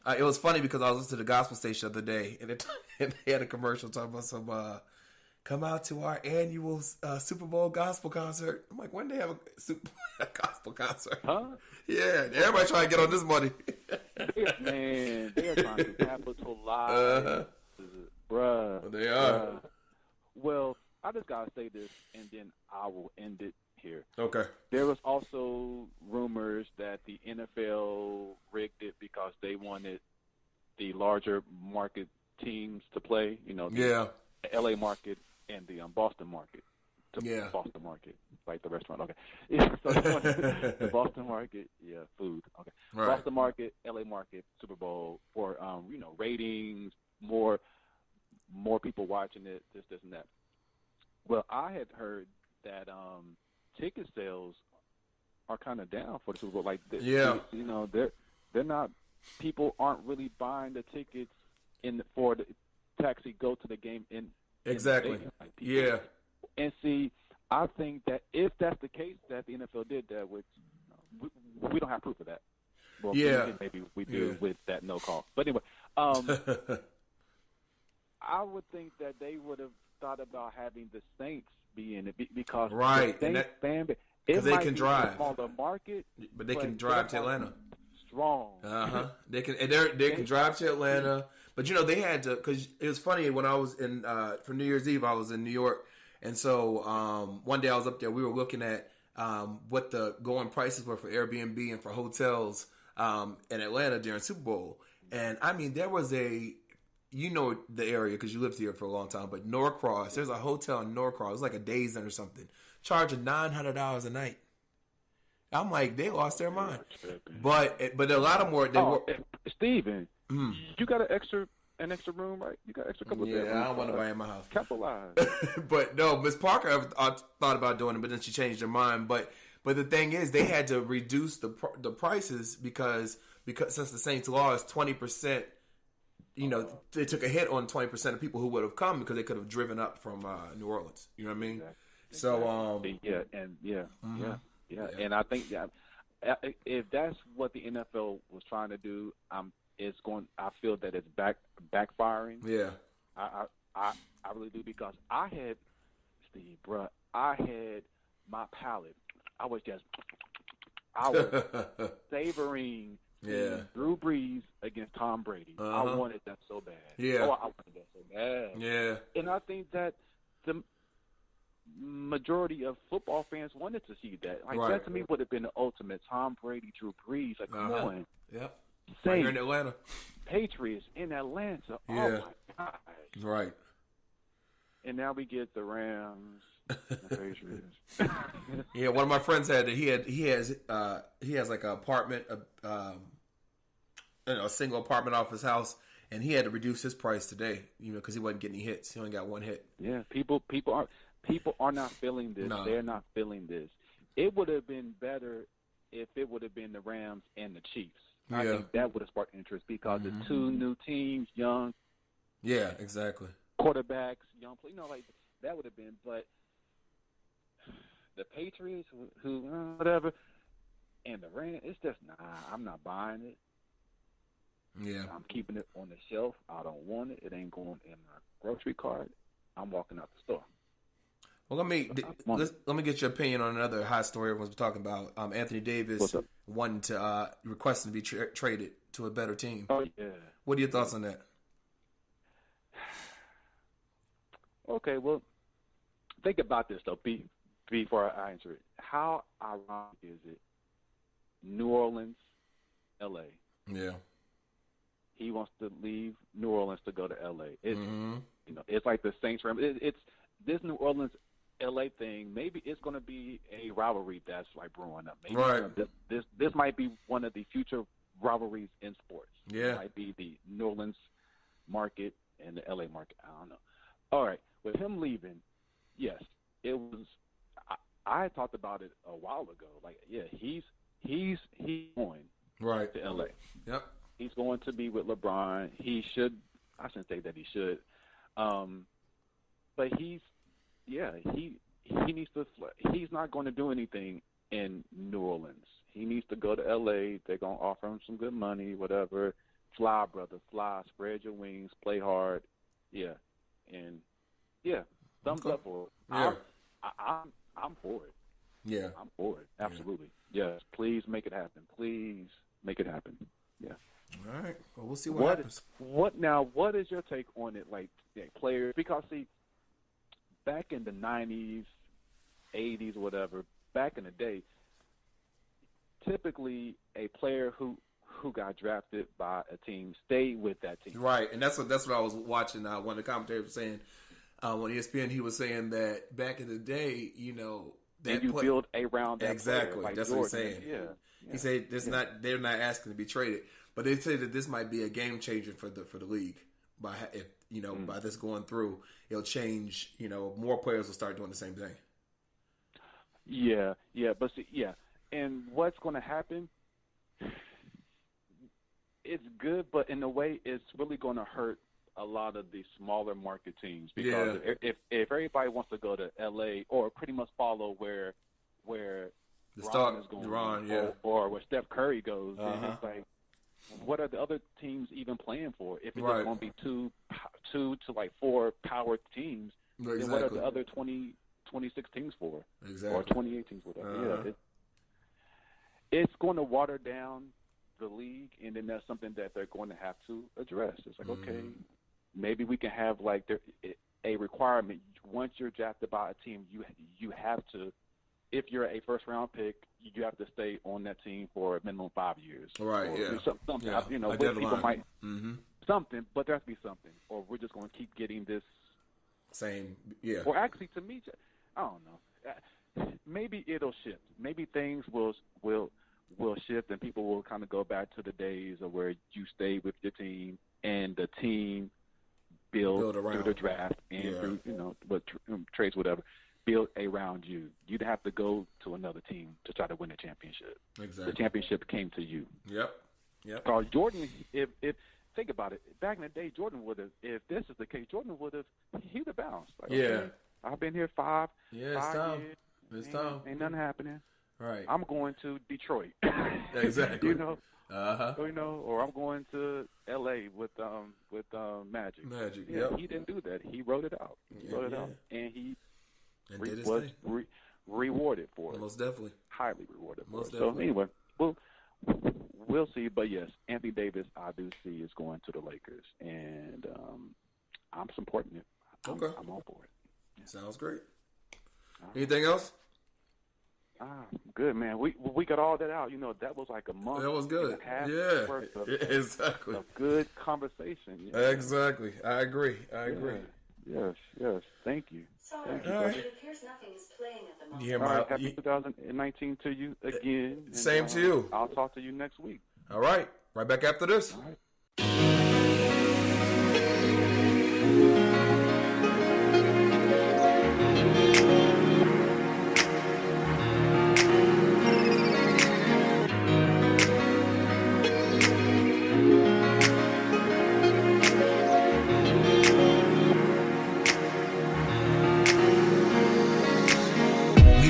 it was funny because I was listening to the gospel station the other day, and they had a commercial talking about some come out to our annual Super Bowl gospel concert. I'm like, when they have a gospel concert? Huh? Yeah, everybody trying to get on this money. Man, they're trying to capitalize, bruh. They are. Bruh. Well, I just gotta say this, and then I will end it here. Okay. There was also rumors that the NFL rigged it because they wanted the larger market teams to play. You know, the LA market and the Boston market. Boston market, like the restaurant. Okay. Yeah, so the Boston market, food. Okay. Right. Boston market, LA market, Super Bowl for ratings, more people watching it, this and that. Well, I had heard that ticket sales are kind of down for the Super Bowl. Like, they're not. People aren't really buying the tickets to actually go to the game in. Exactly. Like, and see, I think that if that's the case, that the NFL did that, which we don't have proof of that. Well, maybe we do with that no call. But anyway, I would think that they would have thought about having the Saints be in it because the Saints fan base, they can drive. A smaller market, but they can drive to Atlanta. Strong. They can. And they can drive to Atlanta. But they had to, because it was funny when I was in for New Year's Eve. I was in New York. And so one day I was up there. We were looking at what the going prices were for Airbnb and for hotels in Atlanta during Super Bowl. And I mean, there was the area because you lived here for a long time. But Norcross, there's a hotel in Norcross. It was like a Days Inn or something, charging $900 a night. I'm like, they lost their mind. But a lot of more. Steven, you got an extra room, right? You got extra couple of bedrooms. Yeah, I don't want nobody in my house. Capitalize. But no, Miss Parker thought about doing it, but then she changed her mind. But the thing is, they had to reduce the prices because since the Saints lost 20%, they took a hit on 20% of people who would have come because they could have driven up from New Orleans. You know what I mean? Exactly. So and I think if that's what the NFL was trying to do, I feel that it's backfiring. Yeah. I really do because I had my palate. I was savoring Drew Brees against Tom Brady. I wanted that so bad. Yeah. I wanted that so bad. Yeah. And I think that the majority of football fans wanted to see that. Like that to me would have been the ultimate Tom Brady, Drew Brees. Like, come on. Yep. Saints, here in Atlanta. Patriots in Atlanta. Yeah. Oh my gosh. Right. And now we get the Rams and the Patriots. Yeah, one of my friends had he has like an apartment, a single apartment off his house, and he had to reduce his price today, because he wasn't getting any hits. He only got one hit. Yeah, people are not feeling this. No. They're not feeling this. It would have been better if it would have been the Rams and the Chiefs. I think that would have sparked interest because the two new teams, young, Yeah, exactly. Quarterbacks, young players, like that would have been. But the Patriots, who whatever, and the Rams, it's just I'm not buying it. Yeah. I'm keeping it on the shelf. I don't want it. It ain't going in my grocery cart. I'm walking out the store. Well, let me get your opinion on another hot story everyone's been talking about. Anthony Davis wanting to requesting to be traded to a better team. Oh yeah. What are your thoughts on that? Okay, well, think about this though. Before I answer it, how ironic is it? New Orleans, L.A. Yeah. He wants to leave New Orleans to go to L.A. It's it's like the Saints. It's this New Orleans LA thing. Maybe it's going to be a rivalry that's like brewing up. Maybe right. This might be one of the future rivalries in sports. Yeah. It might be the New Orleans market and the LA market. I don't know. All right, with him leaving, yes, it was. I talked about it a while ago. Like, yeah, he's going right to LA. Yep. He's going to be with LeBron. He should. I shouldn't say that he should. But he needs to. He's not going to do anything in New Orleans. He needs to go to L.A. They're going to offer him some good money, whatever. Fly, brother, fly. Spread your wings. Play hard. Yeah, and yeah, thumbs up for it. Yeah. I'm for it. Yeah, I'm for it. Absolutely. Yeah. Yes. Please make it happen. Please make it happen. Yeah. All right. Well, we'll see what happens. What is your take on it? Like players, because see, back in the 90s, 80s, whatever, back in the day, typically a player who got drafted by a team stayed with that team. Right, and that's what I was watching. One of the commentators was saying on ESPN, he was saying that back in the day, that you build around that exactly. Player, like that's Jordan. What he's saying. Yeah. He said they're not asking to be traded, but they say that this might be a game changer for the league. By this going through, it'll change. More players will start doing the same thing. Yeah, but see, and what's going to happen? It's good, but in a way, it's really going to hurt a lot of the smaller market teams because if everybody wants to go to LA or pretty much follow where the Ron is going, or where Steph Curry goes, then it's like, what are the other teams even playing for? If it's just going to be two to like four power teams, then what are the other 26 teams for? Exactly. Or 28 teams, whatever. Yeah, it's going to water down the league, and then that's something that they're going to have to address. It's like, okay, maybe we can have like a requirement. Once you're drafted by a team, you have to, if you're a first-round pick, you have to stay on that team for a minimum 5 years. Right, Something, a people might, something, but there has to be something. Or we're just going to keep getting this. Same, Or actually, to me, I don't know. Maybe it'll shift. Maybe things will shift and people will kind of go back to the days of where you stay with your team and the team build through the draft and through, trades, whatever. Built around you. You'd have to go to another team to try to win a championship. Exactly. The championship came to you. Yep. Because Jordan, if think about it, back in the day, Jordan would have. If this is the case, Jordan would have. He would have bounced. Like, okay, I've been here five it's time. Years. It's time. Ain't nothing happening. Right. I'm going to Detroit. Exactly. Or I'm going to L.A. with Magic. Yeah, he didn't do that. He wrote it out. And he was rewarded for it. Most definitely. Highly rewarded for Most it. definitely. So anyway, we'll see. But yes, Anthony Davis, I do see is going to the Lakers, and I'm supporting it. I'm all for it. Yeah. Sounds great. Anything else? Good, man. We got all that out. That was like a month. That was good. And a half worth of, exactly. Of good conversation. Exactly. I agree. Yes. Thank you. Sorry, Thank you, it appears nothing is playing at the moment. You hear all right, happy 2019 to you again. Same to you. I'll talk to you next week. All right. Right back after this. All right.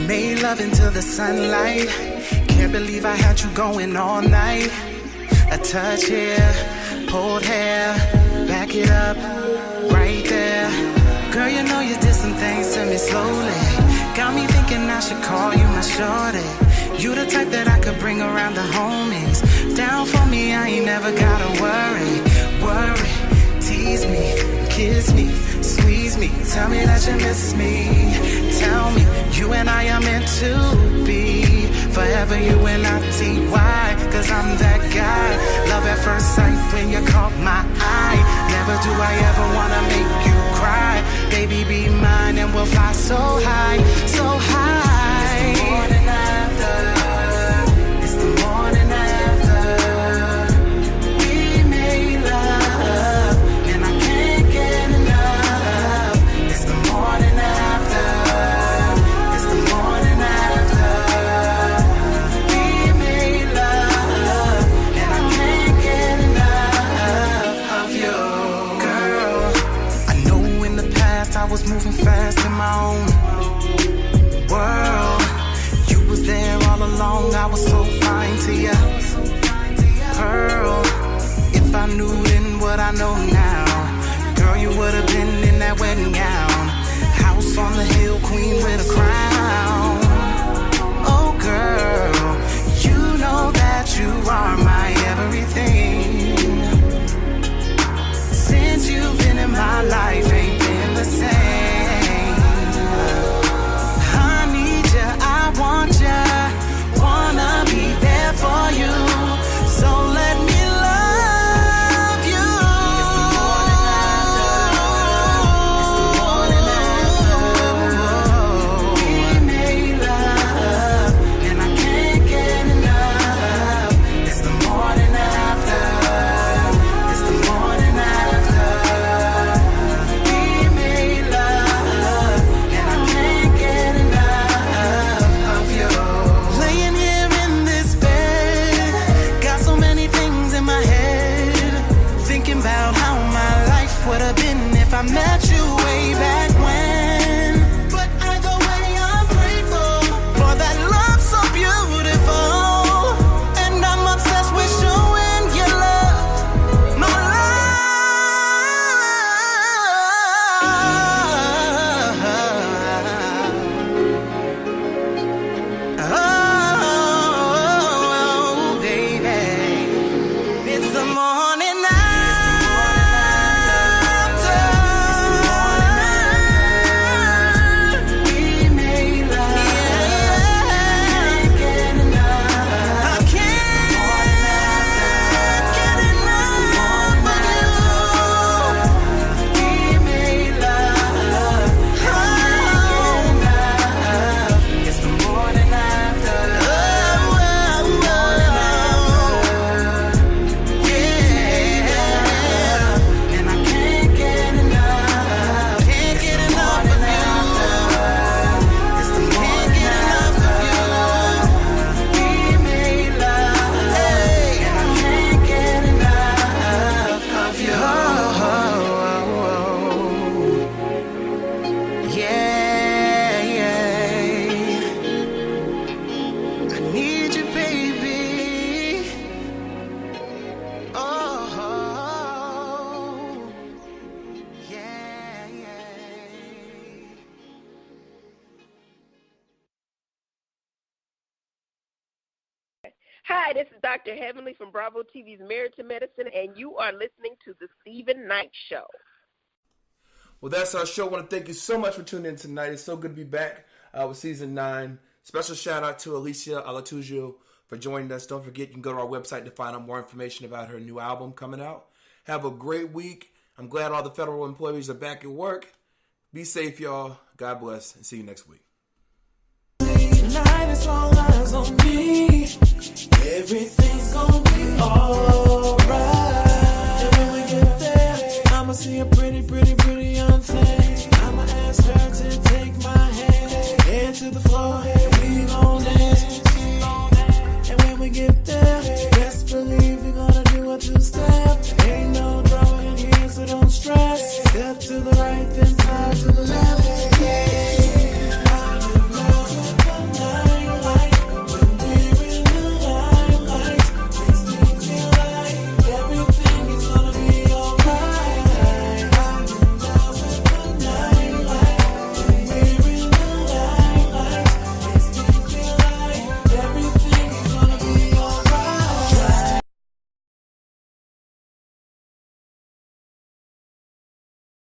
Made love into the sunlight. Can't believe I had you going all night. A touch here, pulled hair, back it up, right there. Girl, you know you did some things to me slowly. Got me thinking I should call you my shorty. You the type that I could bring around the homies. Down for me, I ain't never gotta worry. Tease me, kiss me, squeeze me. Tell me that you miss me. Tell me you and I are meant to be. Forever you and I T-Y. Cause I'm that guy. Love at first sight when you caught my eye. Never do I ever wanna make you cry. Baby, be mine and we'll fly so high, so high. It's the morning after. It's the morning after. We made love and I can't get enough. It's the morning after. It's the morning after. We made love and I can't get enough of you. Girl, I know in the past I was moving fast in my own world. You was there all along, I was so fine to you. Pearl, if I knew then what I know now, girl, you would have been in that wedding gown. House on the hill, queen with a crown. Oh girl, you know that you are my everything. Since you've been in my life, ain't been the same. I need ya, I want ya, wanna be there for you. So let me love you. It's the morning after. We made love and I can't get enough. It's the morning after. It's the morning after. We made love and I can't get enough of you. Laying here in this bed, got so many things in my head. Thinking about how my life would have been if I met you way back when. But either way, I'm grateful for that love so beautiful. And I'm obsessed with showing you love, my love. Oh, baby, it's the morning after. We made love. Can't get enough. I can't get enough of you. We made love. Can't get enough. It's the morning after. Yeah, and I can't get enough. Can't get enough of you. It's the morning after. We made love, and I can't get enough of you. Yeah, yeah. I need you, baby. Oh, yeah, yeah. Hi, this is Dr. Heavenly from Bravo TV's Married to Medicine, and you are listening to The Stephen Knight Show. Well, that's our show. I want to thank you so much for tuning in tonight. It's so good to be back with Season 9. Special shout out to Alicia Olatuja for joining us. Don't forget, you can go to our website to find out more information about her new album coming out. Have a great week. I'm glad all the federal employees are back at work. Be safe, y'all. God bless, and see you next week. Tonight it's all eyes on me. Everything's gonna be alright. And when we get there, I'ma see a pretty, pretty